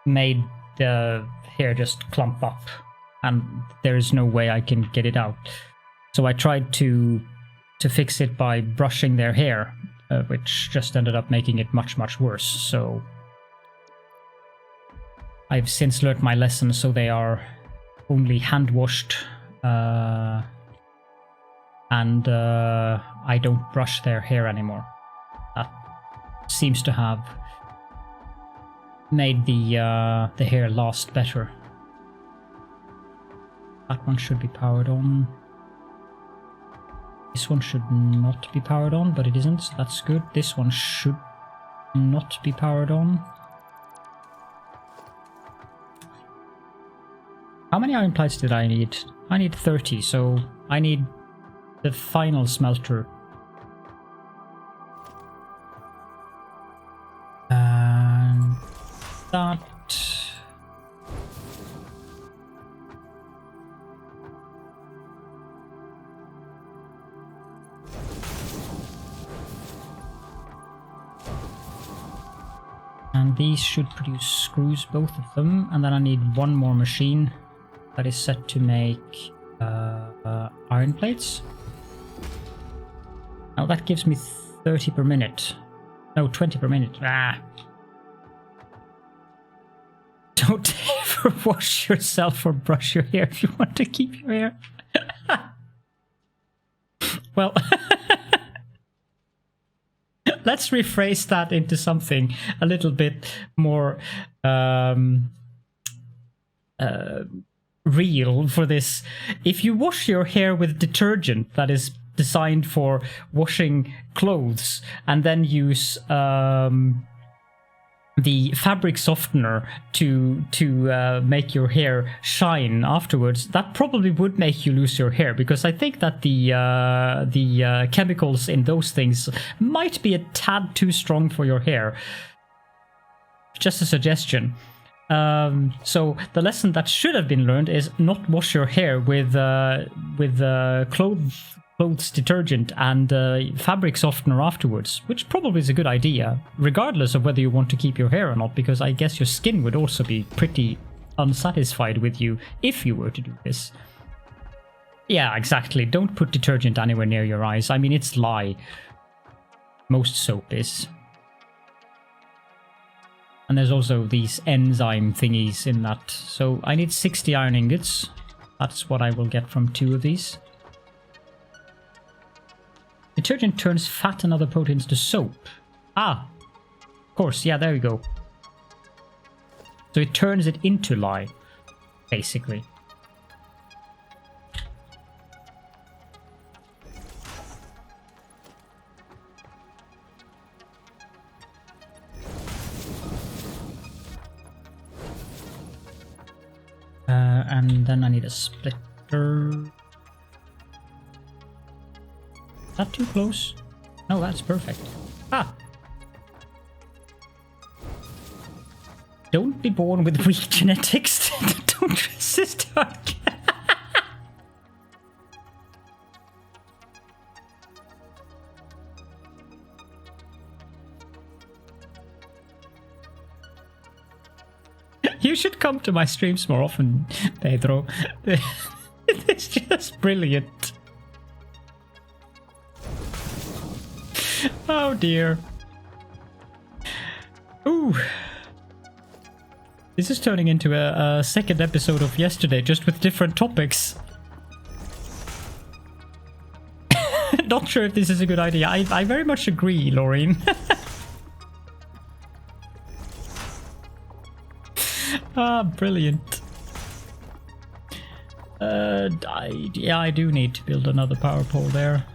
Speaker 1: made the hair just clump up, and there is no way I can get it out. So I tried to fix it by brushing their hair, which just ended up making it much, much worse. So I've since learnt my lesson, so they are only hand washed, and I don't brush their hair anymore. That seems to have made the hair last better. That one should be powered on. This one should not be powered on, but it isn't, so that's good. This one should not be powered on. How many iron plates did I need? I need 30, so I need the final smelter. And that. And these should produce screws, both of them. And then I need one more machine that is set to make iron plates. Now that gives me 30 per minute. No, 20 per minute. Don't ever wash yourself or brush your hair if you want to keep your hair. Well, let's rephrase that into something a little bit more real for this. If you wash your hair with detergent that is designed for washing clothes, and then use the fabric softener to make your hair shine afterwards, that probably would make you lose your hair, because I think that the chemicals in those things might be a tad too strong for your hair. Just a suggestion. So the lesson that should have been learned is not wash your hair with clothes detergent and fabric softener afterwards, which probably is a good idea, regardless of whether you want to keep your hair or not, because I guess your skin would also be pretty unsatisfied with you if you were to do this. Yeah, exactly. Don't put detergent anywhere near your eyes. I mean, it's lye. Most soap is. And there's also these enzyme thingies in that. So I need 60 iron ingots. That's what I will get from 2 of these. Detergent turns fat and other proteins to soap. Ah, of course, yeah, there we go. So it turns it into lye, basically. and then I need a splitter. Is that too close? No, that's perfect. Ah! Don't be born with weak genetics. Don't resist dark. You should come to my streams more often, Pedro. It's just brilliant. Oh dear. Ooh. This is turning into a second episode of yesterday, just with different topics. Not sure if this is a good idea. I very much agree, Laureen. Ah, brilliant. Yeah, I do need to build another power pole there.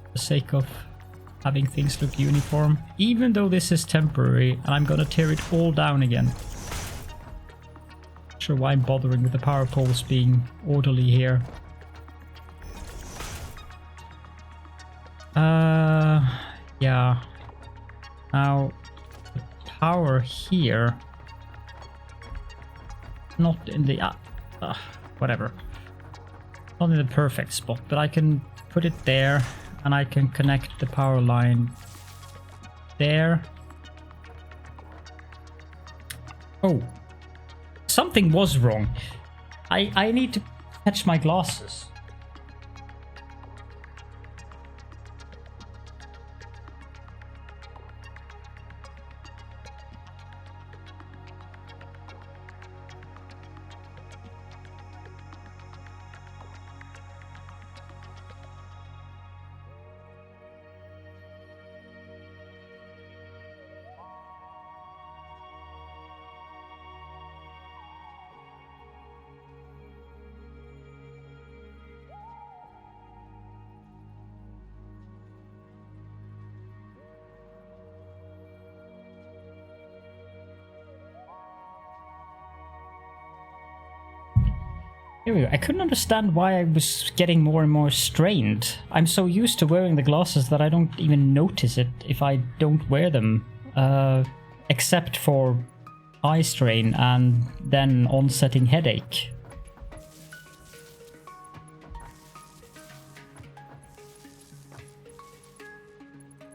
Speaker 1: For the sake of having things look uniform. Even though this is temporary, and I'm gonna tear it all down again. Not sure why I'm bothering with the power poles being orderly here. Yeah. Now, the power here. Not in the... whatever. Not in the perfect spot, but I can put it there, and I can connect the power line there. Oh. Something was wrong. I need to catch my glasses. Here we go. I couldn't understand why I was getting more and more strained. I'm so used to wearing the glasses that I don't even notice it if I don't wear them. Except for eye strain and then onsetting headache.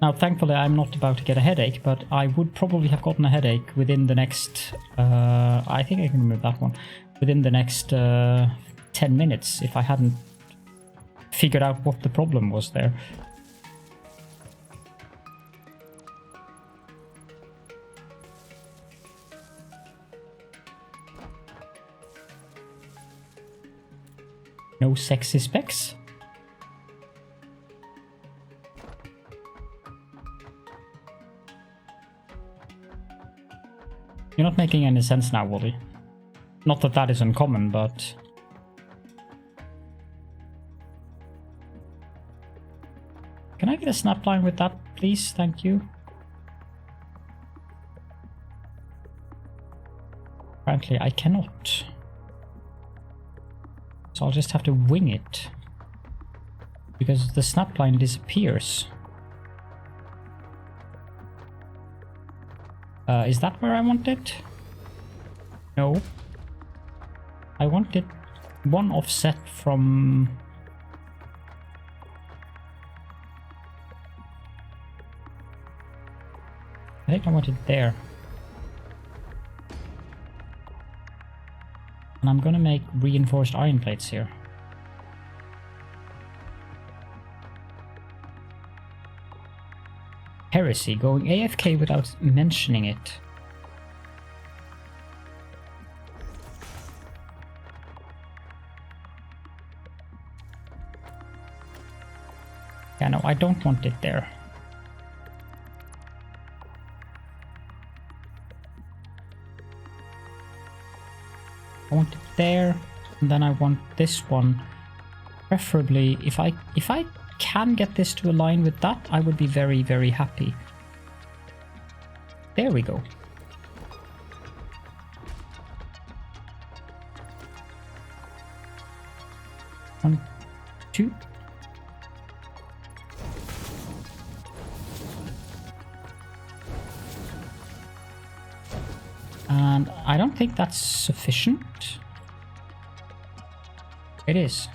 Speaker 1: Now, thankfully, I'm not about to get a headache, but I would probably have gotten a headache within the next... I think I can remove that one. Within the next 10 minutes, if I hadn't figured out what the problem was there. No sexy specs? You're not making any sense now, Wally. Not that that is uncommon, but... Can I get a snapline with that, please? Thank you. Apparently, I cannot. So I'll just have to wing it. Because the snapline disappears. Is that where I want it? No. I want it one offset from... I think I want it there. And I'm gonna make reinforced iron plates here. Heresy, going AFK without mentioning it. Yeah, no, I don't want it there. I want it there, and then I want this one. Preferably, if I can get this to align with that, I would be very, very happy. There we go. 1, 2. And I don't think that's sufficient. It is.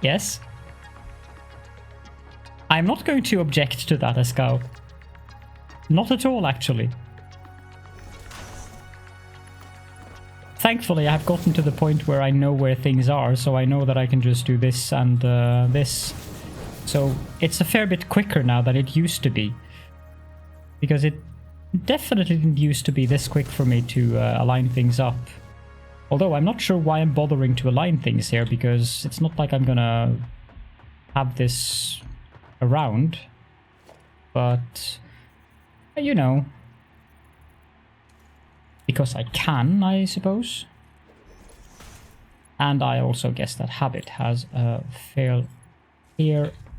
Speaker 1: Yes. I'm not going to object to that, Escal. Not at all, actually. Thankfully, I've gotten to the point where I know where things are, so I know that I can just do this and this. So it's a fair bit quicker now than it used to be. Because it definitely didn't used to be this quick for me to align things up. Although I'm not sure why I'm bothering to align things here, because it's not like I'm gonna have this around. But, you know, because I can, I suppose. And I also guess that habit has a fair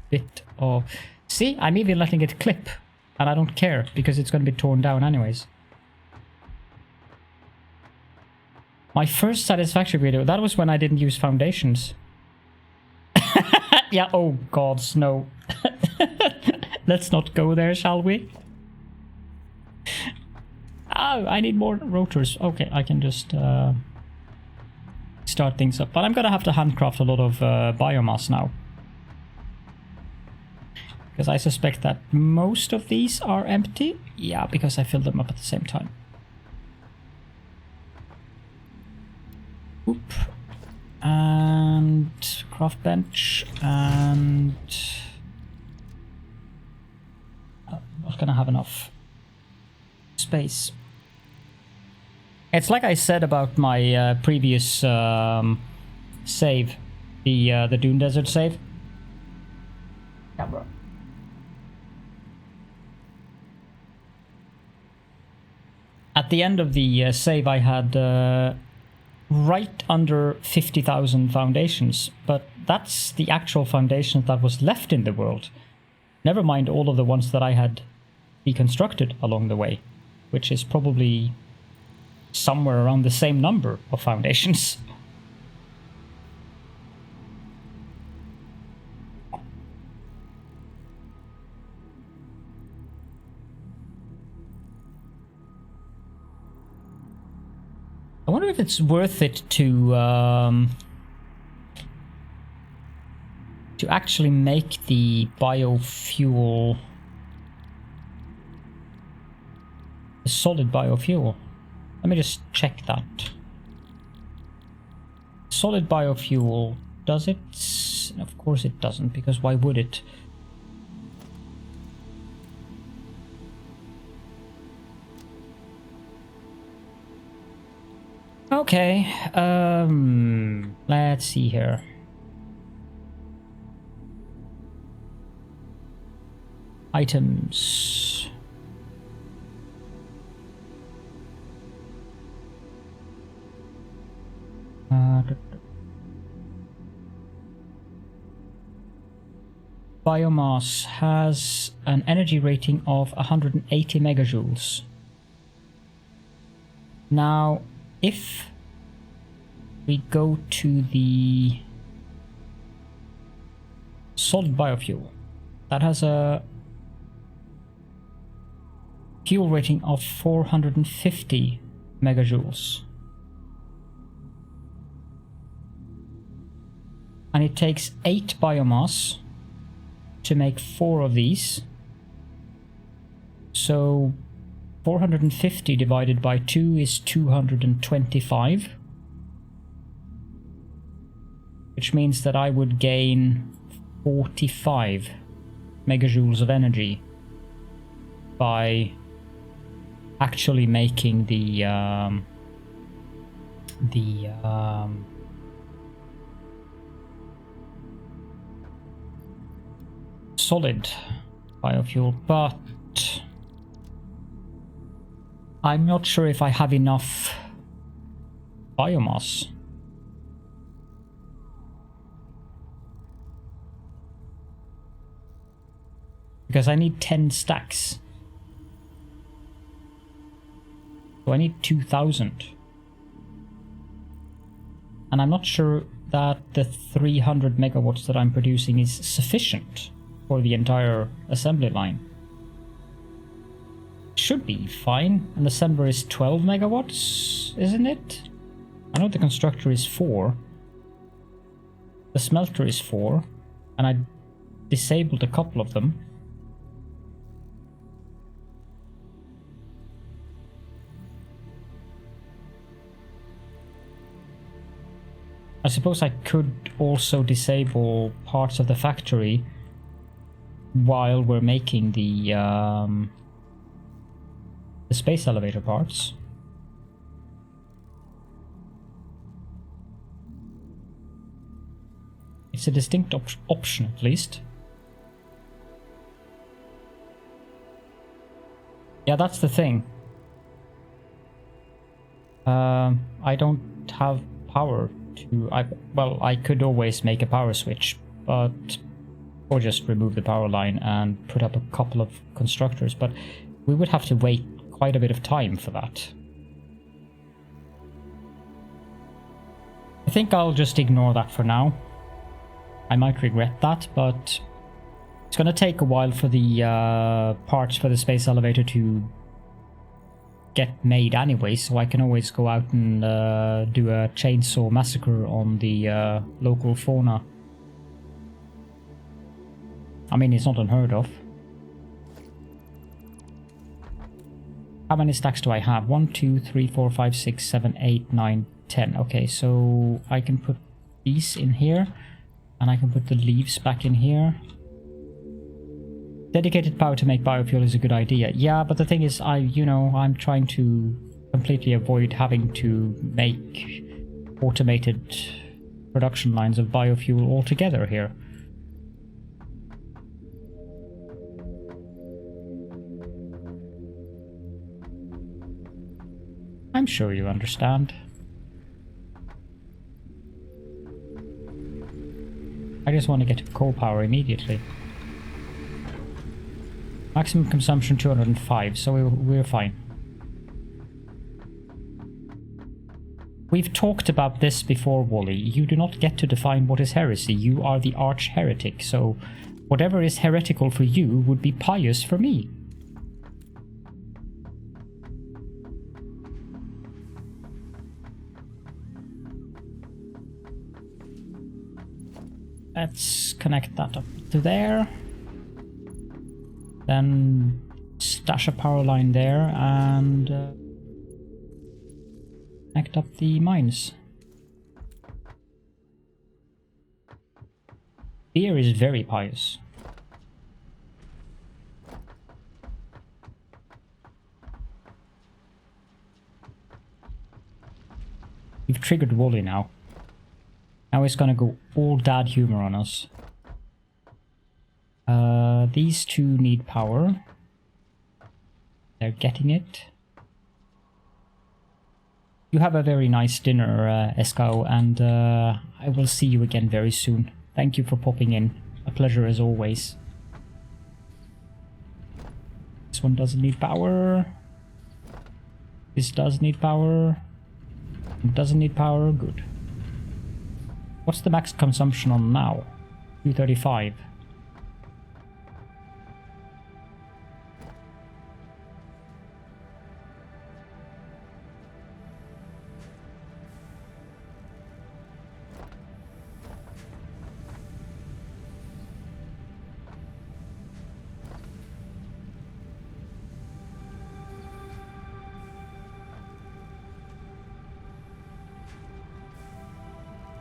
Speaker 1: bit of... See, I'm even letting it clip, and I don't care, because it's going to be torn down anyways. My first Satisfactory video, that was when I didn't use foundations. Yeah, oh gods, no. Let's not go there, shall we? Oh, I need more rotors. Okay, I can just start things up. But I'm gonna have to handcraft a lot of biomass now. Because I suspect that most of these are empty. Yeah, because I filled them up at the same time. Oop. And craft bench and... not gonna have enough space. It's like I said about my previous save, the Dune Desert save. Yeah, bro. At the end of the save, I had right under 50,000 foundations, but that's the actual foundations that was left in the world. Never mind all of the ones that I had deconstructed along the way, which is probably somewhere around the same number of foundations. I wonder if it's worth it to actually make the biofuel, the solid biofuel. Let me just check that. Solid biofuel, does it? Of course it doesn't, because why would it? Okay, let's see here. Items. Biomass has an energy rating of 180 megajoules. Now, if we go to the solid biofuel, that has a fuel rating of 450 megajoules. And it takes 8 biomass to make 4 of these. So 450 divided by 2 is 225. Which means that I would gain 45 megajoules of energy by actually making the solid biofuel, but I'm not sure if I have enough biomass. Because I need 10 stacks. So I need 2,000. And I'm not sure that the 300 megawatts that I'm producing is sufficient for the entire assembly line. Should be fine. An assembler is 12 megawatts, isn't it? I know the constructor is 4. The smelter is 4. And I disabled a couple of them. I suppose I could also disable parts of the factory while we're making the space elevator parts. It's a distinct option, at least. Yeah, that's the thing. I don't have power to... well, I could always make a power switch, but... or just remove the power line and put up a couple of constructors, but we would have to wait quite a bit of time for that. I think I'll just ignore that for now. I might regret that, but it's gonna take a while for the parts for the space elevator to get made anyway, so I can always go out and do a chainsaw massacre on the local fauna. I mean, it's not unheard of. How many stacks do I have? 1, 2, 3, 4, 5, 6, 7, 8, 9, 10. Okay, so I can put these in here, and I can put the leaves back in here. Dedicated power to make biofuel is a good idea. Yeah, but the thing is, I'm trying to completely avoid having to make automated production lines of biofuel altogether here. I'm sure you understand. I just want to get coal power immediately. Maximum consumption 205, so we're fine. We've talked about this before, Wally. You do not get to define what is heresy. You are the arch heretic, so whatever is heretical for you would be pious for me. Let's connect that up to there. Then stash a power line there and connect up the mines. Beer is very pious. You've triggered Wally now. Now it's gonna go all dad humor on us. These two need power. They're getting it. You have a very nice dinner, Escao, and I will see you again very soon. Thank you for popping in. A pleasure as always. This one doesn't need power. This does need power. It doesn't need power. Good. What's the max consumption on now? 235.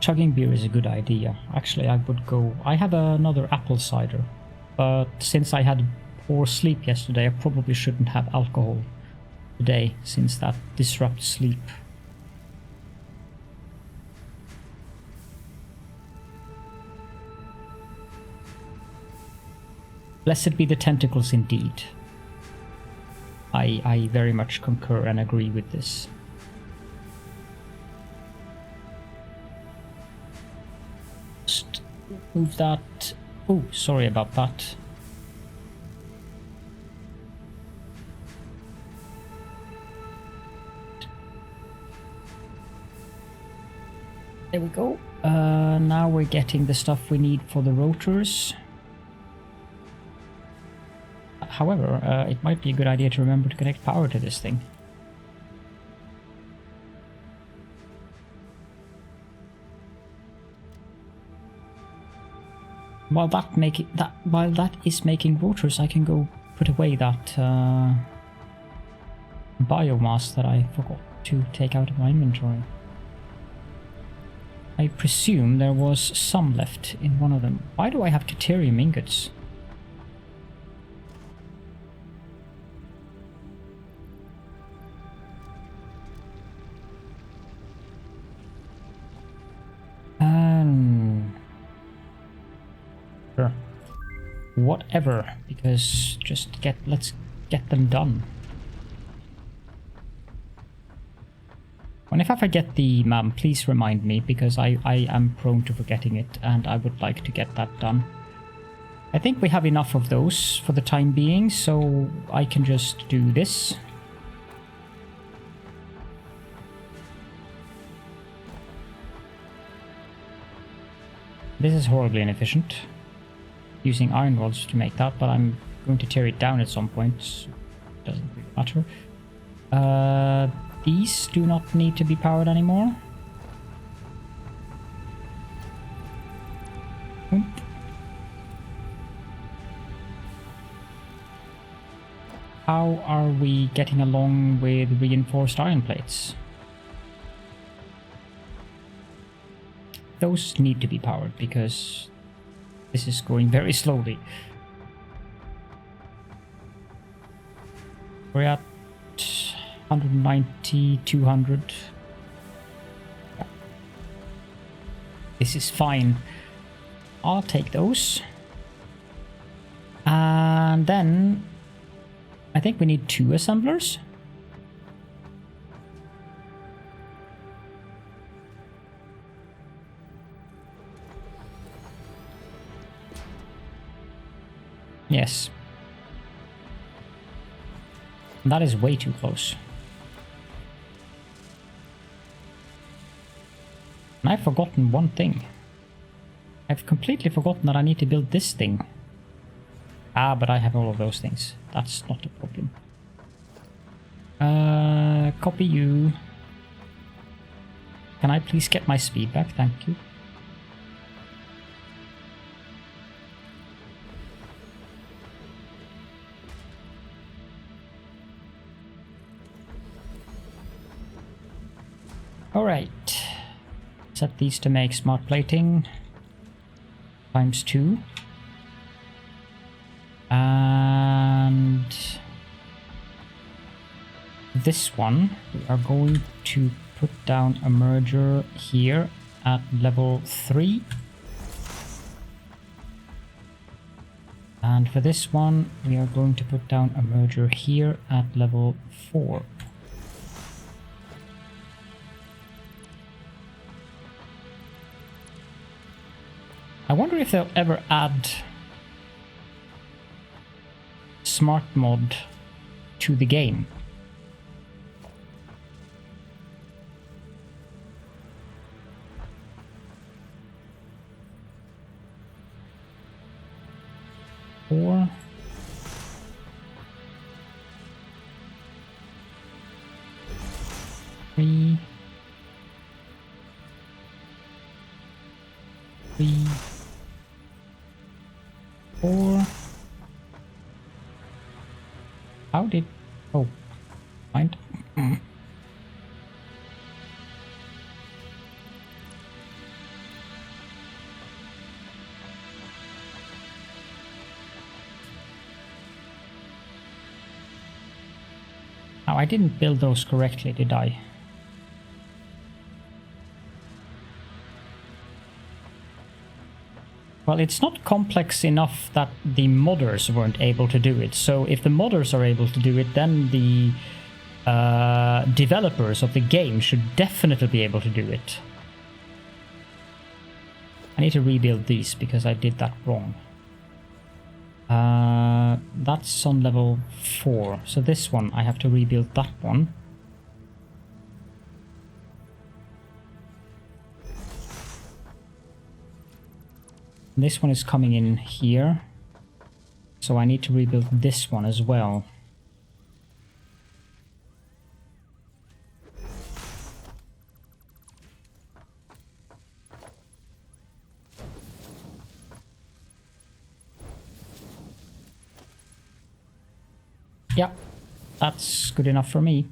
Speaker 1: Chugging beer is a good idea. Actually, I would go... I have another apple cider, but since I had poor sleep yesterday, I probably shouldn't have alcohol today, since that disrupts sleep. Blessed be the tentacles indeed. I very much concur and agree with this. Move that. Oh, sorry about that. There we go. Now we're getting the stuff we need for the rotors. However, it might be a good idea to remember to connect power to this thing. While that is making rotors, I can go put away that biomass that I forgot to take out of my inventory. I presume there was some left in one of them. Why do I have deuterium ingots? Sure. Whatever, because let's get them done. And if I forget the map, please remind me, because I am prone to forgetting it, and I would like to get that done. I think we have enough of those for the time being, so I can just do this. This is horribly inefficient, using iron rods to make that, but I'm going to tear it down at some point, so it doesn't really matter. These do not need to be powered anymore. How are we getting along with reinforced iron plates? Those need to be powered because this is going very slowly. We're at 190, 200. Yeah. This is fine. I'll take those. And then I think we need 2 assemblers. Yes. That is way too close. And I've forgotten one thing. I've completely forgotten that I need to build this thing. Ah, but I have all of those things. That's not a problem. Copy you. Can I please get my speed back? Thank you. Alright. Set these to make smart plating. ×2. And this one, we are going to put down a merger here at level 3. And for this one, we are going to put down a merger here at level 4. I wonder if they'll ever add smart mod to the game. Or three. Four. How did... Oh, mind. Now, I didn't build those correctly, did I? Well, it's not complex enough that the modders weren't able to do it. So if the modders are able to do it, then the developers of the game should definitely be able to do it. I need to rebuild these because I did that wrong. That's on level 4. So this one, I have to rebuild that one. This one is coming in here. So I need to rebuild this one as well. Yeah, that's good enough for me.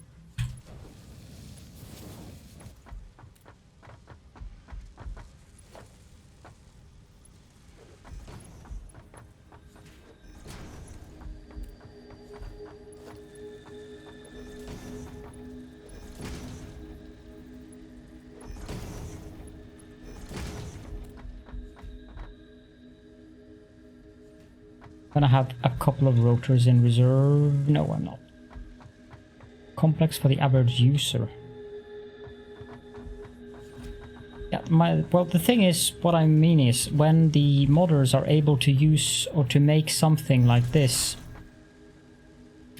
Speaker 1: Gonna have a couple of rotors in reserve. No, I'm not. Complex for the average user. Yeah, well, the thing is, what I mean is, when the modders are able to use or to make something like this,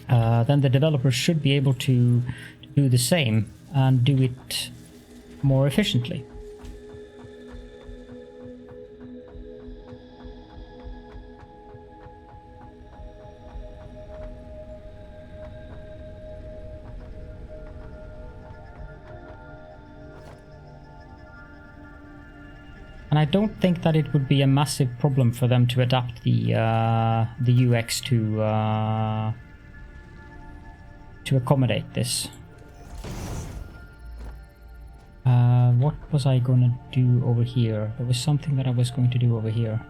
Speaker 1: then the developers should be able to do the same and do it more efficiently. And I don't think that it would be a massive problem for them to adapt the UX to accommodate this. What was I going to do over here? There was something that I was going to do over here.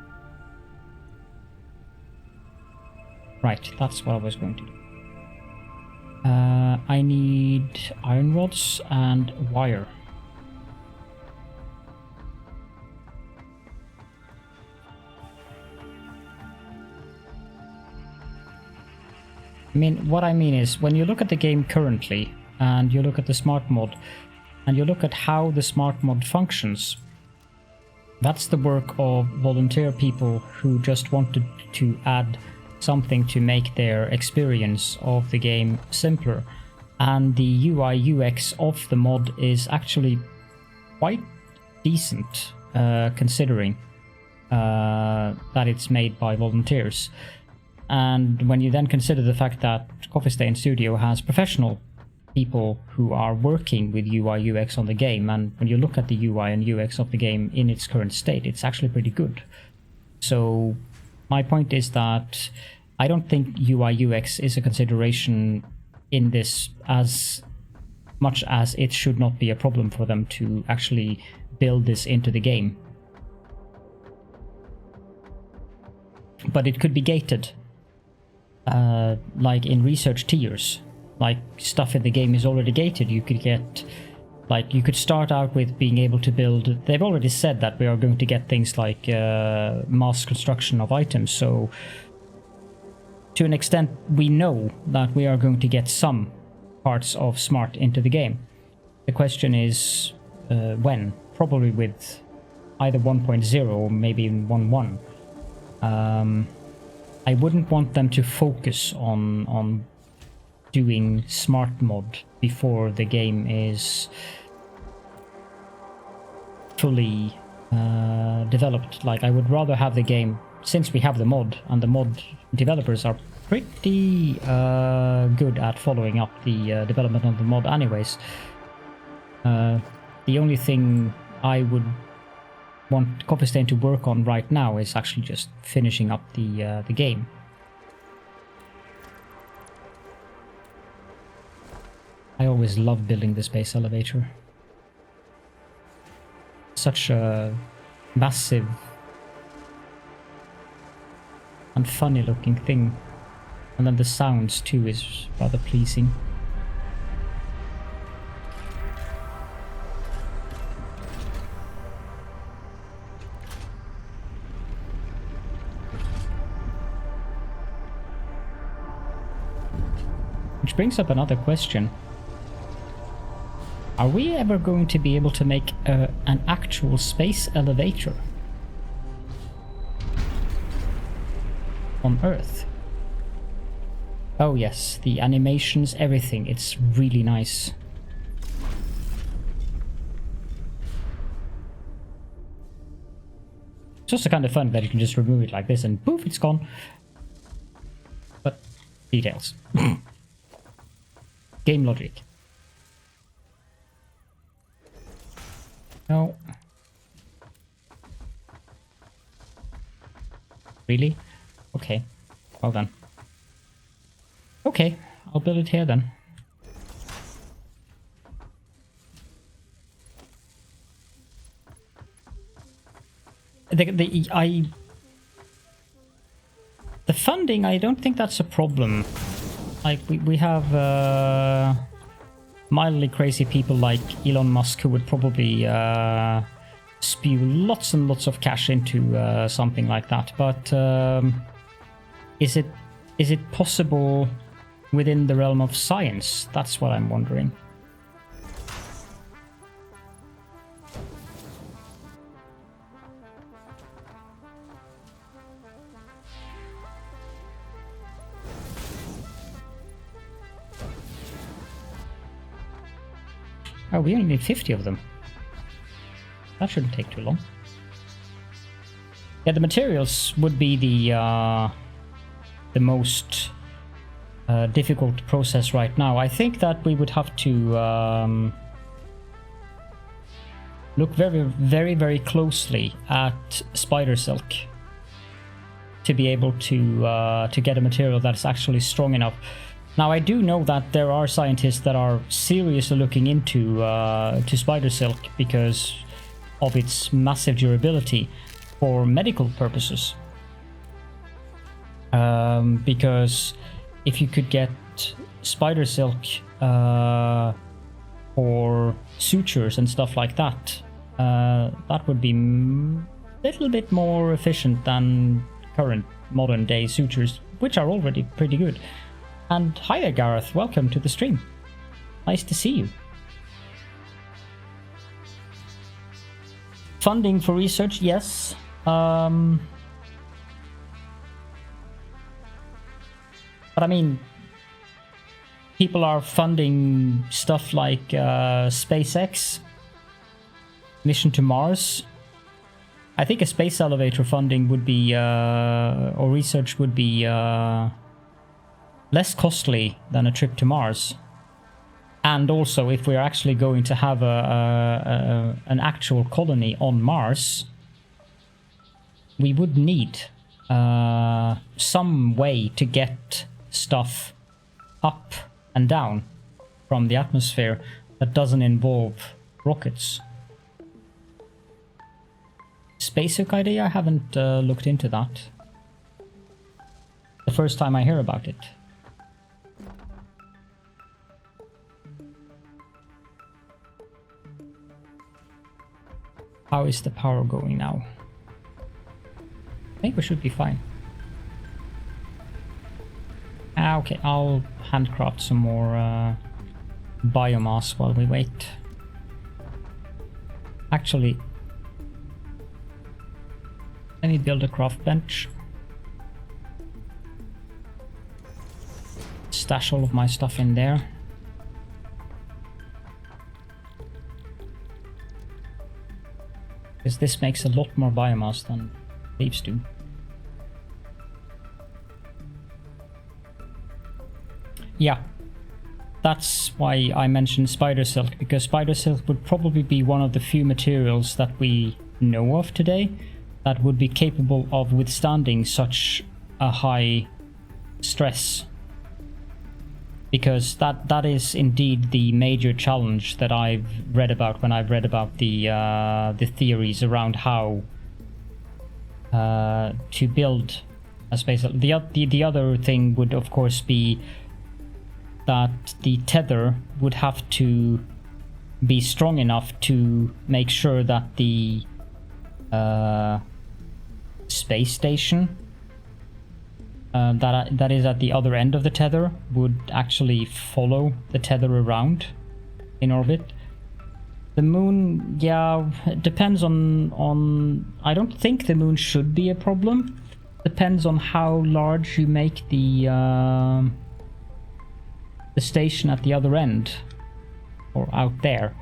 Speaker 1: Right, that's what I was going to do. I need iron rods and wire. What I mean is, when you look at the game currently, and you look at the smart mod, and you look at how the smart mod functions, that's the work of volunteer people who just wanted to add something to make their experience of the game simpler. And the UI UX of the mod is actually quite decent, considering that it's made by volunteers. And when you then consider the fact that Coffee Stain Studio has professional people who are working with UI UX on the game, and when you look at the UI and UX of the game in its current state, it's actually pretty good. So my point is that I don't think UI UX is a consideration in this as much as it should not be a problem for them to actually build this into the game. But it could be gated. Like in research tiers, like stuff in the game is already gated. You could get, like, you could start out with being able to build. They've already said that we are going to get things like mass construction of items. So, to an extent, we know that we are going to get some parts of Smart into the game. The question is when. Probably with either 1.0 or maybe even 1.1. I wouldn't want them to focus on doing smart mod before the game is fully developed. Like, I would rather have the game, since we have the mod, and the mod developers are pretty good at following up the development of the mod anyways. The only thing I would want Coffee Stain to work on right now is actually just finishing up the game. I always love building the space elevator. Such a massive and funny looking thing. And then the sounds too is rather pleasing. Which brings up another question. Are we ever going to be able to make an actual space elevator on Earth? Oh yes, the animations, everything, it's really nice. It's also kind of fun that you can just remove it like this and poof, it's gone. But details. Game logic. No. Really? Okay. Well done. Okay, I'll build it here then. The funding, I don't think that's a problem. Like we have mildly crazy people like Elon Musk who would probably spew lots and lots of cash into something like that. But is it possible within the realm of science? That's what I'm wondering. Oh, we only need 50 of them. That shouldn't take too long. Yeah, the materials would be the most difficult to process right now. I think that we would have to look very, very, very closely at spider silk to be able to get a material that is actually strong enough. Now, I do know that there are scientists that are seriously looking into to spider silk because of its massive durability for medical purposes. Because if you could get spider silk for sutures and stuff like that, that would be a little bit more efficient than current modern day sutures, which are already pretty good. And hiya Gareth, welcome to the stream. Nice to see you. Funding for research, yes. But I mean, people are funding stuff like SpaceX, mission to Mars. I think a space elevator funding would be, or research would be less costly than a trip to Mars. And also, if we're actually going to have an actual colony on Mars, we would need some way to get stuff up and down from the atmosphere that doesn't involve rockets. Spacehook idea? I haven't looked into that. The first time I hear about it. How is the power going now? I think we should be fine. Okay, I'll handcraft some more biomass while we wait. Actually, let me build a craft bench. Stash all of my stuff in there. Because this makes a lot more biomass than leaves do. Yeah, that's why I mentioned spider silk, because spider silk would probably be one of the few materials that we know of today that would be capable of withstanding such a high stress. Because that is indeed the major challenge that I've read about when I've read about the theories around how to build a space. The other thing would of course be that the tether would have to be strong enough to make sure that the space station that is at the other end of the tether would actually follow the tether around in orbit. The moon, yeah, it depends on I don't think the moon should be a problem. Depends on how large you make the station at the other end or out there.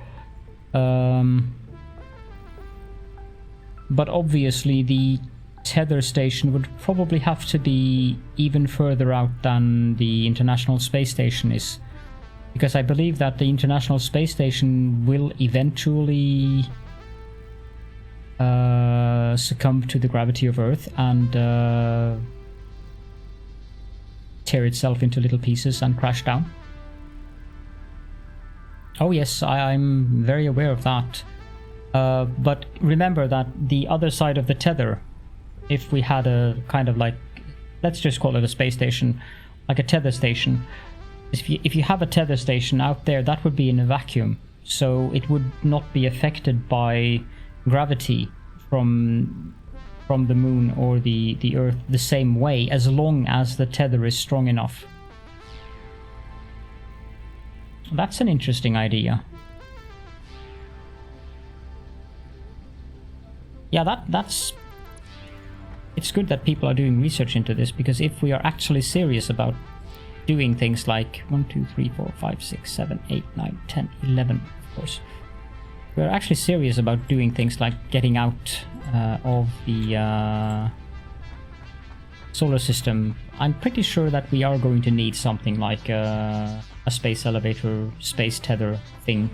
Speaker 1: But obviously the tether station would probably have to be even further out than the International Space Station is. Because I believe that the International Space Station will eventually succumb to the gravity of Earth and tear itself into little pieces and crash down. Oh yes, I'm very aware of that. But remember that the other side of the tether, if we had a kind of like, let's just call it a space station, like a tether station. If you have a tether station out there, that would be in a vacuum, so it would not be affected by gravity from the moon or the Earth the same way, as long as the tether is strong enough. That's an interesting idea. Yeah, that's... It's good that people are doing research into this, because if we are actually serious about doing things like 1, 2, 3, 4, 5, 6, 7, 8, 9, 10, 11, of course. We're actually serious about doing things like getting out of the solar system. I'm pretty sure that we are going to need something like a space elevator, space tether thing.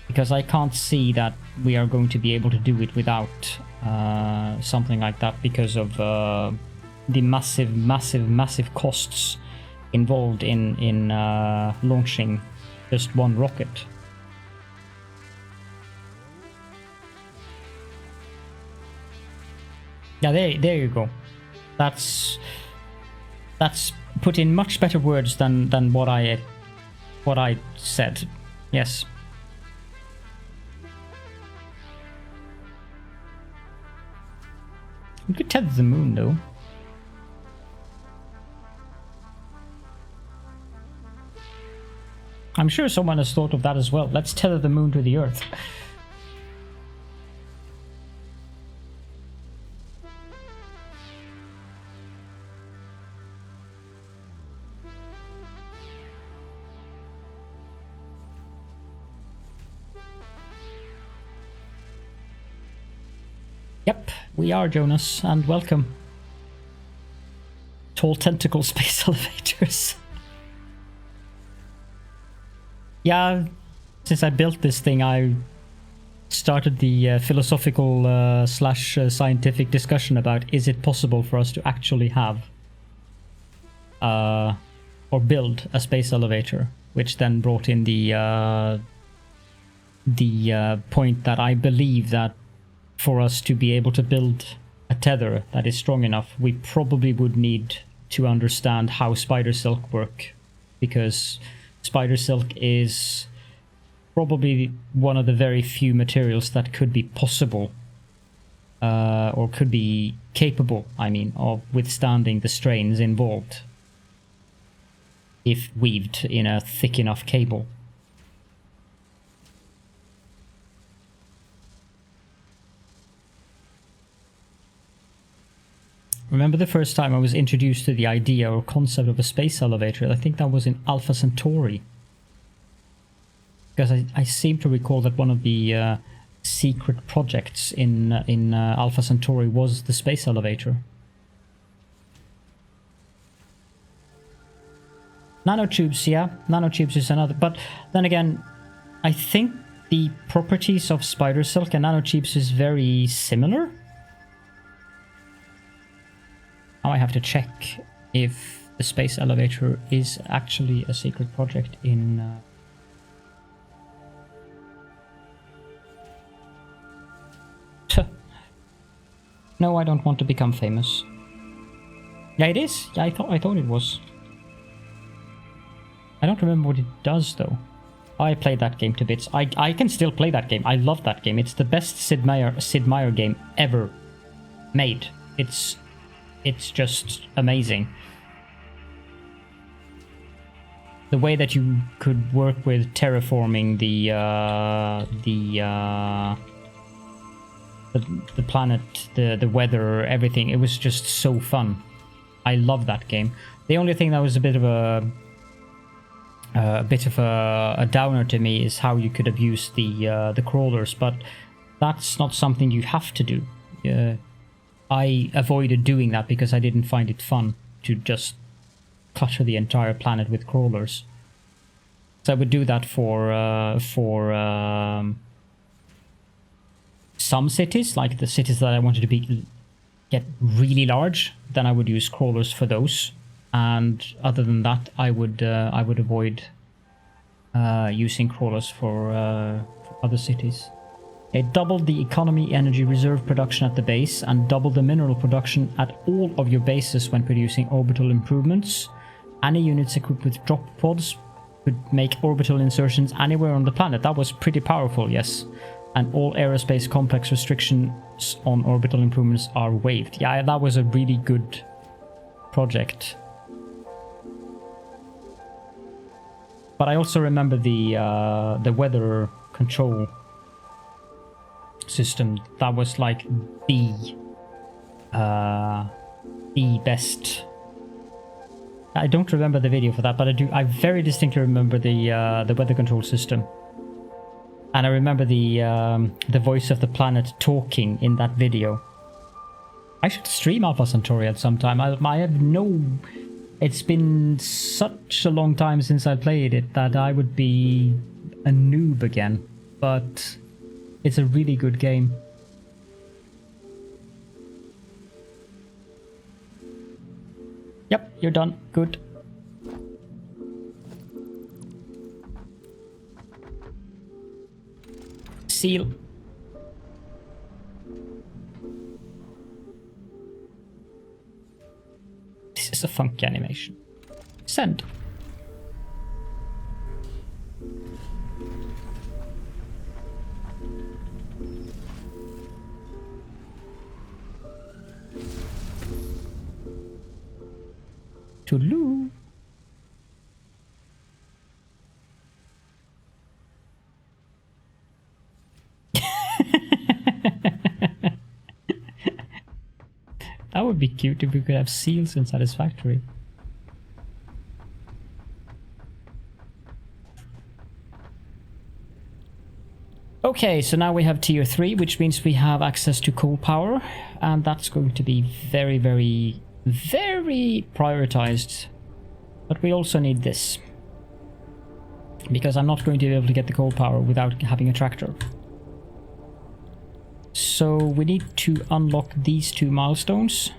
Speaker 1: Because I can't see that we are going to be able to do it without something like that, because of the massive costs involved in launching just one rocket. Yeah, there you go. That's put in much better words than what I said. Yes. We could tether the moon, though. I'm sure someone has thought of that as well. Let's tether the moon to the Earth. Yep, we are, Jonas, and welcome. Tall tentacle space elevators. Yeah, since I built this thing, I started the philosophical slash scientific discussion about, is it possible for us to actually have or build a space elevator, which then brought in the point that I believe that for us to be able to build a tether that is strong enough, we probably would need to understand how spider silk work, because spider silk is probably one of the very few materials that could be possible or could be capable, I mean, of withstanding the strains involved if weaved in a thick enough cable. Remember the first time I was introduced to the idea or concept of a space elevator? I think that was in Alpha Centauri. Because I seem to recall that one of the secret projects in Alpha Centauri was the space elevator. Nanotubes, yeah. Nanotubes is another. But then again, I think the properties of spider silk and nanotubes is very similar. Now I have to check if the space elevator is actually a secret project in... No, I don't want to become famous. Yeah, it is. Yeah, I thought it was. I don't remember what it does, though. I played that game to bits. I can still play that game. I love that game. It's the best Sid Meier game ever made. It's just amazing. The way that you could work with terraforming the planet, the weather, everything, it was just so fun. I love that game. The only thing that was a bit of a downer to me is how you could abuse the crawlers, but that's not something you have to do. I avoided doing that because I didn't find it fun to just clutter the entire planet with crawlers. So I would do that for some cities, like the cities that I wanted to get really large. Then I would use crawlers for those, and other than that, I would avoid using crawlers for other cities. It doubled the economy energy reserve production at the base and doubled the mineral production at all of your bases when producing orbital improvements. Any units equipped with drop pods could make orbital insertions anywhere on the planet. That was pretty powerful, yes. And all aerospace complex restrictions on orbital improvements are waived. Yeah, that was a really good project. But I also remember the weather control system. That was like the best. I don't remember the video for that, but I very distinctly remember the weather control system. And I remember the voice of the planet talking in that video. I should stream Alpha Centauri at some time. I have no... It's been such a long time since I played it that I would be a noob again. But it's a really good game. Yep, you're done. Good. Seal. This is a funky animation. Send. Toodaloo. That would be cute if we could have seals in Satisfactory. Okay, so now we have tier 3, which means we have access to coal power, and that's going to be very, very, very prioritized. But we also need this, because I'm not going to be able to get the coal power without having a tractor. So we need to unlock these 2 milestones.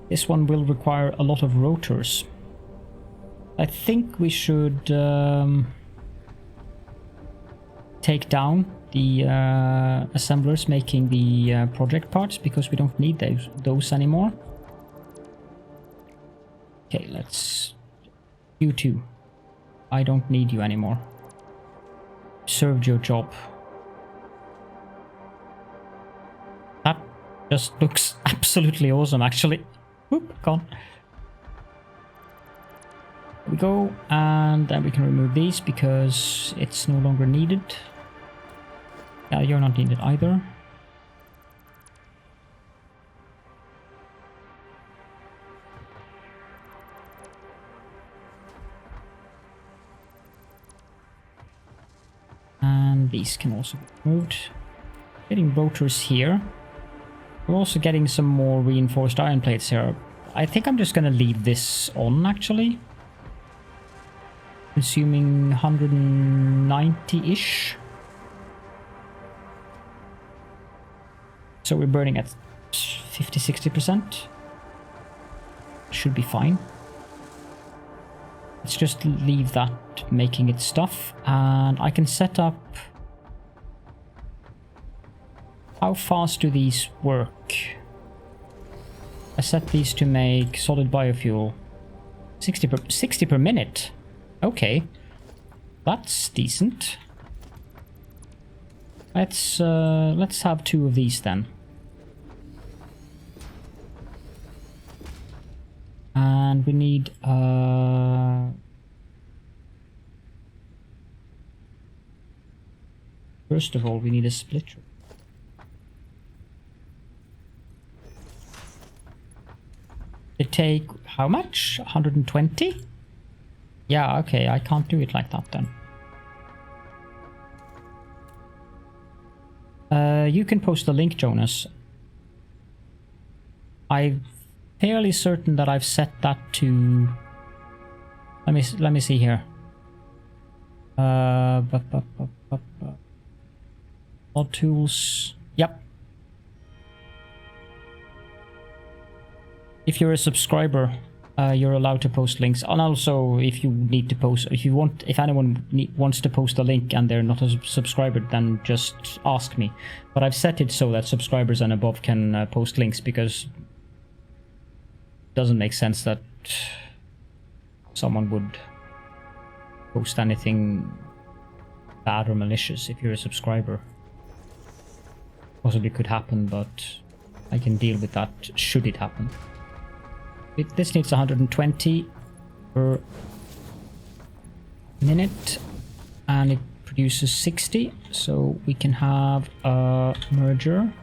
Speaker 1: This one will require a lot of rotors. I think we should take down the assemblers making the project parts, because we don't need those anymore. Okay, let's... You two. I don't need you anymore. Served your job. That just looks absolutely awesome, actually. Whoop, gone. There we go, and then we can remove these because it's no longer needed. Yeah, you're not needed either. And these can also be removed. Getting rotors here. We're also getting some more reinforced iron plates here. I think I'm just gonna leave this on, actually. Consuming 190-ish. So we're burning at 50-60%. Should be fine. Let's just leave that making its stuff, and I can set up... How fast do these work? I set these to make solid biofuel. 60 per minute. Okay. That's decent. Let's have 2 of these then. And we need first of all, we need a splitter. They take how much? 120? Yeah, okay, I can't do it like that then. You can post the link, Jonas. I'm fairly certain that I've set that to... Let me see here. Mod tools. Yep. If you're a subscriber, you're allowed to post links. And also, if you need to post, if anyone wants to post a link and they're not a subscriber, then just ask me. But I've set it so that subscribers and above can post links, because it doesn't make sense that someone would post anything bad or malicious if you're a subscriber. Possibly could happen, but I can deal with that should it happen. This needs 120 per minute, and it produces 60, so we can have a merger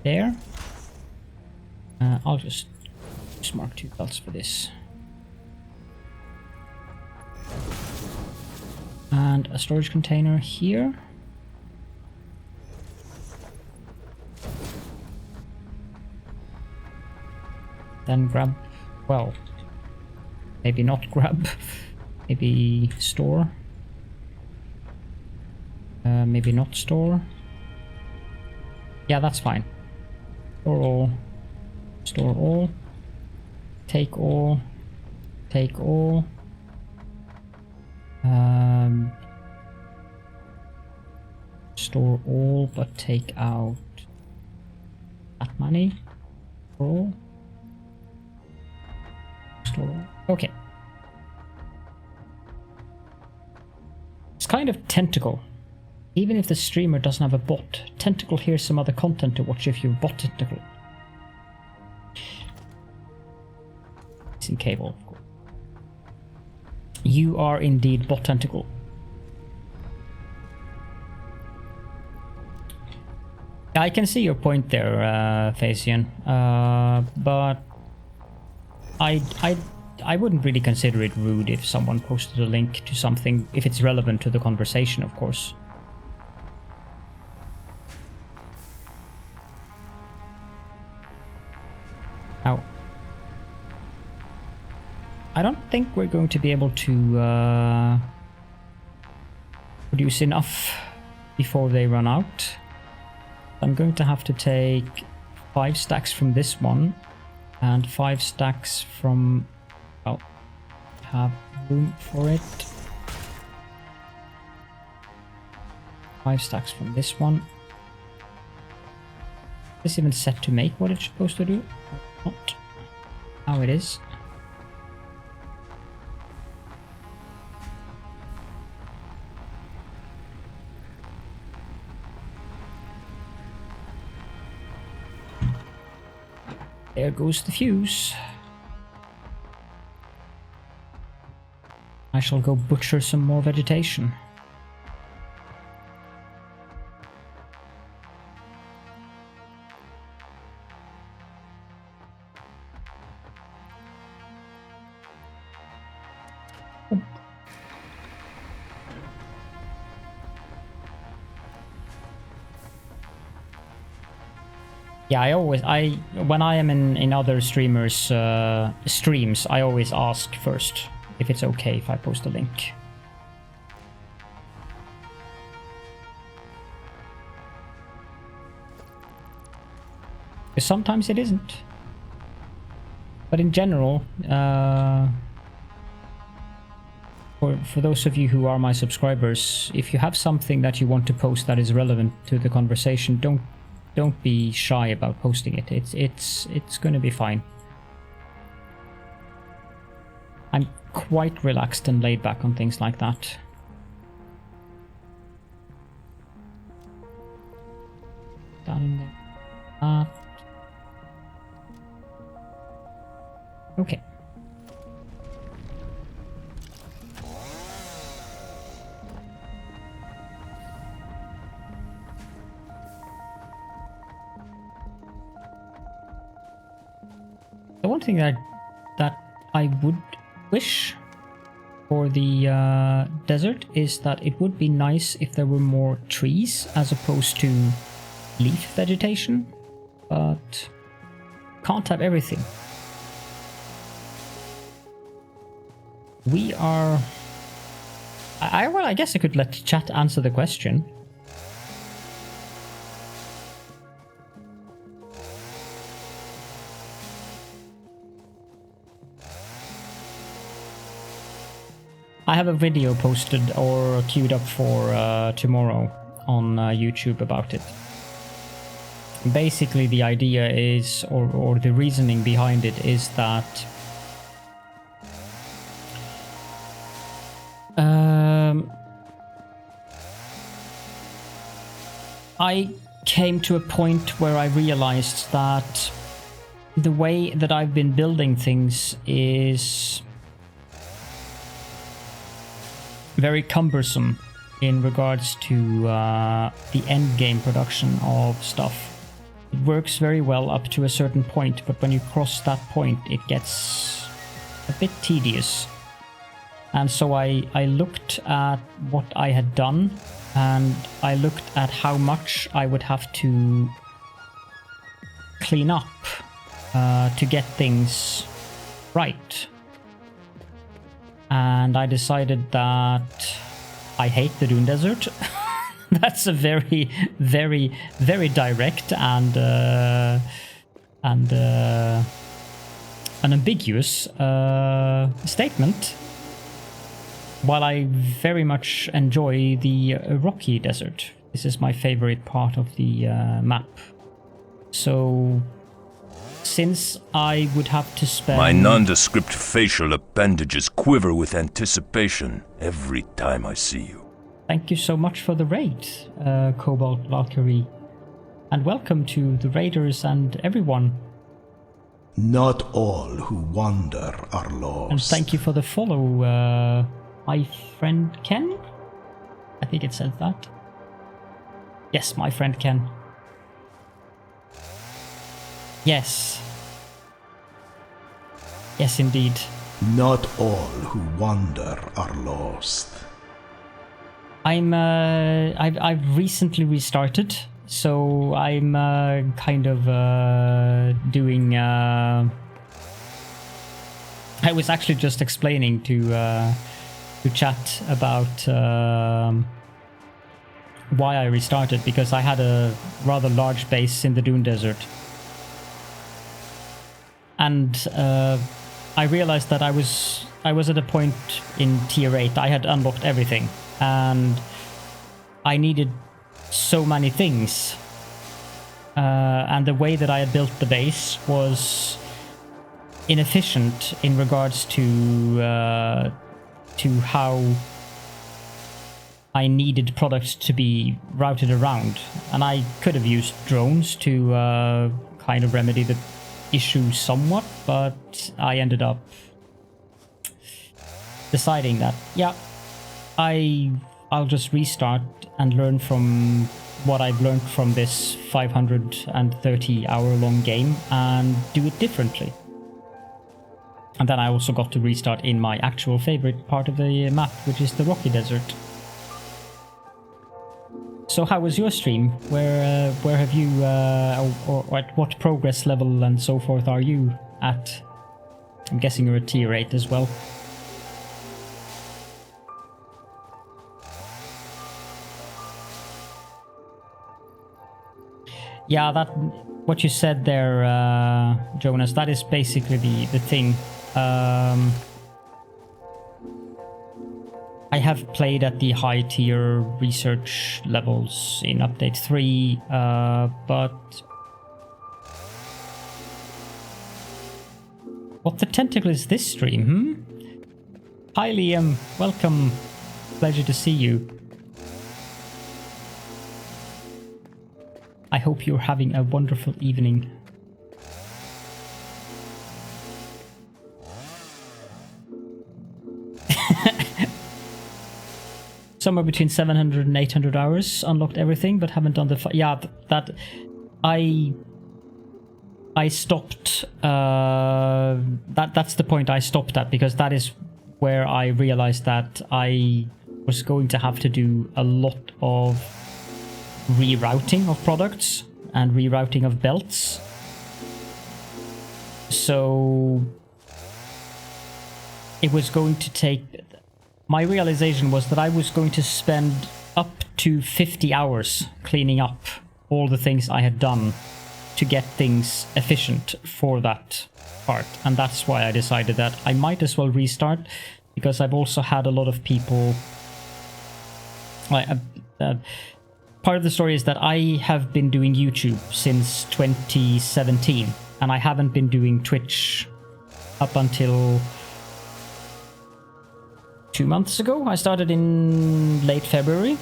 Speaker 1: there. I'll just mark 2 belts for this. And a storage container here. Then grab, well, maybe not grab, maybe store. Maybe not store. Yeah, that's fine. Store all. Store all. Take all. Take all. Store all, but take out that money. For all. Store all. Okay. It's kind of Tentacle. Even if the streamer doesn't have a bot, Tentacle hears some other content to watch if you bot Tentacle. It's in cable, of course. You are indeed bot Tentacle. I can see your point there, Facian, but I wouldn't really consider it rude if someone posted a link to something, if it's relevant to the conversation, of course. Now, I don't think we're going to be able to produce enough before they run out. I'm going to have to take 5 stacks from this one and 5 stacks from, well, have room for it. 5 stacks from this one. Is this even set to make what it's supposed to do? Not. Now it is. There goes the fuse. I shall go butcher some more vegetation. Yeah, when I am in other streamers' streams, I always ask first if it's okay if I post a link. Because sometimes it isn't. But in general, for those of you who are my subscribers, if you have something that you want to post that is relevant to the conversation, don't be shy about posting it. It's going to be fine. I'm quite relaxed and laid back on things like that. Done that. Okay. The one thing that I would wish for the desert is that it would be nice if there were more trees as opposed to leaf vegetation, but can't have everything. We are... well, I guess I could let chat answer the question. I have a video posted or queued up for tomorrow on YouTube about it. Basically, the idea is, or the reasoning behind it is that I came to a point where I realized that the way that I've been building things is very cumbersome in regards to the end game production of stuff. It works very well up to a certain point, but when you cross that point, it gets a bit tedious. And so I looked at what I had done, and I looked at how much I would have to clean up to get things right. And I decided that I hate the Dune Desert. That's a very, very, very direct and an ambiguous statement. While I very much enjoy the rocky desert, this is my favorite part of the map. So, since I would have to spend...
Speaker 5: My nondescript facial appendages quiver with anticipation every time I see you.
Speaker 1: Thank you so much for the raid, Cobalt Valkyrie. And welcome to the raiders and everyone.
Speaker 2: Not all who wander are lost.
Speaker 1: And thank you for the follow, my friend Ken? I think it says that. Yes, my friend Ken. Yes. Yes, indeed.
Speaker 2: Not all who wander are lost.
Speaker 1: I've recently restarted, so I'm kind of doing. I was actually just explaining to chat about why I restarted, because I had a rather large base in the Dune Desert, and I realized that I was at a point in tier 8. I had unlocked everything, and I needed so many things. And the way that I had built the base was inefficient in regards to how I needed products to be routed around. And I could have used drones to kind of remedy the issue somewhat, but I ended up deciding that, yeah, I'll just restart and learn from what I've learned from this 530-hour-long game and do it differently. And then I also got to restart in my actual favorite part of the map, which is the Rocky Desert. So how was your stream? Where have you, or at what progress level and so forth are you at? I'm guessing you're at tier 8 as well. Yeah, that what you said there, Jonas, that is basically the thing. I have played at the high tier research levels in update 3, but what the tentacle is this stream, Hi Liam, welcome, pleasure to see you. I hope you're having a wonderful evening. Somewhere between 700 and 800 hours, unlocked everything, but haven't done the... yeah, that... I stopped... that's the point I stopped at, because that is where I realized that I was going to have to do a lot of rerouting of products and rerouting of belts. So it was going to take... My realization was that I was going to spend up to 50 hours cleaning up all the things I had done to get things efficient for that part. And that's why I decided that I might as well restart, because I've also had a lot of people... part of the story is that I have been doing YouTube since 2017, and I haven't been doing Twitch up until 2 months ago. I started in late February,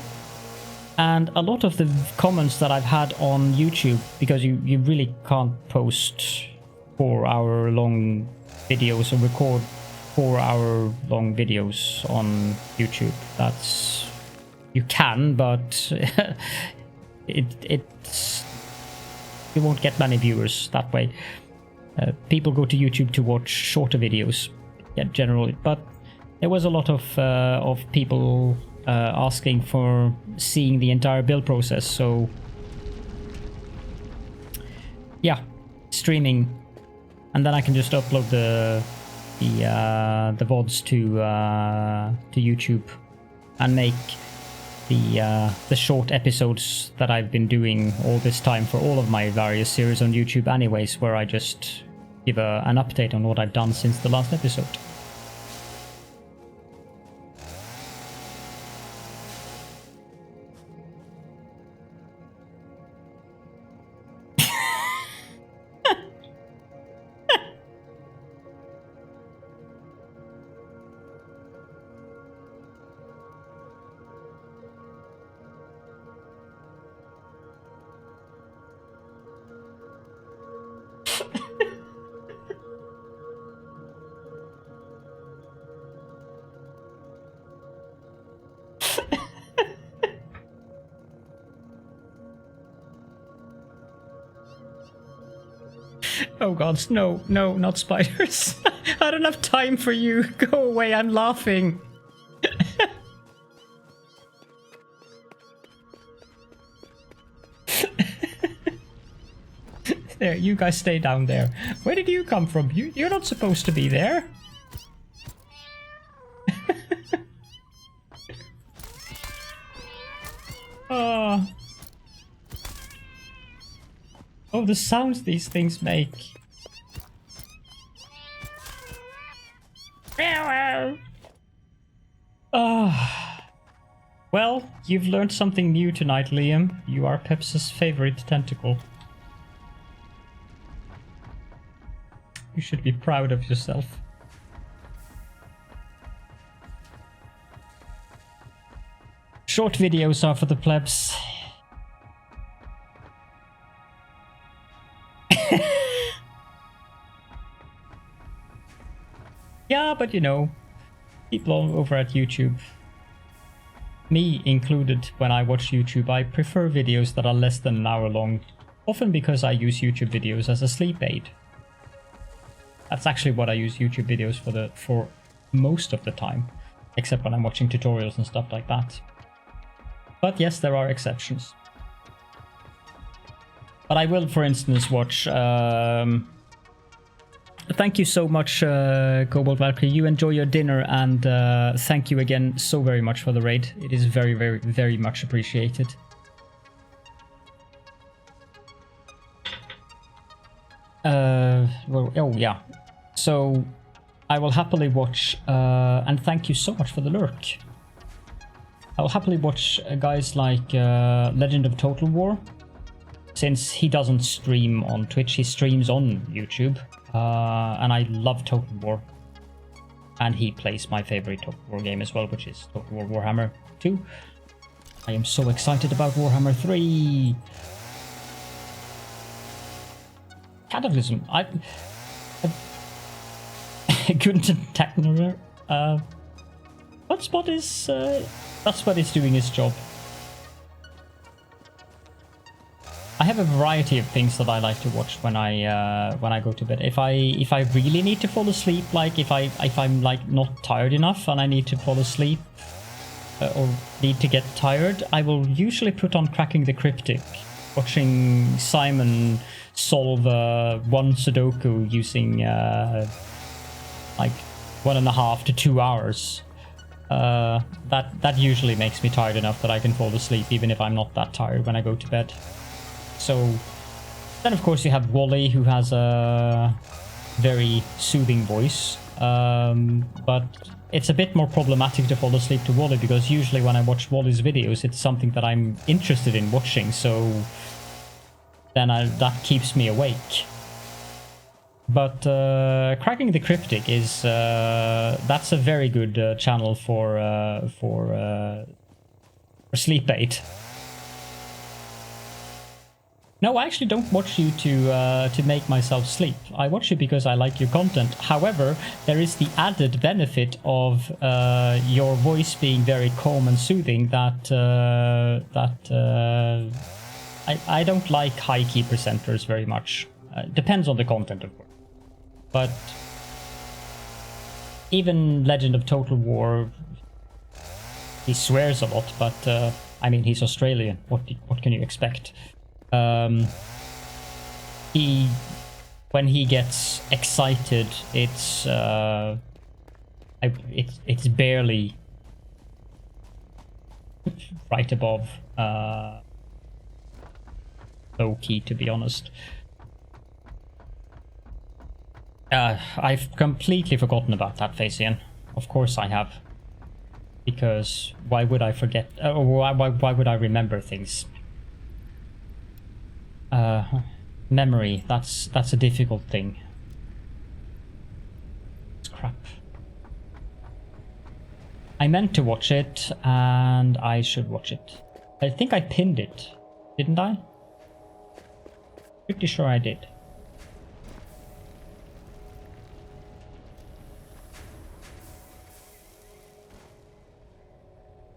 Speaker 1: and a lot of the comments that I've had on YouTube, because you really can't post 4-hour-long videos or record 4-hour-long videos on YouTube. That's... You can, but it's... You won't get many viewers that way. People go to YouTube to watch shorter videos, yeah, generally. But there was a lot of people asking for seeing the entire build process. So yeah, streaming, and then I can just upload the VODs to YouTube and make the short episodes that I've been doing all this time for all of my various series on YouTube anyways, where I just give an update on what I've done since the last episode. Oh god, no, not spiders. I don't have time for you. Go away, I'm laughing. There, you guys stay down there. Where did you come from? You're not supposed to be there. Oh, the sounds these things make. Well, you've learned something new tonight, Liam. You are Peps's favorite tentacle. You should be proud of yourself. Short videos are for the plebs. Yeah, but you know, people over at YouTube, me included, when I watch YouTube, I prefer videos that are less than an hour long, often because I use YouTube videos as a sleep aid. That's actually what I use YouTube videos for most of the time, except when I'm watching tutorials and stuff like that. But yes, there are exceptions. But I will, for instance, watch... Thank you so much, Cobalt Valkyrie. You enjoy your dinner, and thank you again so very much for the raid. It is very, very, very much appreciated. Well, oh yeah. So I will happily watch, and thank you so much for the lurk. I will happily watch guys like Legend of Total War, since he doesn't stream on Twitch, he streams on YouTube. And I love Total War. And he plays my favorite Total War game as well, which is Total War Warhammer 2. I am so excited about Warhammer 3. Cataclysm. Gunther Techner. Hotspot is doing his job. I have a variety of things that I like to watch when I go to bed. If I really need to fall asleep, like if I'm like not tired enough and I need to fall asleep or need to get tired, I will usually put on Cracking the Cryptic, watching Simon solve one Sudoku using like 1.5 to 2 hours. That usually makes me tired enough that I can fall asleep even if I'm not that tired when I go to bed. So then of course you have Wally, who has a very soothing voice, but it's a bit more problematic to fall asleep to Wally because usually when I watch Wally's videos it's something that I'm interested in watching, so then that keeps me awake. But Cracking the Cryptic is that's a very good channel for sleep aid. No, I actually don't watch you to make myself sleep. I watch you because I like your content. However, there is the added benefit of your voice being very calm and soothing that I don't like high key presenters very much. Depends on the content, of course. But even Legend of Total War, he swears a lot, but I mean, he's Australian. What can you expect? When he gets excited, it's barely right above low key, to be honest. I've completely forgotten about that, Facian. Of course I have. Because why would I forget? Or why would I remember things? Memory, that's a difficult thing. It's crap. I meant to watch it, and I should watch it. I think I pinned it, didn't I? Pretty sure I did.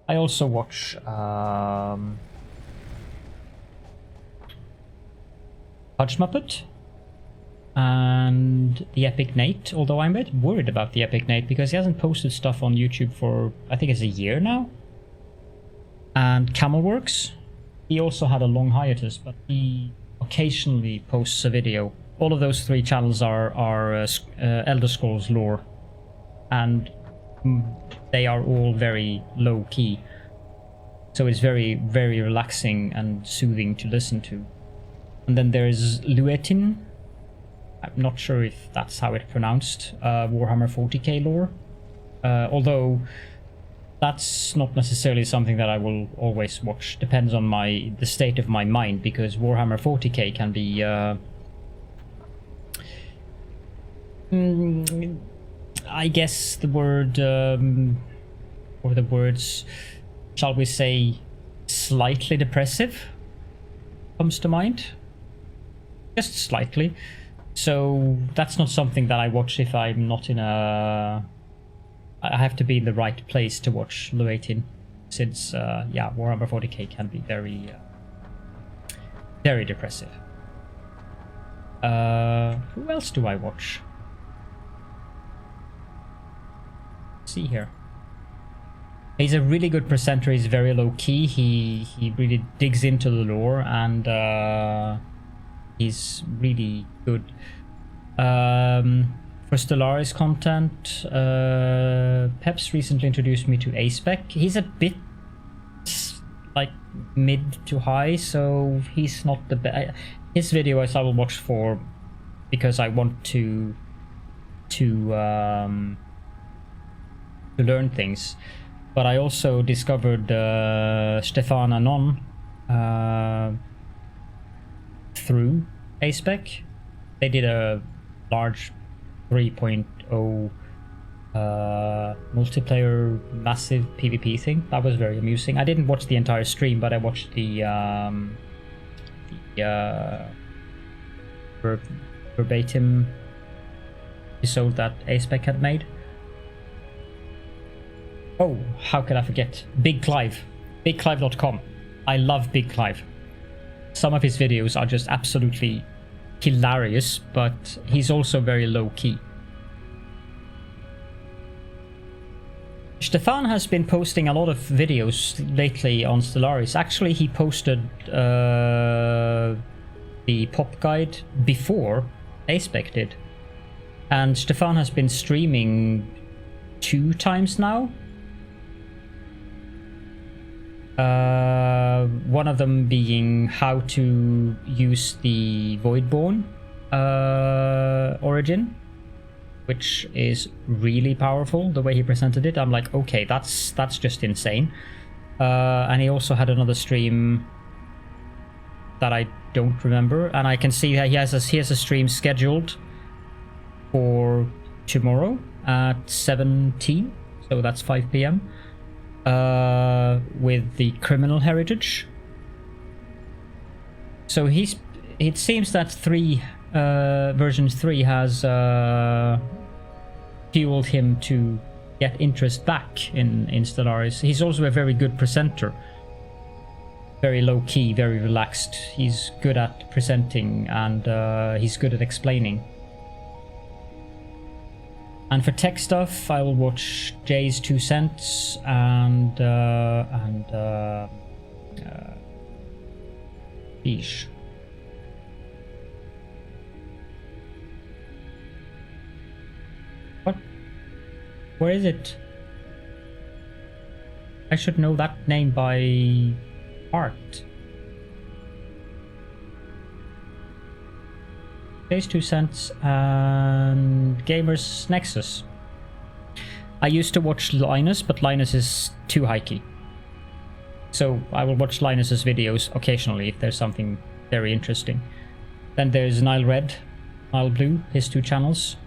Speaker 1: I also watch Fudge Muppet and the Epic Nate, although I'm a bit worried about the Epic Nate because he hasn't posted stuff on YouTube for, I think it's a year now. And Camelworks, he also had a long hiatus, but he occasionally posts a video. All of those three channels are Elder Scrolls lore, and they are all very low key, so it's very, very relaxing and soothing to listen to. And then there's Luetin. I'm not sure if that's how it's pronounced. Warhammer 40k lore. Although that's not necessarily something that I will always watch. Depends on the state of my mind, because Warhammer 40k can be I guess the word or the words, shall we say, slightly depressive comes to mind. Just slightly. So that's not something that I watch if I'm not in a... I have to be in the right place to watch Luetin, since yeah, Warhammer 40k can be very very depressive. Who else do I watch? Let's see here. He's a really good presenter. He's very low key. He really digs into the lore, and he's really good. For Stellaris content, Peps recently introduced me to Aspec. He's a bit like mid to high, so he's not the best. His videos I will watch for because I want to learn things. But I also discovered Stefan Anon through Aspec. They did a large 3.0 multiplayer massive PvP thing. That was very amusing. I didn't watch the entire stream, but I watched the verbatim episode that Aspec had made. Oh, how could I forget? Big Clive. BigClive.com. I love Big Clive. Some of his videos are just absolutely hilarious, but he's also very low-key. Stefan has been posting a lot of videos lately on Stellaris. Actually, he posted the pop guide before Aspec did. And Stefan has been streaming 2 times now. One of them being how to use the Voidborn origin, which is really powerful, the way he presented it. I'm like, okay, that's just insane. And he also had another stream that I don't remember, and I can see that he has a stream scheduled for tomorrow at 17, so that's 5 p.m. With the criminal heritage. So it seems that version 3 has fueled him to get interest back in Stellaris. He's also a very good presenter. Very low-key, very relaxed. He's good at presenting, and he's good at explaining. And for tech stuff, I will watch Jay's 2 Cents and Beesh. What? Where is it? I should know that name by heart. Jay's 2 Cents and Gamers Nexus. I used to watch Linus, but Linus is too high-key. So I will watch Linus's videos occasionally if there's something very interesting. Then there's Nile Red, Nile Blue, his 2 channels.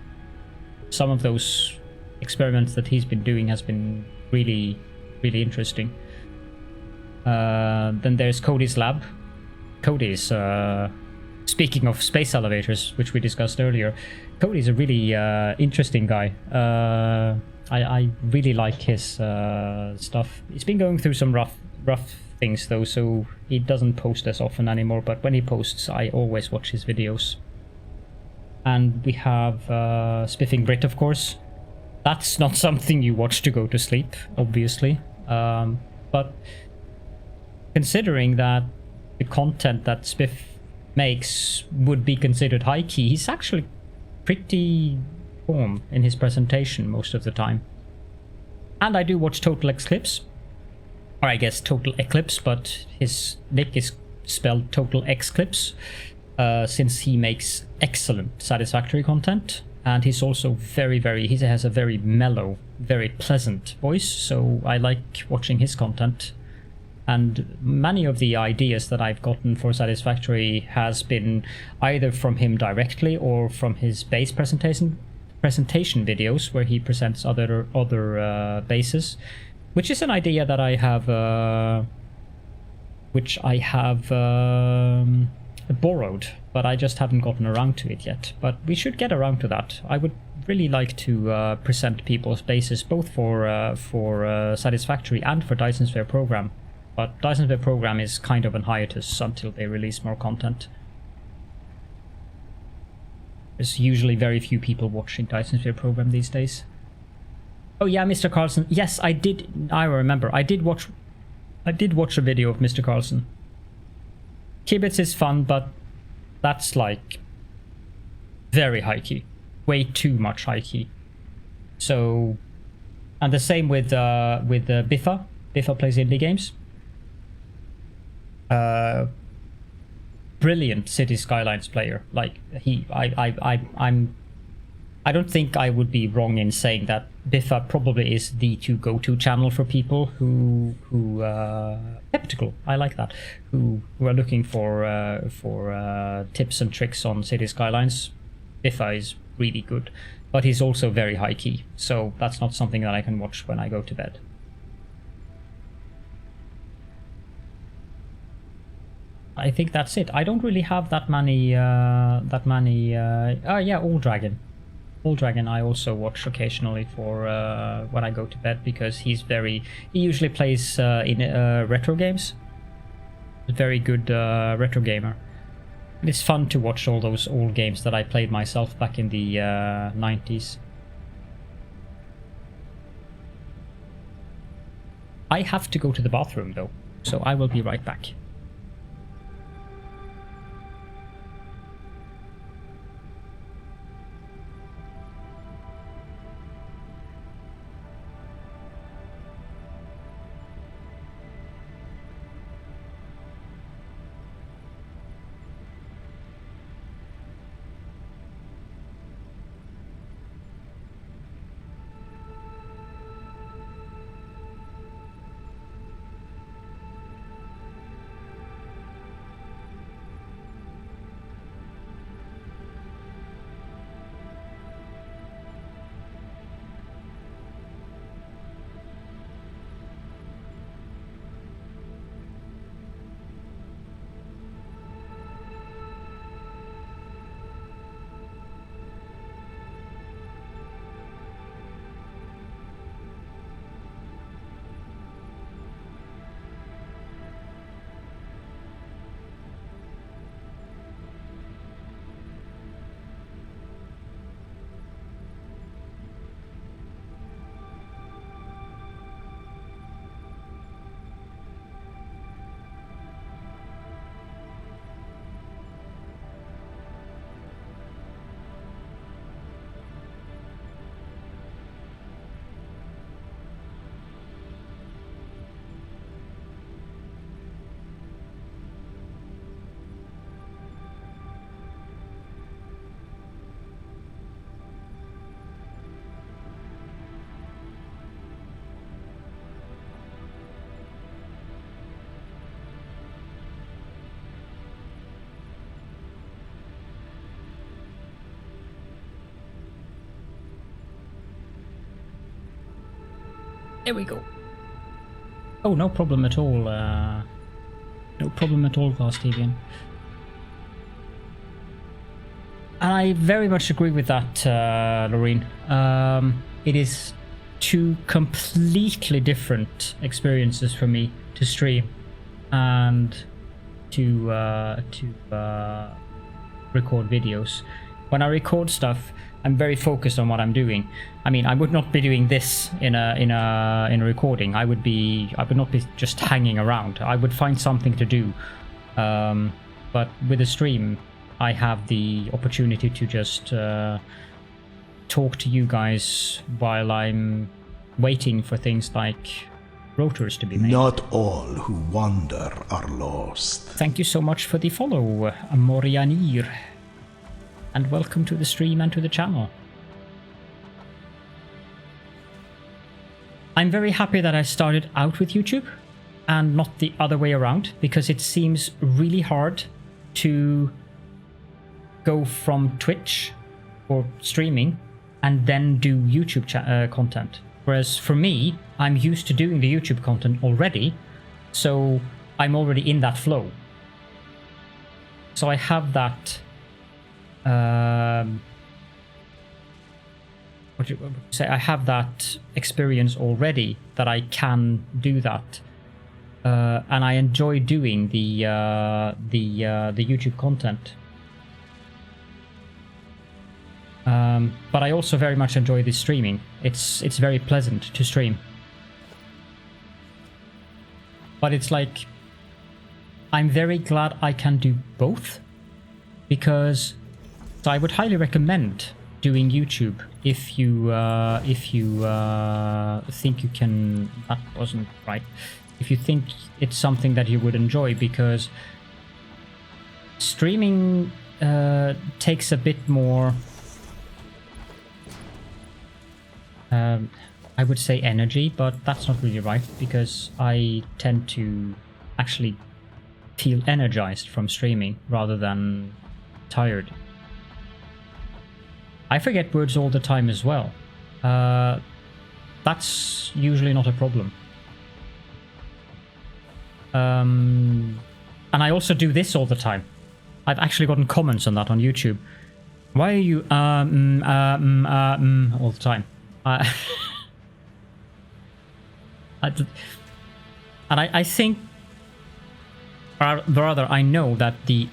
Speaker 1: Some of those experiments that he's been doing has been really, really interesting. Then there's Cody's Lab. Cody's, speaking of space elevators, which we discussed earlier, Cody's a really interesting guy. I really like his stuff. He's been going through some rough things though, so he doesn't post as often anymore, but when he posts, I always watch his videos. And we have Spiffing Brit, of course. That's not something you watch to go to sleep, obviously. But considering that the content that Spiff makes would be considered high-key, he's actually pretty calm in his presentation most of the time. And I do watch Total Eclipse, or I guess Total Eclipse, but his nick is spelled Total Exclipse, since he makes excellent Satisfactory content, and he's also he has a very mellow, very pleasant voice, so I like watching his content. And many of the ideas that I've gotten for Satisfactory has been either from him directly or from his bass presentation videos, where he presents other basses, which is an idea that I have, borrowed, but I just haven't gotten around to it yet. But we should get around to that. I would really like to present people's basses both for Satisfactory and for Dyson Sphere Program. But Dyson Sphere Program is kind of on hiatus until they release more content. There's usually very few people watching Dyson Sphere Program these days. Oh yeah, Mr. Carlson. Yes, I did. I remember. I did watch a video of Mr. Carlson. Kibitz is fun, but that's like very high key, way too much high key. So, and the same with Biffa. Biffa plays indie games. Brilliant City Skylines player. Like I don't think I would be wrong in saying that Biffa probably is the go-to channel for people who skeptical. I like that. Who are looking for tips and tricks on City Skylines. Biffa is really good, but he's also very high key. So that's not something that I can watch when I go to bed. I think that's it. I don't really have that many. Oh yeah, All Dragon. All Dragon I also watch occasionally for when I go to bed, because he usually plays in retro games. A very good retro gamer. And it's fun to watch all those old games that I played myself back in the 90s. I have to go to the bathroom though, so I will be right back. There we go. Oh, no problem at all. No problem at all, Glastivian. And I very much agree with that, Loreen. It is two completely different experiences for me to stream and to record videos. When I record stuff, I'm very focused on what I'm doing. I mean, I would not be doing this in a recording. I would not be just hanging around. I would find something to do. But with a stream, I have the opportunity to just talk to you guys while I'm waiting for things like Rotors to be made.
Speaker 2: Not all who wander are lost.
Speaker 1: Thank you so much for the follow, Morianir. And welcome to the stream and to the channel. I'm very happy that I started out with YouTube and not the other way around, because it seems really hard to go from Twitch or streaming and then do YouTube content. Whereas for me, I'm used to doing the YouTube content already, so I'm already in that flow. So I have that what do you say? I have that experience already that I can do that, and I enjoy doing the YouTube content. But I also very much enjoy the streaming. It's very pleasant to stream. But it's like I'm very glad I can do both, because. So I would highly recommend doing YouTube if you think you can. That wasn't right. If you think it's something that you would enjoy, because streaming takes a bit more. I would say energy, but that's not really right, because I tend to actually feel energized from streaming rather than tired. I forget words all the time as well. That's usually not a problem. And I also do this all the time. I've actually gotten comments on that on YouTube. Why are you all the time? I think Rather, I know that the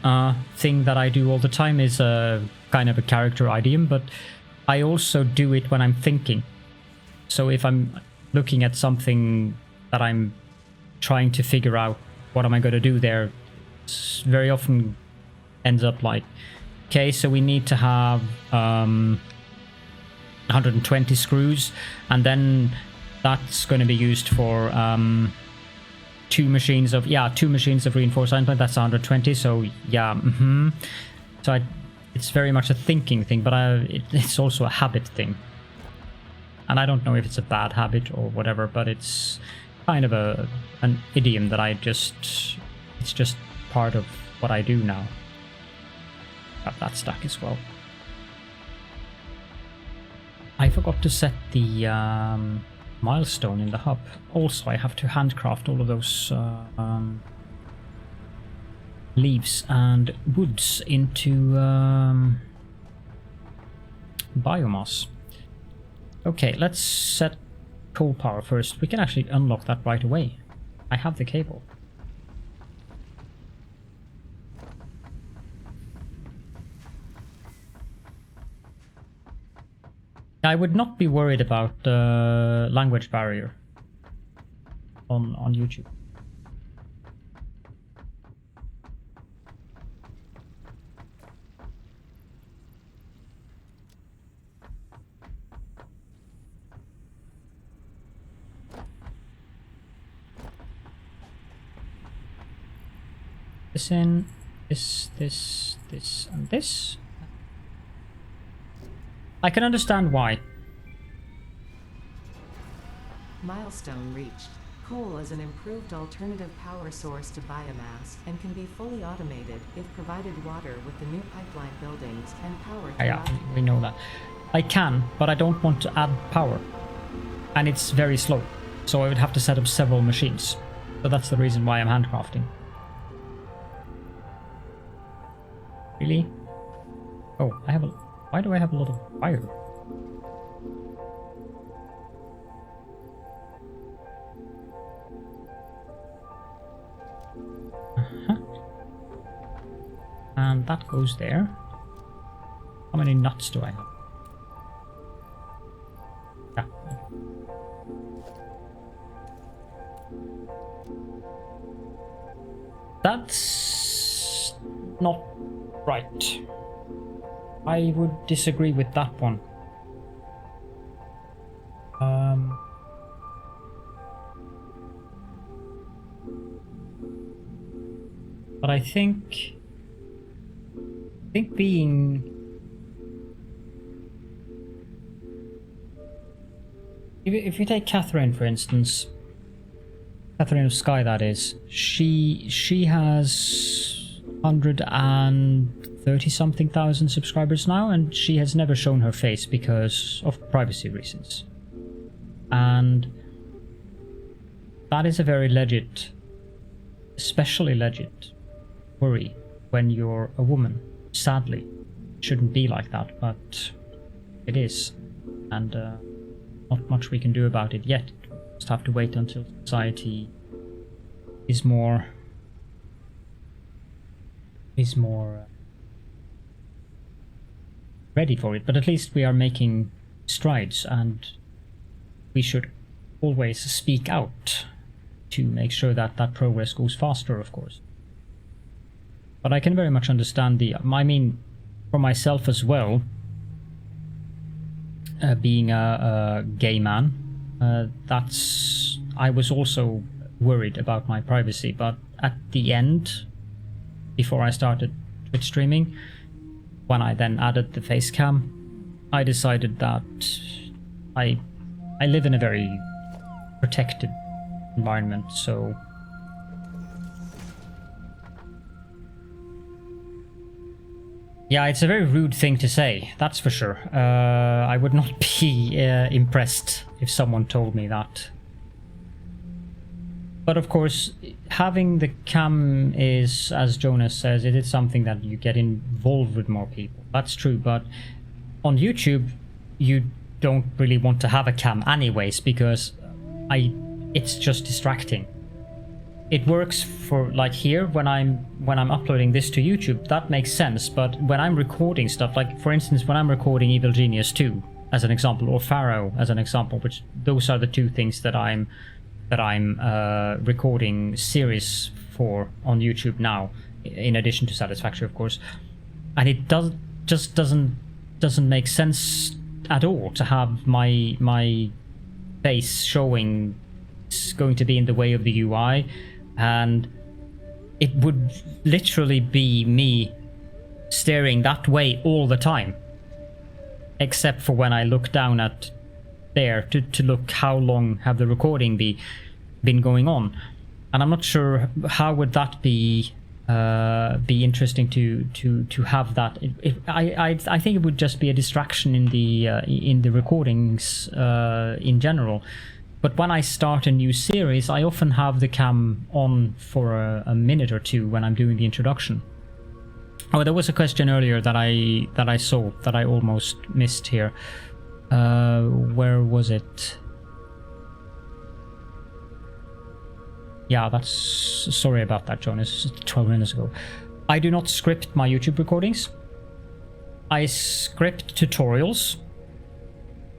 Speaker 1: thing that I do all the time is a kind of a character idiom, but I also do it when I'm thinking. So if I'm looking at something that I'm trying to figure out what am I going to do there, very often ends up like, okay, so we need to have 120 screws, and then that's going to be used for two machines of reinforced iron plate. That's 120. So yeah, so it's very much a thinking thing, but it's also a habit thing. And I don't know if it's a bad habit or whatever, but it's kind of an idiom that it's just part of what I do now. Got that stuck as well. I forgot to set the milestone in the hub. Also, I have to handcraft all of those leaves and woods into biomass. Okay, let's set coal power first. We can actually unlock that right away. I have the cable. I would not be worried about the language barrier on YouTube. This in, this, and this. I can understand why.
Speaker 3: Milestone reached. Coal is an improved alternative power source to biomass and can be fully automated if provided water with the new pipeline buildings and power.
Speaker 1: Yeah, we know that. I can, but I don't want to add power. And it's very slow. So I would have to set up several machines. So that's the reason why I'm handcrafting. Really? Oh, why do I have a lot of fire? And that goes there. How many nuts do I have? Yeah. That's not right. I would disagree with that one. But I think being... If you take Catherine, for instance, Catherine of Sky, that is, she has 130 something thousand subscribers now, and she has never shown her face because of privacy reasons. And that is a very legit, especially legit worry when you're a woman. Sadly, it shouldn't be like that, but it is, and not much we can do about it yet. Just have to wait until society is more ready for it. But at least we are making strides, and we should always speak out to make sure that that progress goes faster, of course. But I can very much understand I mean, for myself as well, being a gay man, I was also worried about my privacy, but at the end, before I started Twitch streaming, when I then added the face cam, I decided that I live in a very protected environment, so yeah, it's a very rude thing to say, that's for sure. I would not be impressed if someone told me that. But of course, having the cam is, as Jonas says, it is something that you get involved with more people. That's true, but on YouTube, you don't really want to have a cam anyways, because it's just distracting. it works for like here when I'm uploading this to YouTube. That makes sense. But when I'm recording stuff, like for instance, when I'm recording Evil Genius 2 as an example, or Pharaoh as an example, which those are the two things that I'm recording series for on YouTube now, in addition to Satisfactory, of course. And it doesn't make sense at all to have my face showing. It's going to be in the way of the UI, and it would literally be me staring that way all the time, except for when I look down at there to look how long have the recording been going on. And I'm not sure how would that be interesting to have that. I think it would just be a distraction in the recordings in general. But when I start a new series, I often have the cam on for a minute or two when I'm doing the introduction. Oh, there was a question earlier that I saw that I almost missed here. Where was it? Yeah, sorry about that, John. It's 12 minutes ago. I do not script my YouTube recordings. I script tutorials,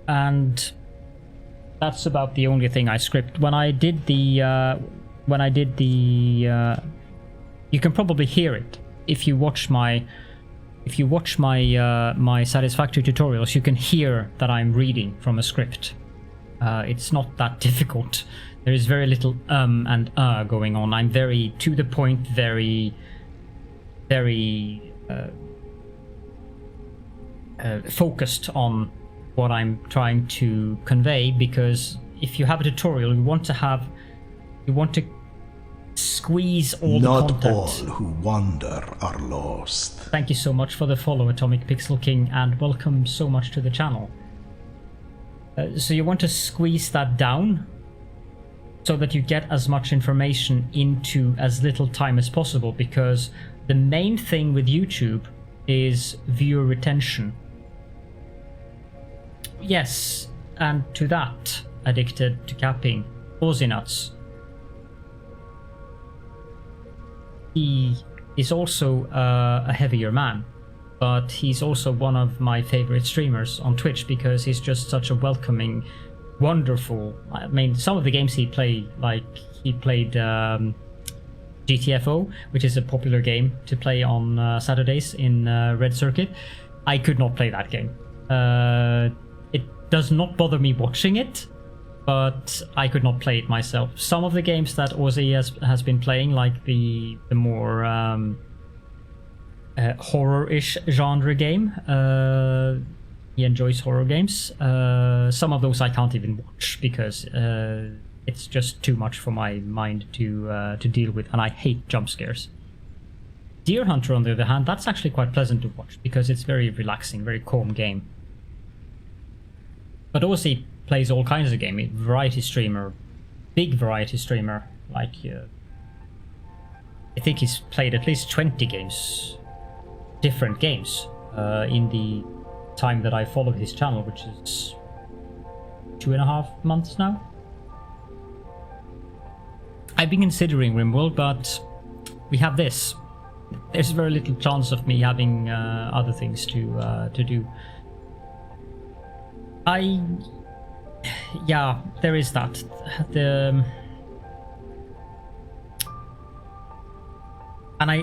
Speaker 1: and that's about the only thing I script. When I did the, you can probably hear it if you watch my my Satisfactory tutorials. You can hear that I'm reading from a script. It's not that difficult. There is very little and going on. I'm very to the point, very focused on what I'm trying to convey, because if you have a tutorial, you want to squeeze all
Speaker 2: Not
Speaker 1: the content.
Speaker 2: all who wander are lost.
Speaker 1: Thank you so much for the follow, Atomic Pixel King, and welcome so much to the channel. So you want to squeeze that down so that you get as much information into as little time as possible, because the main thing with YouTube is viewer retention. Yes, and to that, addicted to capping, Aussie Nuts. He is also a heavier man, but he's also one of my favorite streamers on Twitch, because he's just such a welcoming, wonderful. I mean, some of the games he played, like he played GTFO, which is a popular game to play on Saturdays in Red Circuit. I could not play that game. It does not bother me watching it, but I could not play it myself. Some of the games that Ozzy has been playing, like the more horror-ish genre game, he enjoys horror games. Some of those I can't even watch, because it's just too much for my mind to deal with, and I hate jump scares. Deer Hunter, on the other hand, that's actually quite pleasant to watch, because it's very relaxing, very calm game. But Ozzy plays all kinds of games. Variety streamer, big variety streamer. Like, I think he's played at least 20 games, different games, in the time that I followed his channel, which is 2.5 months now. I've been considering RimWorld, but we have this. There's very little chance of me having other things to do. Yeah, there is that. And I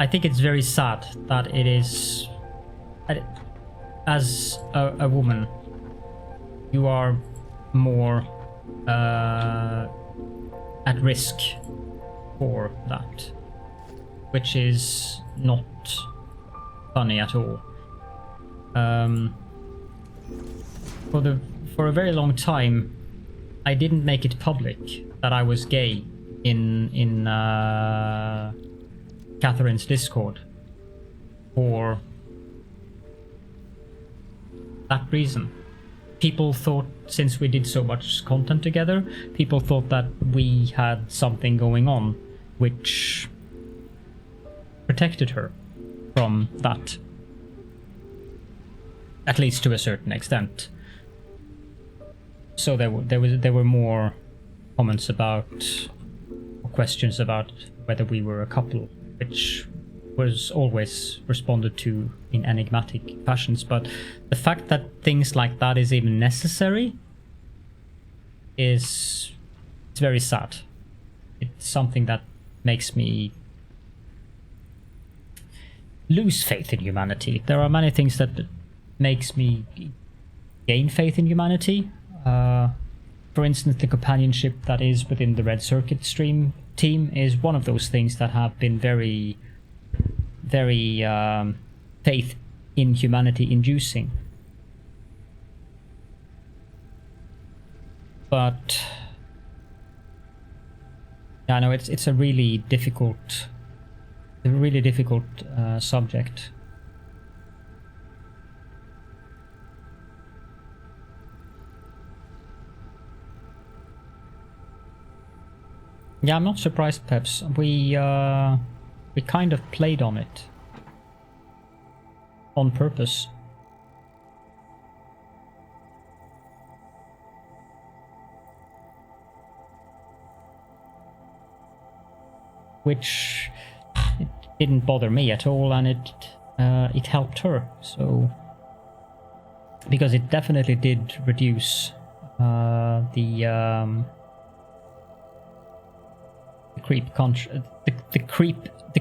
Speaker 1: think it's very sad that it is, as a woman, you are more at risk for that, which is not funny at all. For a very long time, I didn't make it public that I was gay in Catherine's Discord, for that reason. People thought, since we did so much content together, people thought that we had something going on, which protected her from that, at least to a certain extent. So there were more comments about, or questions about whether we were a couple, which was always responded to in enigmatic fashions. But the fact that things like that is even necessary it's very sad. It's something that makes me lose faith in humanity. There are many things that makes me gain faith in humanity. For instance, the companionship that is within the Red Circuit stream team is one of those things that have been very faith in humanity inducing. But yeah, no, it's a really difficult subject. Yeah, I'm not surprised, Peps. We kind of played on it on purpose. Which it didn't bother me at all, and it helped her. So because it definitely did reduce the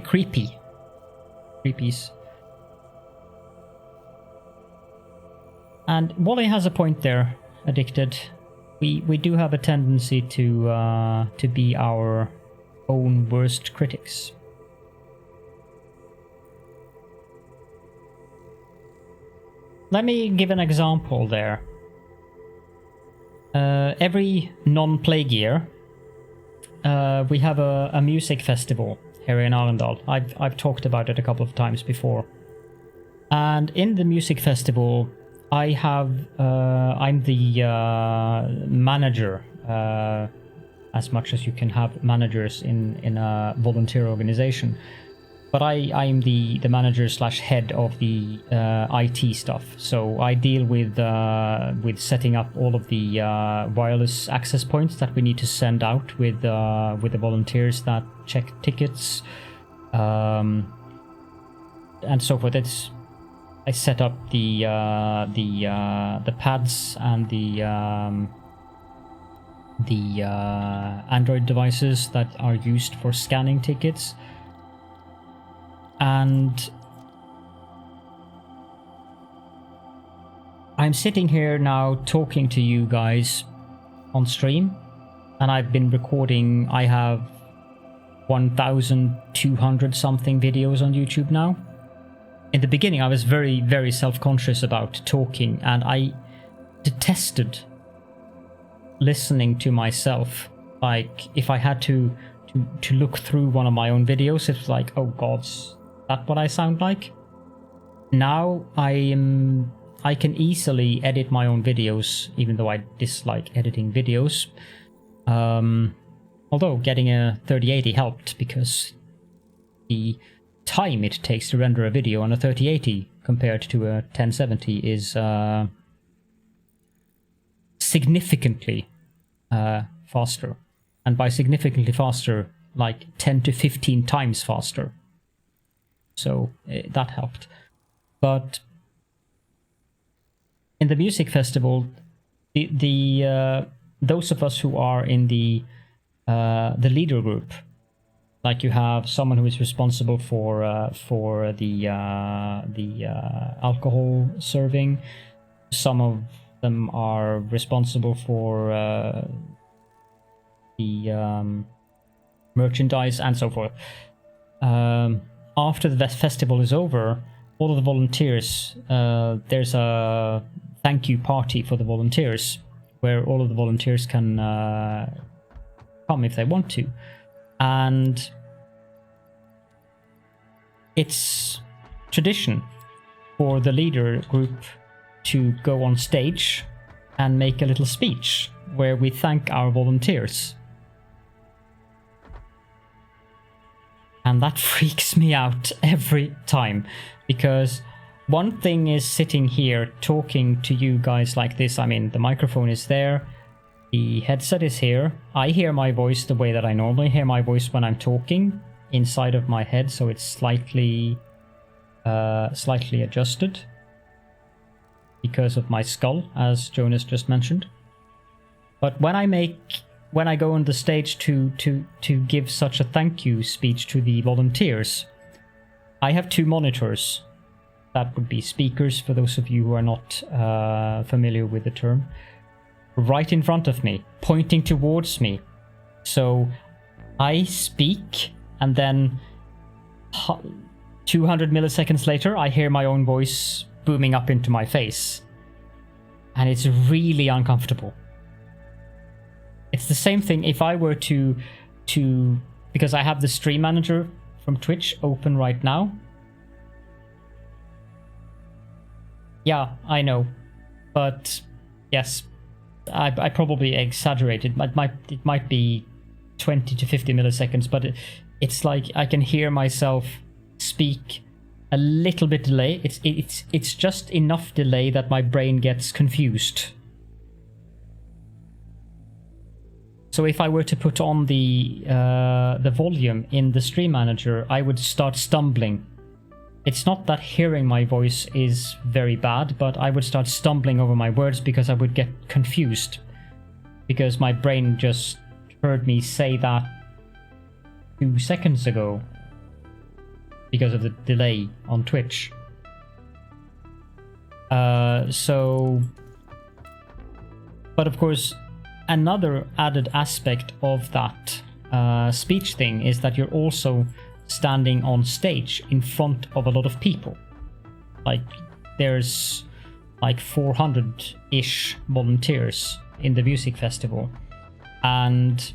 Speaker 1: creepies. And Wally has a point there, Addicted. We do have a tendency to be our own worst critics. Let me give an example there. Every non-plague year, we have a music festival here in Arendal. I've talked about it a couple of times before. And in the music festival, I'm the manager, as much as you can have managers in a volunteer organization. But I'm the manager / head of the IT stuff. So I deal with setting up all of the wireless access points that we need to send out with the volunteers that check tickets, and so forth. I set up the pads and the Android devices that are used for scanning tickets. And I'm sitting here now talking to you guys on stream, and I've been recording. I have 1,200 something videos on YouTube now. In the beginning, I was very, very self-conscious about talking, and I detested listening to myself. Like, if I had to look through one of my own videos, it's like, oh God, is that what I sound like? Now I can easily edit my own videos, even though I dislike editing videos. Although getting a 3080 helped, because the time it takes to render a video on a 3080 compared to a 1070 is significantly faster. And by significantly faster, like 10 to 15 times faster. So that helped. But in the music festival, those of us who are in the leader group, like you have someone who is responsible for the alcohol serving. Some of them are responsible for the merchandise and so forth. After the festival is over, all of the volunteers, there's a thank you party for the volunteers, where all of the volunteers can come if they want to. And it's tradition for the leader group to go on stage and make a little speech where we thank our volunteers. And that freaks me out every time, because one thing is sitting here talking to you guys like this. I mean, the microphone is there, The headset is here. I hear my voice the way that I normally hear my voice when I'm talking inside of my head, so it's slightly adjusted because of my skull, as Jonas just mentioned. But when I go on the stage to give such a thank you speech to the volunteers, I have 2 monitors. That would be speakers, for those of you who are not familiar with the term, right in front of me, pointing towards me. So I speak, and then 200 milliseconds later, I hear my own voice booming up into my face. And it's really uncomfortable. It's the same thing if I were to because I have the stream manager from Twitch open right now. Yeah, I know. But yes, I probably exaggerated. It might be 20 to 50 milliseconds, but it's like I can hear myself speak a little bit delay. It's just enough delay that my brain gets confused. So if I were to put on the volume in the stream manager, I would start stumbling. It's not that hearing my voice is very bad, but I would start stumbling over my words because I would get confused. Because my brain just heard me say that 2 seconds ago because of the delay on Twitch. But of course, another added aspect of that speech thing is that you're also standing on stage in front of a lot of people. Like, there's like 400-ish volunteers in the music festival, and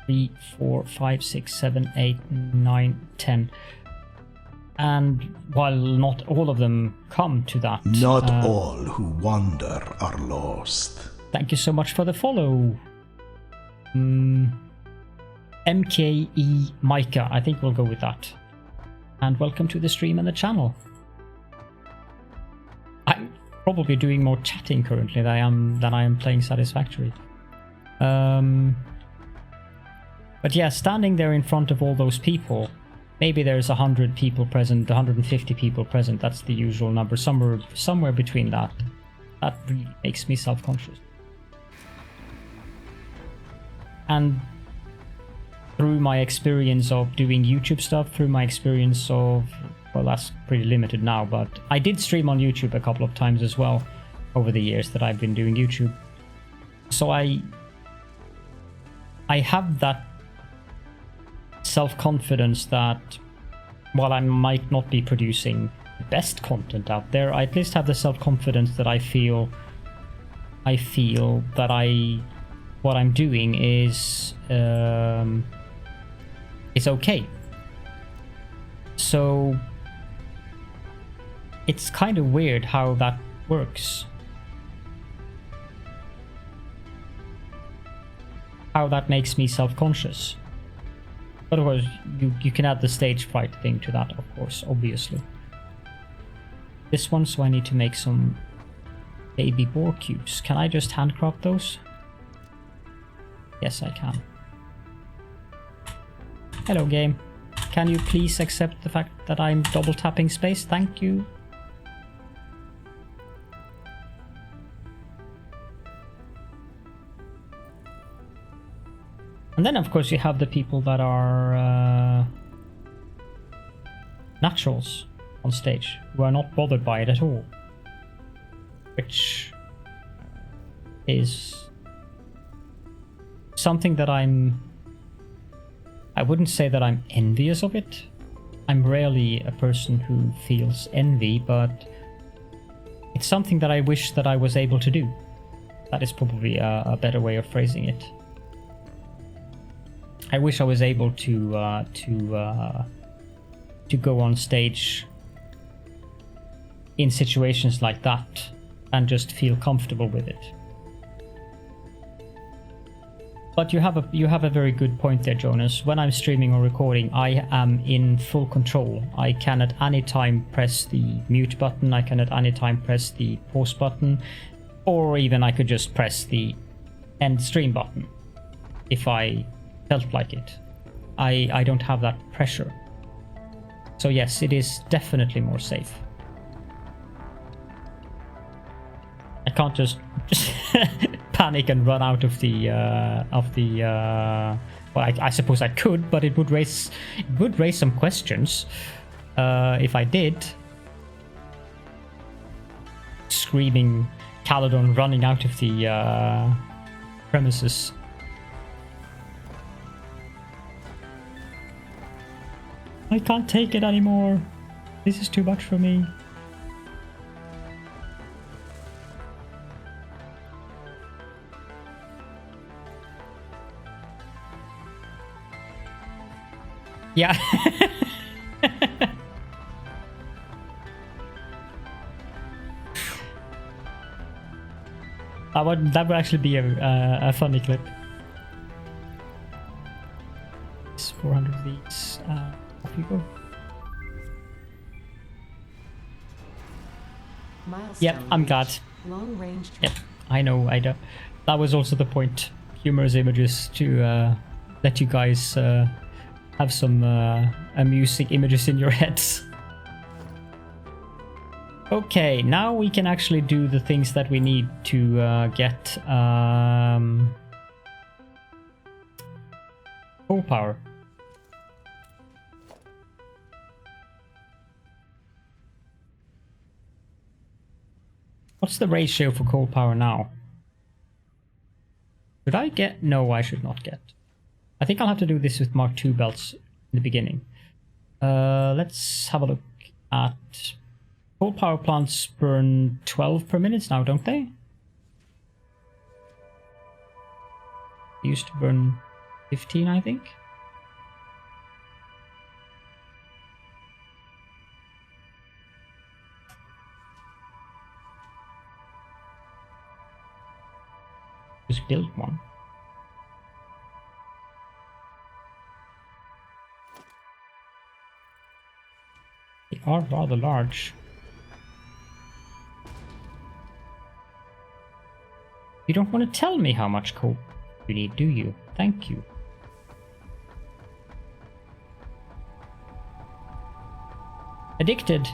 Speaker 1: 3, 4, 5, 6, 7, 8, 9, 10. And while not all of them come to that...
Speaker 2: Not all who wander are lost.
Speaker 1: Thank you so much for the follow. MKE Micah, I think we'll go with that. And welcome to the stream and the channel. I'm probably doing more chatting currently than I am playing Satisfactory. But yeah, standing there in front of all those people, maybe there's 100 people present, 150 people present, that's the usual number, somewhere between that. That really makes me self-conscious. And through my experience of doing YouTube stuff, through my experience of, well, that's pretty limited now, but I did stream on YouTube a couple of times as well over the years that I've been doing YouTube. So I have that self-confidence that while I might not be producing the best content out there, I at least have the self-confidence that I feel that what I'm doing is okay. So it's kind of weird how that works. How that makes me self-conscious. But of course, you can add the stage fright thing to that, of course, obviously. This one, so I need to make some baby boar cubes. Can I just handcraft those? Yes, I can. Hello, game. Can you please accept the fact that I'm double tapping space? Thank you. And then, of course, you have the people that are naturals on stage, who are not bothered by it at all. Which is something that I wouldn't say that I'm envious of it. I'm rarely a person who feels envy, but it's something that I wish that I was able to do. That is probably a better way of phrasing it. I wish I was able to go on stage in situations like that and just feel comfortable with it. But you have a very good point there, Jonas. When I'm streaming or recording, I am in full control. I can at any time press the mute button. I can at any time press the pause button. Or even I could just press the end stream button if I felt like it. I don't have that pressure. So yes, it is definitely more safe. I can't just panic and run out of the well, I suppose I could, but it would raise some questions if I did. Screaming Caledorn running out of the premises. I can't take it anymore. This is too much for me. Yeah. That would actually be a funny clip. It's 400 of these. Off you go. Yep, I'm glad.
Speaker 3: Long range.
Speaker 1: Yep, I know. I know. That was also the point. Humorous images to let you guys have some amusing images in your heads. Okay, now we can actually do the things that we need to get coal power. What's the ratio for coal power now? Should I get? No, I should not get. I think I'll have to do this with Mark II belts in the beginning. Let's have a look at... Coal power plants burn 12 per minute now, don't they? They used to burn 15, I think. Just build one. They are rather large. You don't want to tell me how much coal you need, do you? Thank you. Addicted.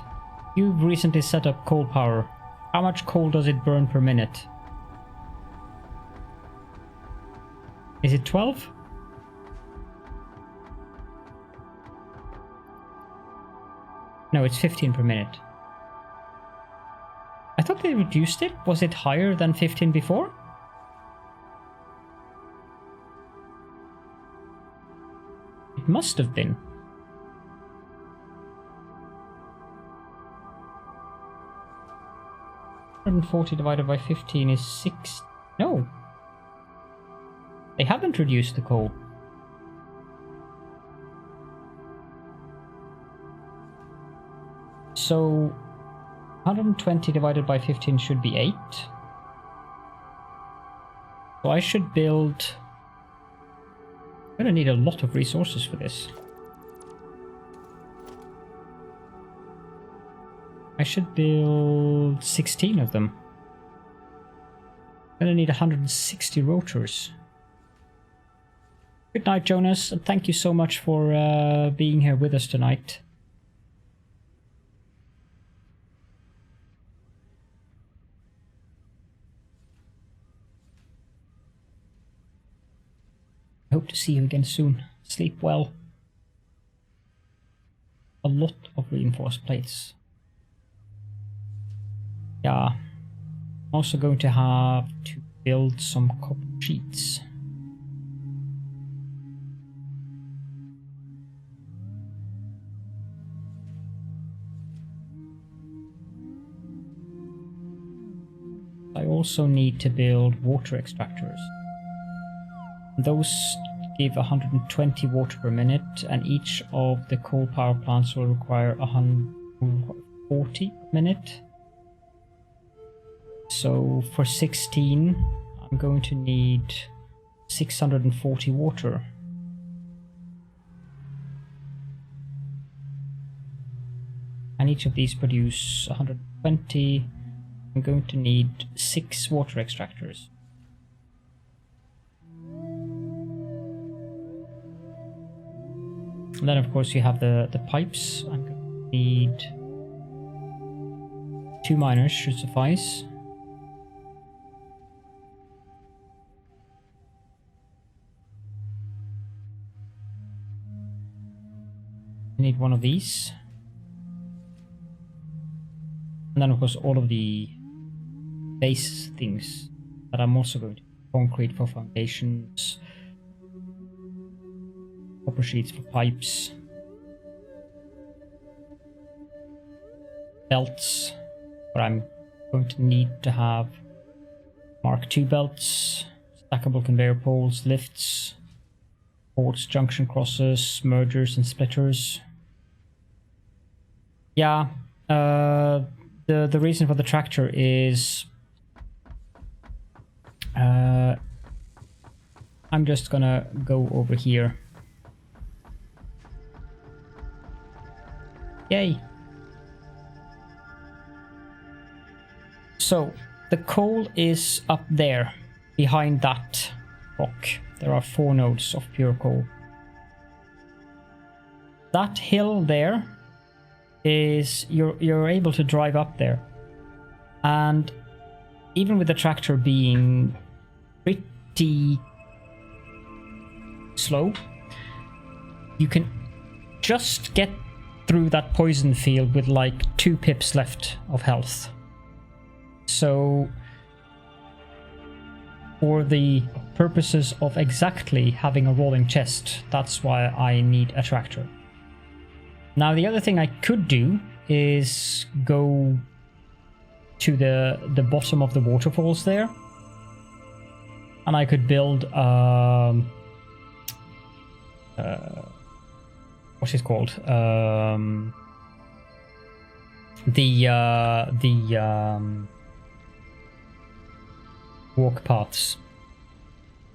Speaker 1: You've recently set up coal power. How much coal does it burn per minute? Is it 12? No, it's 15 per minute. I thought they reduced it. Was it higher than 15 before? It must have been. 140 divided by 15 is 6. No. They haven't reduced the coal. So 120 divided by 15 should be 8. So I should build... I'm gonna need a lot of resources for this. I should build 16 of them. I'm gonna need 160 rotors. Good night, Jonas, and thank you so much for being here with us tonight. I hope to see you again soon. Sleep well. A lot of reinforced plates. Yeah. I'm also going to have to build some copper sheets. I also need to build water extractors. Those give 120 water per minute, and each of the coal power plants will require 140 per minute. So for 16, I'm going to need 640 water. And each of these produce 120, I'm going to need 6 water extractors. And then of course you have the pipes. I'm going to need 2 miners should suffice. I need 1 of these. And then of course all of the base things that I'm also going to concrete for foundations, copper sheets for pipes, belts, where I'm going to need to have Mark II belts, stackable conveyor poles, lifts, ports, junction crosses, mergers and splitters. Yeah, the reason for the tractor is I'm just gonna go over here. Yay! So the coal is up there behind that rock. There are 4 nodes of pure coal. That hill there is you're able to drive up there, and even with the tractor being pretty slow, you can just get through that poison field with like 2 pips left of health. So for the purposes of exactly having a rolling chest, that's why I need a tractor. Now the other thing I could do is go to the bottom of the waterfalls there, and I could build what's it called? Walk paths.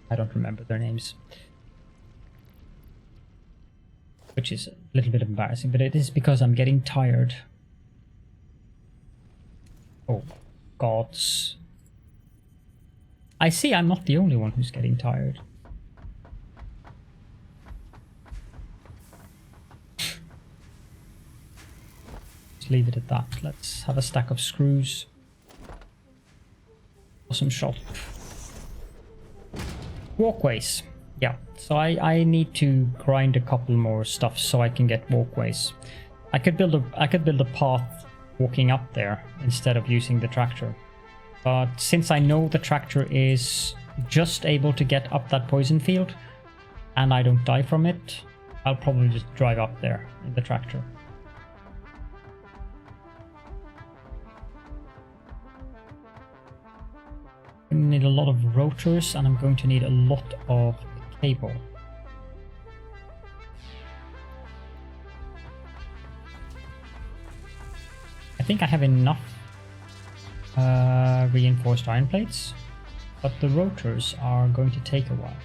Speaker 1: I don't remember their names. Which is a little bit embarrassing, but it is because I'm getting tired. Oh, gods. I see I'm not the only one who's getting tired. Just leave it at that. Let's have a stack of screws. Awesome shop. Walkways. Yeah, so I need to grind a couple more stuff so I can get walkways. I could build a path walking up there instead of using the tractor. But since I know the tractor is just able to get up that poison field and I don't die from it, I'll probably just drive up there in the tractor. I need a lot of rotors, and I'm going to need a lot of cable. I think I have enough reinforced iron plates, but the rotors are going to take a while.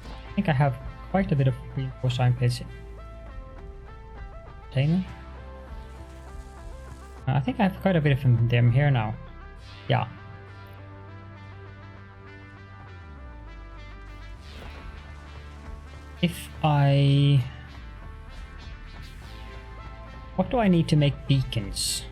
Speaker 1: I think I have quite a bit of reinforced iron plates in container. I think I have quite a bit of them here now. Yeah. What do I need to make beacons?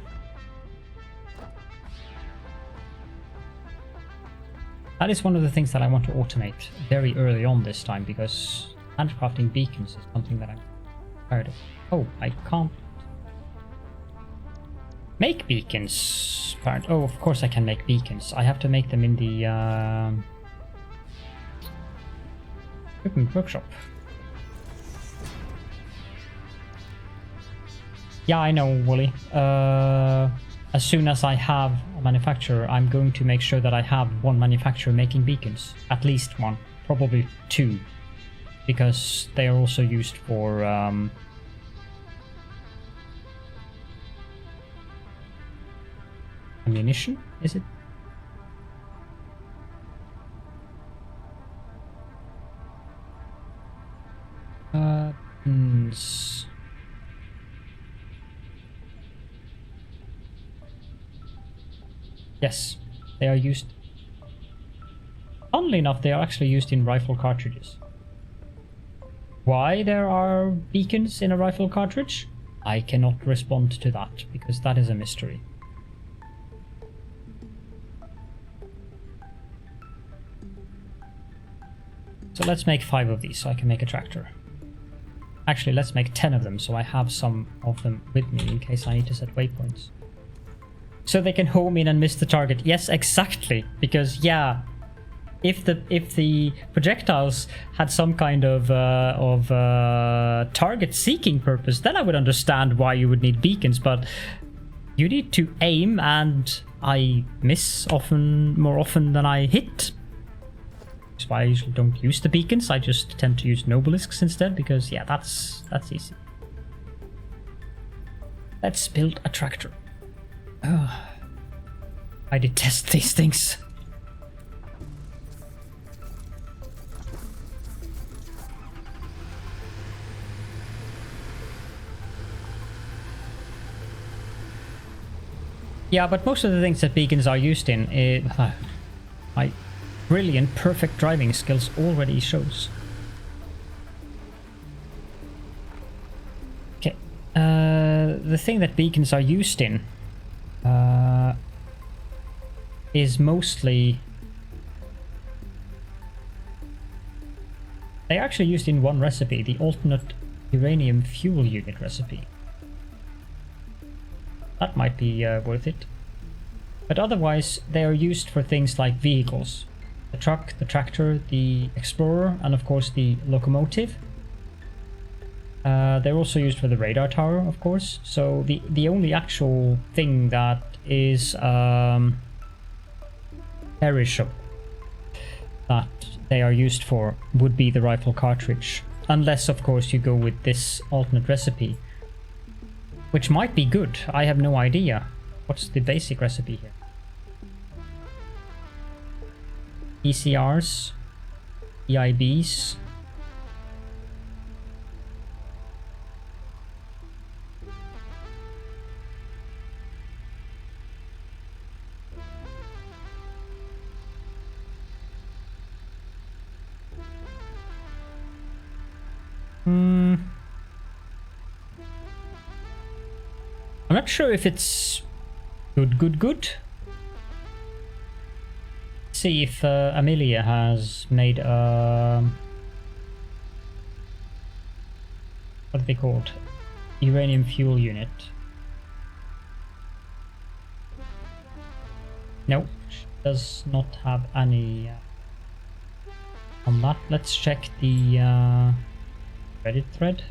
Speaker 1: That is one of the things that I want to automate very early on this time, because handcrafting beacons is something that I'm tired of. Oh, I can't make beacons. Oh, of course I can make beacons. I have to make them in the equipment workshop. Yeah, I know, Wooly. As soon as I have a manufacturer, I'm going to make sure that I have one manufacturer making beacons. At least one. Probably 2. Because they are also used for ammunition, is it? Yes, they are used. Funnily enough, they are actually used in rifle cartridges. Why there are beacons in a rifle cartridge? I cannot respond to that, because that is a mystery. So let's make 5 of these so I can make a tractor. Actually, let's make 10 of them so I have some of them with me in case I need to set waypoints. So they can home in and miss the target. Yes, exactly. Because, yeah, if the projectiles had some kind of target-seeking purpose, then I would understand why you would need beacons. But you need to aim, and I miss more often than I hit. That's why I usually don't use the beacons. I just tend to use nobelisks instead, because yeah, that's easy. Let's build a tractor. Ugh. I detest these things. Yeah, but most of the things that beacons are used in, my brilliant, perfect driving skills already shows. Okay, the thing that beacons are used in is mostly... They're actually used in one recipe, the alternate uranium fuel unit recipe. That might be worth it. But otherwise, they are used for things like vehicles. The truck, the tractor, the explorer, and of course the locomotive. They're also used for the radar tower, of course. So the only actual thing that is perishable that they are used for would be the rifle cartridge. Unless, of course, you go with this alternate recipe. Which might be good, I have no idea. What's the basic recipe here? ECRs, EIBs. I'm not sure if it's good. See if Amelia has made what are they called? Uranium fuel unit. No, she does not have any on that. Let's check the Reddit thread.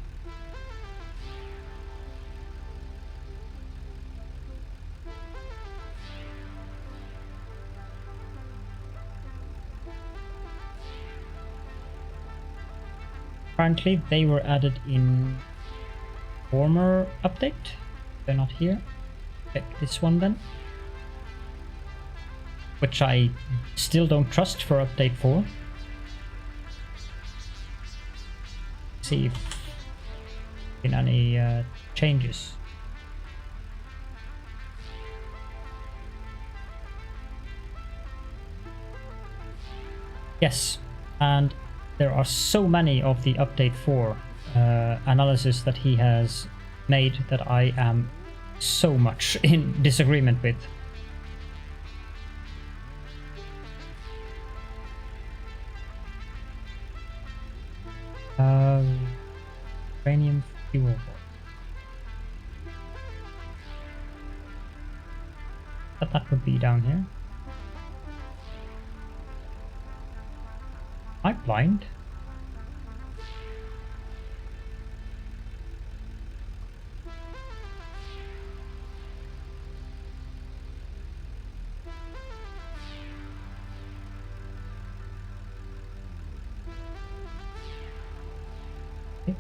Speaker 1: Apparently they were added in former update. They're not here. Check this one then. Which I still don't trust for update 4. See if in any changes. Yes, and there are so many of the update 4 analysis that he has made that I am so much in disagreement with. Uranium fuel. But that would be down here. Am I blind? Okay.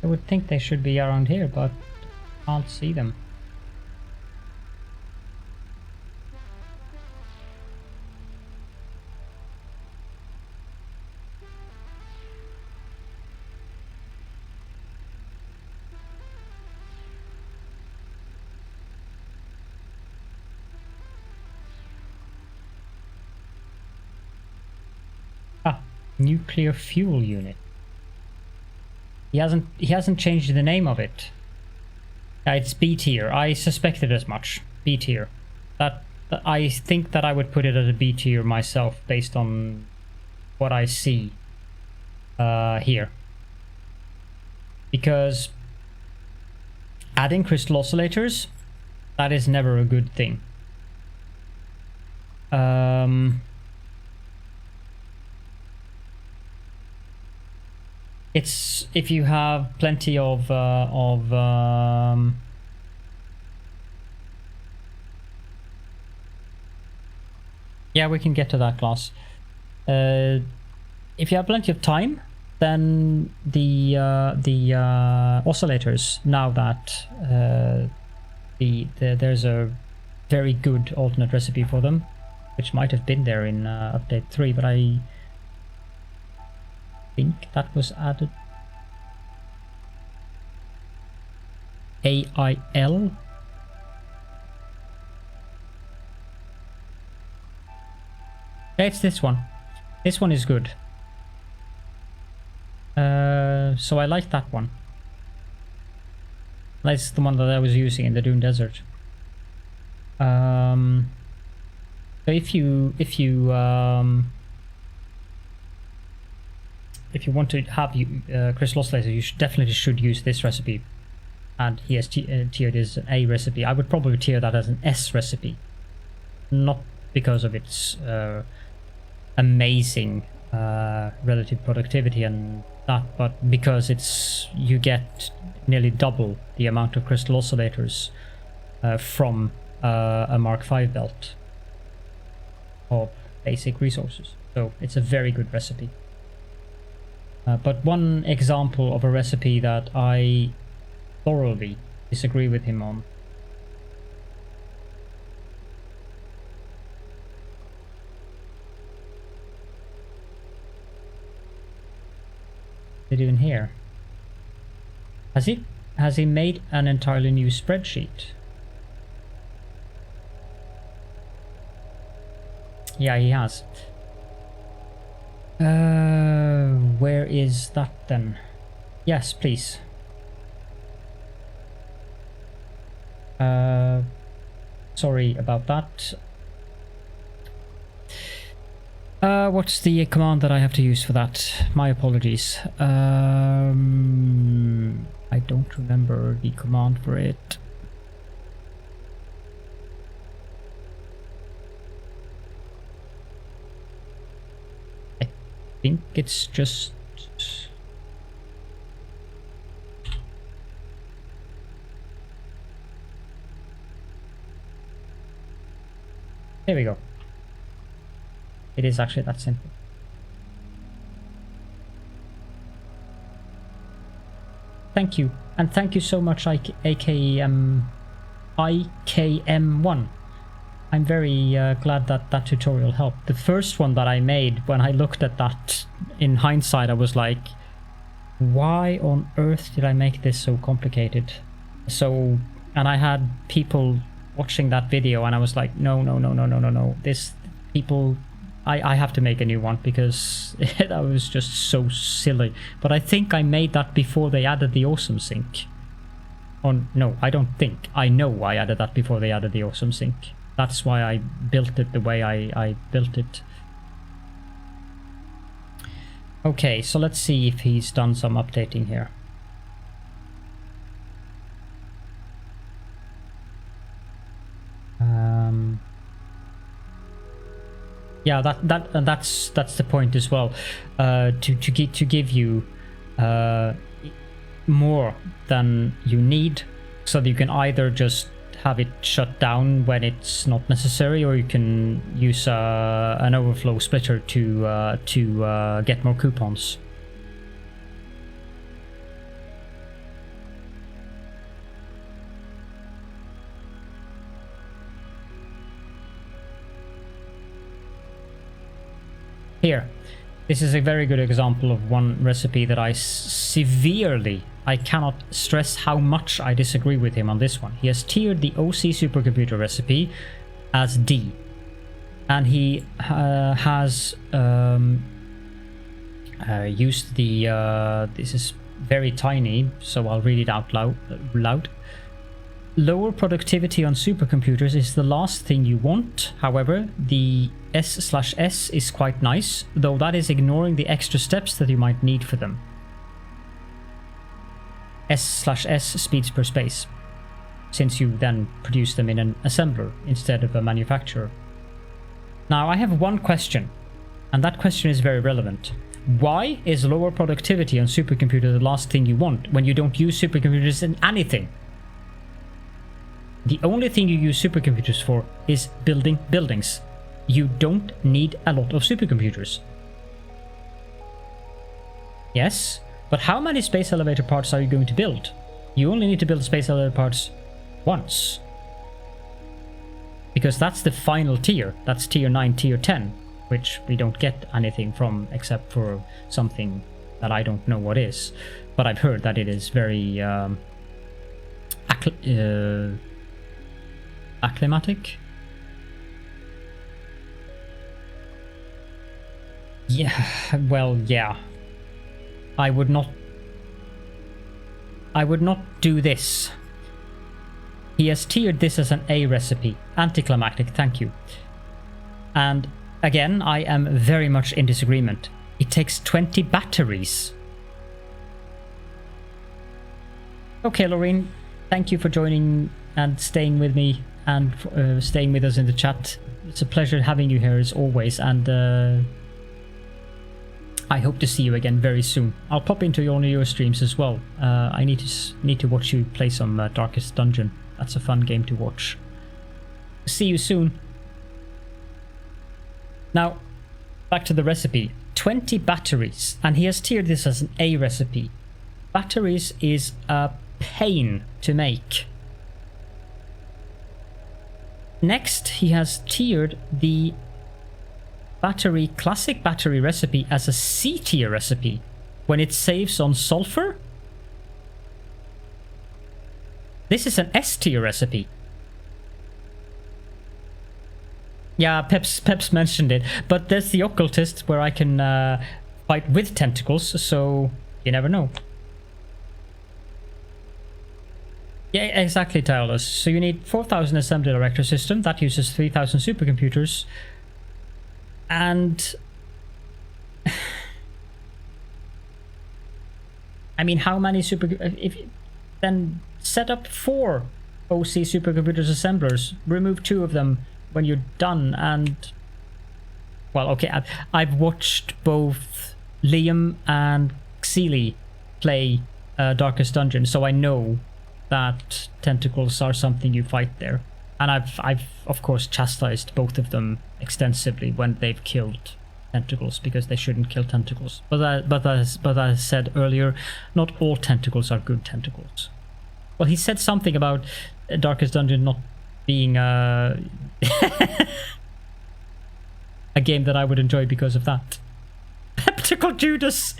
Speaker 1: I would think they should be around here, but can't see them. Nuclear fuel unit. He hasn't changed the name of it. It's B tier. I suspected as much. B tier. I think that I would put it as a B tier myself based on what I see here. Because adding crystal oscillators, that is never a good thing. It's if you have plenty of yeah, we can get to that class. If you have plenty of time, then the oscillators, now that there's a very good alternate recipe for them, which might have been there in update 3, but I think that was added. AIL. It's this one. This one is good. So I like that one. That's the one that I was using in the Dune Desert. So if you want to have crystal oscillator, you definitely should use this recipe. And he has tiered as an A recipe. I would probably tier that as an S recipe, not because of its amazing relative productivity and that, but because you get nearly double the amount of crystal oscillators from a Mark V belt of basic resources. So it's a very good recipe. But one example of a recipe that I thoroughly disagree with him on. What are they doing here? Has he made an entirely new spreadsheet? Yeah, he has. Where is that then? Yes, please. Sorry about that. What's the command that I have to use for that? My apologies. I don't remember the command for it. I think it's just... There we go. It is actually that simple. Thank you. And thank you so much, IKM1. I'm very glad that that tutorial helped. The first one that I made, when I looked at that in hindsight, I was like, why on earth did I make this so complicated? So, and I had people watching that video and I was like, no. This people... I have to make a new one because that was just so silly. But I think I made that before they added the awesome sync. Oh, no, I don't think. I know I added that before they added the awesome sync. That's why I built it the way I built it. Okay, so let's see if he's done some updating here. Yeah, that's the point as well. To give you more than you need, so that you can either just have it shut down when it's not necessary, or you can use an overflow splitter to get more coupons. Here, this is a very good example of one recipe that I cannot stress how much I disagree with him on this one. He has tiered the OC supercomputer recipe as D, and he has used the this is very tiny, so I'll read it out loud. Lower productivity on supercomputers is the last thing you want. However, the S/S is quite nice, though that is ignoring the extra steps that you might need for them. S/S speeds per space, since you then produce them in an assembler instead of a manufacturer. Now I have one question, and that question is very relevant. Why is lower productivity on supercomputer the last thing you want when you don't use supercomputers in anything? The only thing you use supercomputers for is building buildings. You don't need a lot of supercomputers. Yes, but how many space elevator parts are you going to build? You only need to build space elevator parts once. Because that's the final tier. That's tier 9, tier 10, which we don't get anything from except for something that I don't know what is. But I've heard that it is very acclimatic. Yeah, well, yeah. I would not do this. He has tiered this as an A recipe. Anticlimactic, thank you. And again, I am very much in disagreement. It takes 20 batteries. Okay, Lorraine, thank you for joining and staying with me and staying with us in the chat. It's a pleasure having you here as always, and I hope to see you again very soon. I'll pop into one of your streams as well. I need to watch you play some Darkest Dungeon. That's a fun game to watch. See you soon. Now, back to the recipe. 20 batteries, and he has tiered this as an A recipe. Batteries is a pain to make. Next, he has tiered the classic battery recipe as a C tier recipe when it saves on sulfur. This is an S tier recipe. Yeah, Peps mentioned it, but there's the occultist where I can fight with tentacles, so you never know. Yeah, exactly, Tylus. So you need 4,000 assembly director system. That uses 3,000 supercomputers. And I mean, how many if then set up 4 OC supercomputers assemblers, remove 2 of them when you're done, and well, okay, I've watched both Liam and Xeely play Darkest Dungeon, so I know that tentacles are something you fight there. And I've of course chastised both of them extensively when they've killed tentacles, because they shouldn't kill tentacles. But as I said earlier, not all tentacles are good tentacles. Well, he said something about Darkest Dungeon not being a game that I would enjoy because of that. Peptical Judas.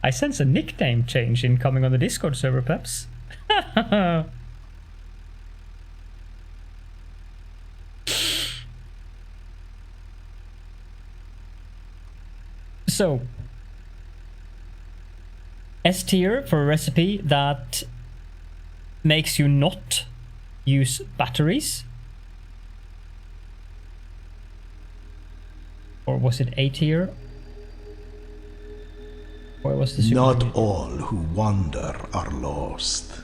Speaker 1: I sense a nickname change incoming on the Discord server, Peps. So, S tier for a recipe that makes you not use batteries. Or was it A tier? Or was the
Speaker 2: Not all who wander are lost.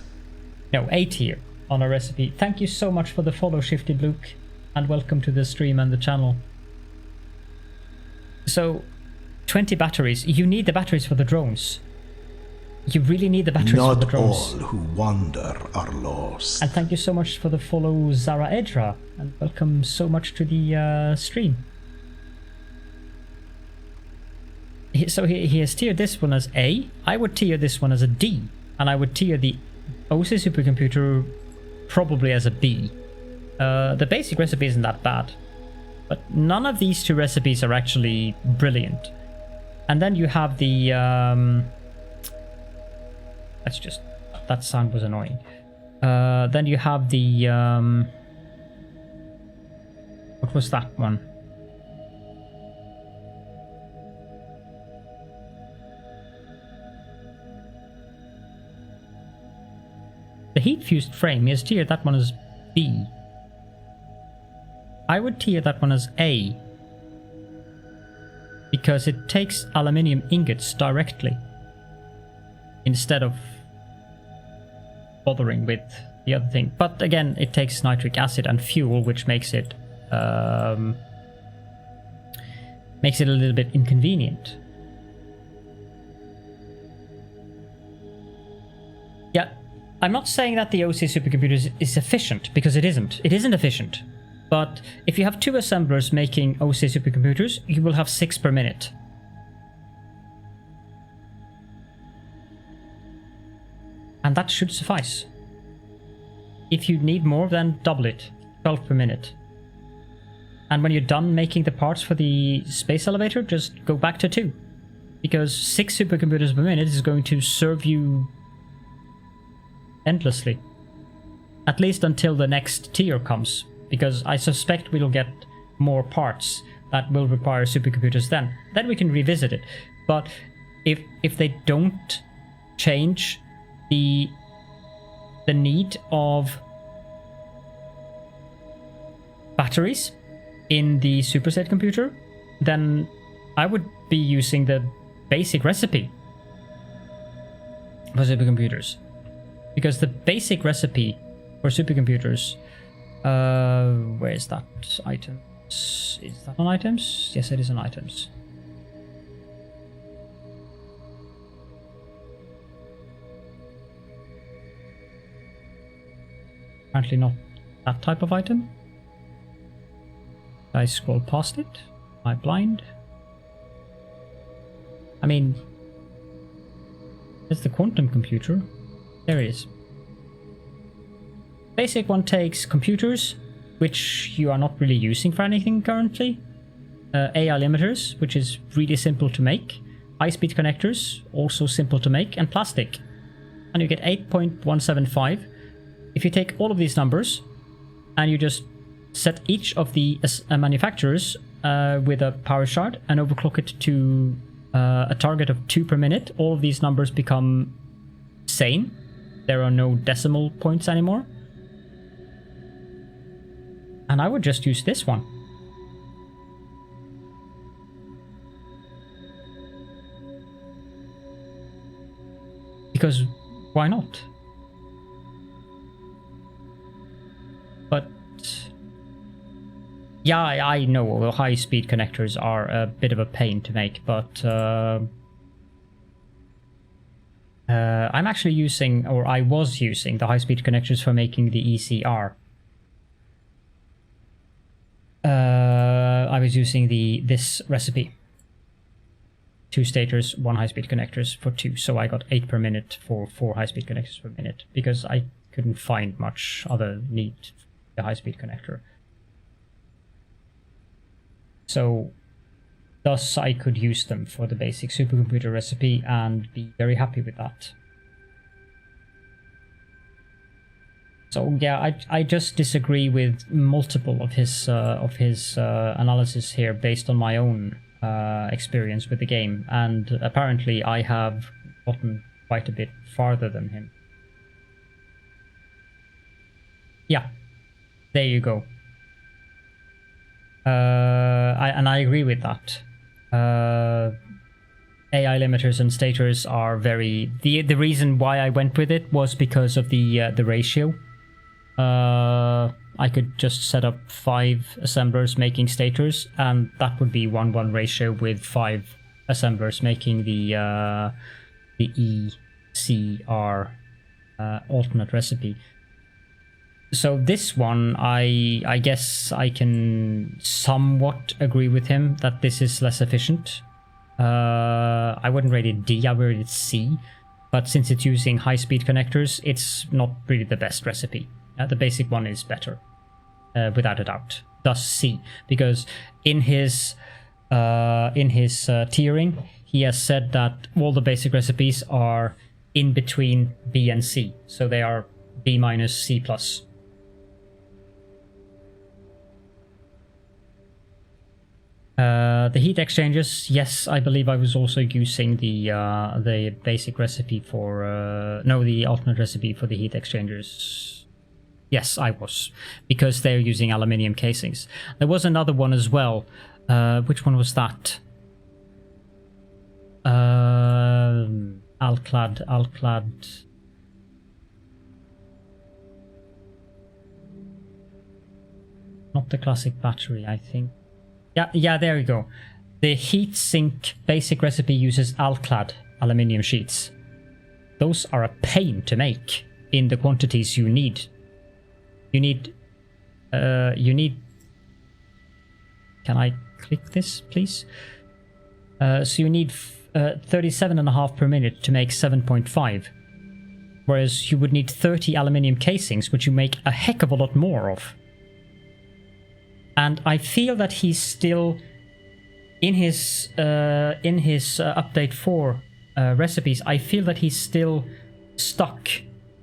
Speaker 1: No, A tier on a recipe. Thank you so much for the follow, Shifted Luke, and welcome to the stream and the channel. So, 20 batteries. You need the batteries for the drones. You really need the batteries for the drones.
Speaker 2: Not all who wander are lost.
Speaker 1: And thank you so much for the follow, Zara Edra, and welcome so much to the stream. So he has tiered this one as A. I would tier this one as a D, and I would tier the OC supercomputer probably as a B. The basic recipe isn't that bad, but none of these 2 recipes are actually brilliant. And then you have the that sound was annoying. Then you have the What was that one? The heat-fused frame is tiered that one as B. I would tier that one as A. Because it takes aluminium ingots directly. Instead of bothering with the other thing. But again, it takes nitric acid and fuel, which makes it a little bit inconvenient. Yeah, I'm not saying that the OC supercomputer is efficient, because it isn't. It isn't efficient. But if you have 2 assemblers making OC supercomputers, you will have 6 per minute. And that should suffice. If you need more, then double it. 12 per minute. And when you're done making the parts for the space elevator, just go back to 2. Because 6 supercomputers per minute is going to serve you endlessly. At least until the next tier comes. Because I suspect we'll get more parts that will require supercomputers then. Then we can revisit it. But if they don't change the need of batteries in the superset computer, then I would be using the basic recipe for supercomputers. Because the basic recipe for supercomputers, where is that? Items. Is that on items? Yes, it is on items. Apparently not that type of item. I scroll past it. Am I blind? I mean, there's the quantum computer. There it is. Basic one takes computers, which you are not really using for anything currently. AI limiters, which is really simple to make. High-speed connectors, also simple to make. And plastic. And you get 8.175. If you take all of these numbers, and you just set each of the manufacturers with a power shard and overclock it to a target of 2 per minute, all of these numbers become sane. There are no decimal points anymore. And I would just use this one. Because why not? But yeah, I know high-speed connectors are a bit of a pain to make, but I'm actually using, or I was using, the high-speed connectors for making the ECR. I was using this recipe. 2 stators, 1 high-speed connectors for 2, so I got 8 per minute for 4 high-speed connectors per minute, because I couldn't find much other need for the high-speed connector. So thus I could use them for the basic supercomputer recipe and be very happy with that. So yeah, I just disagree with multiple of his analysis here based on my own experience with the game, and apparently I have gotten quite a bit farther than him. Yeah, there you go. I agree with that. AI limiters and stators are very... The reason why I went with it was because of the ratio. I could just set up 5 assemblers making stators, and that would be 1:1 ratio with 5 assemblers making the ECR alternate recipe. So this one, I guess I can somewhat agree with him that this is less efficient. I wouldn't rate it D, I would rate it C. But since it's using high-speed connectors, it's not really the best recipe. The basic one is better, without a doubt. Thus C, because in his tiering, he has said that all the basic recipes are in between B and C, so they are B minus C plus. The heat exchangers, yes, I believe I was also using the basic recipe for no, the alternate recipe for the heat exchangers. Yes, I was, because they're using aluminium casings. There was another one as well. Which one was that? Alclad. Not the classic battery, I think. Yeah, there we go. The heatsink basic recipe uses Alclad aluminium sheets. Those are a pain to make in the quantities you need. You need. Can I click this, please? So you need 37.5 per minute to make 7.5. Whereas you would need 30 aluminium casings, which you make a heck of a lot more of. And I feel that he's still in his update 4 recipes. I feel that he's still stuck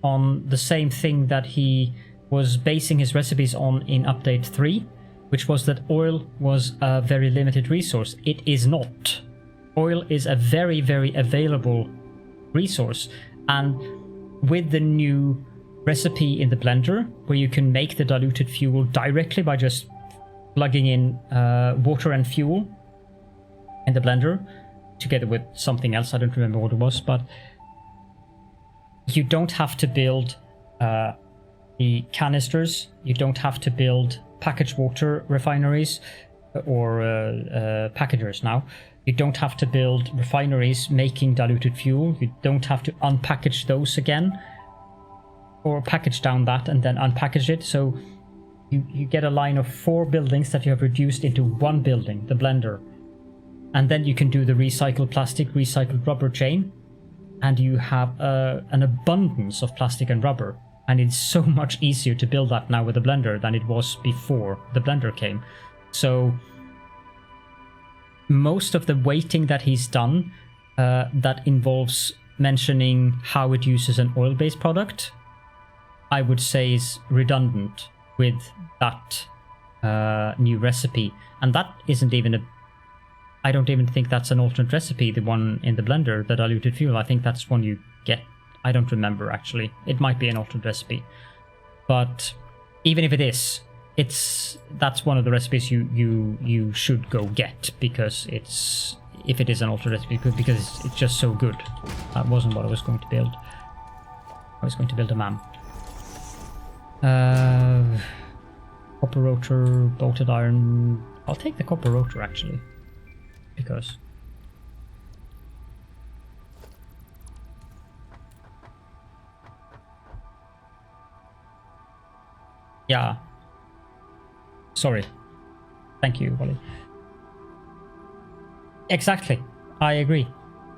Speaker 1: on the same thing that he was basing his recipes on in update 3, which was that oil was a very limited resource. It is not. Oil is a very, very available resource, and with the new recipe in the blender, where you can make the diluted fuel directly by just plugging in water and fuel in the blender together with something else, I don't remember what it was, but you don't have to build the canisters, you don't have to build packaged water refineries or packagers now. You don't have to build refineries making diluted fuel. You don't have to unpackage those again or package down that and then unpackage it. So you get a line of 4 buildings that you have reduced into one building, the blender. And then you can do the recycled plastic, recycled rubber chain. And you have an abundance of plastic and rubber. And it's so much easier to build that now with the blender than it was before the blender came. So most of the weighting that he's done that involves mentioning how it uses an oil-based product, I would say is redundant with that new recipe. And that isn't even I don't even think that's an alternate recipe, the one in the blender, the diluted fuel. I think that's one you get. I don't remember, actually. It might be an alternate recipe. But even if it is, that's one of the recipes you should go get, because if it is an alternate recipe, because it's just so good. That wasn't what I was going to build. I was going to build a man. Copper rotor, bolted iron. I'll take the copper rotor, actually, because yeah. Sorry. Thank you, Wally. Exactly. I agree.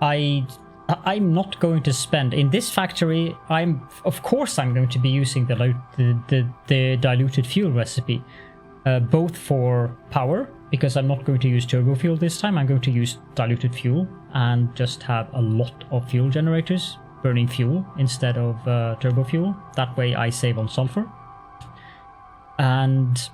Speaker 1: I'm not going to spend in this factory. Of course I'm going to be using the diluted fuel recipe, both for power, because I'm not going to use turbo fuel this time. I'm going to use diluted fuel and just have a lot of fuel generators burning fuel instead of turbo fuel. That way I save on sulfur. And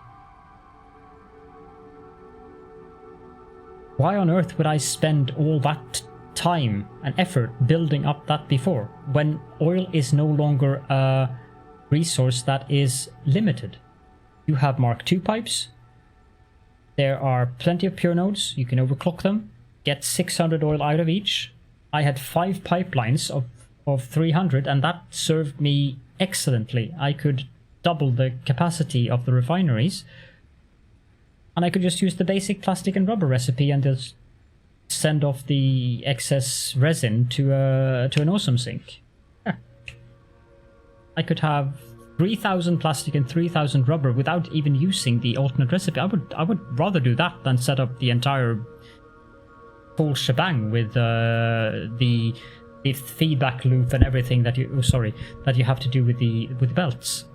Speaker 1: why on earth would I spend all that time and effort building up that before, when oil is no longer a resource that is limited? You have Mark II pipes. There are plenty of pure nodes. You can overclock them, get 600 oil out of each. I had 5 pipelines of 300, and that served me excellently. I could double the capacity of the refineries, and I could just use the basic plastic and rubber recipe and just send off the excess resin to an awesome sink. Yeah. I could have 3,000 plastic and 3,000 rubber without even using the alternate recipe. I would rather do that than set up the entire full shebang with the feedback loop and everything that you have to do with the belts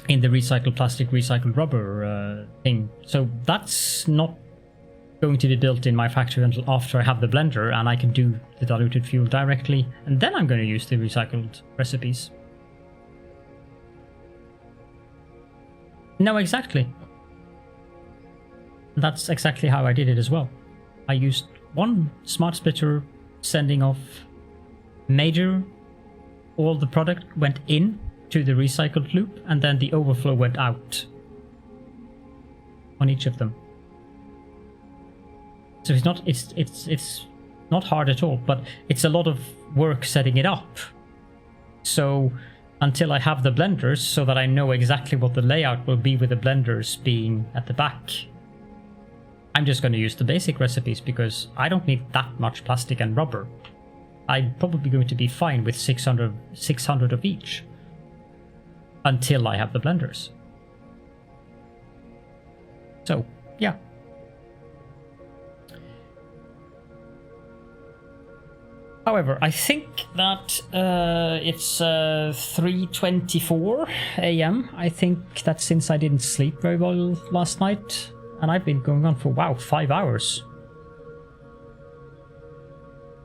Speaker 1: in the recycled plastic, recycled rubber thing. So that's not going to be built in my factory until after I have the blender and I can do the diluted fuel directly, and then I'm going to use the recycled recipes. No, exactly. That's exactly how I did it as well. I used one smart splitter sending off major, all the product went in to the recycled loop, and then the overflow went out on each of them. So it's not hard at all, but it's a lot of work setting it up. So until I have the blenders, so that I know exactly what the layout will be with the blenders being at the back, I'm just going to use the basic recipes because I don't need that much plastic and rubber. I'm probably going to be fine with 600 of each until I have the blenders. So, yeah. However, I think that it's 3:24 a.m. I think that since I didn't sleep very well last night, and I've been going on for, wow, 5 hours.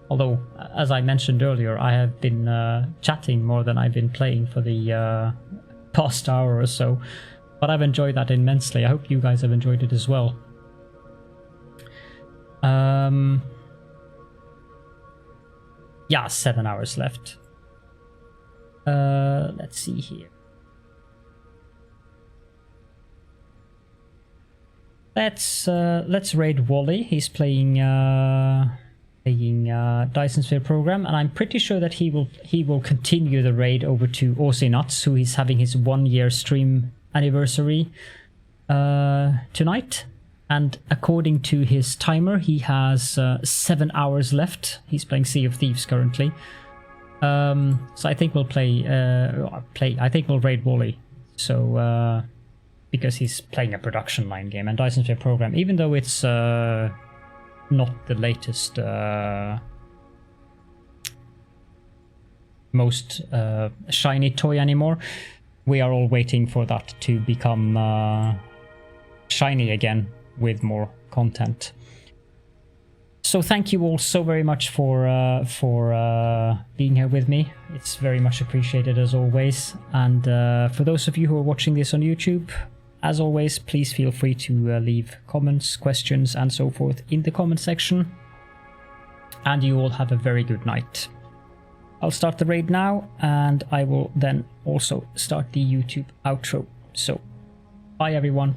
Speaker 1: Although, as I mentioned earlier, I have been chatting more than I've been playing for the past hour or so. But I've enjoyed that immensely. I hope you guys have enjoyed it as well. Yeah, 7 hours left. Let's see here. Let's raid Wally. He's playing Dyson Sphere program, and I'm pretty sure that he will continue the raid over to Nuts, who is having his 1-year stream anniversary tonight. And according to his timer, he has 7 hours left. He's playing Sea of Thieves currently. So I think we'll I think we'll raid Wally. So because he's playing a production line game, and Dyson Sphere program, even though it's not the latest, most shiny toy anymore, we are all waiting for that to become shiny again with more content. So thank you all so very much for being here with me. It's very much appreciated as always. And for those of you who are watching this on YouTube, as always, please feel free to leave comments, questions, and so forth in the comment section. And you all have a very good night. I'll start the raid now, and I will then also start the YouTube outro. So, bye everyone.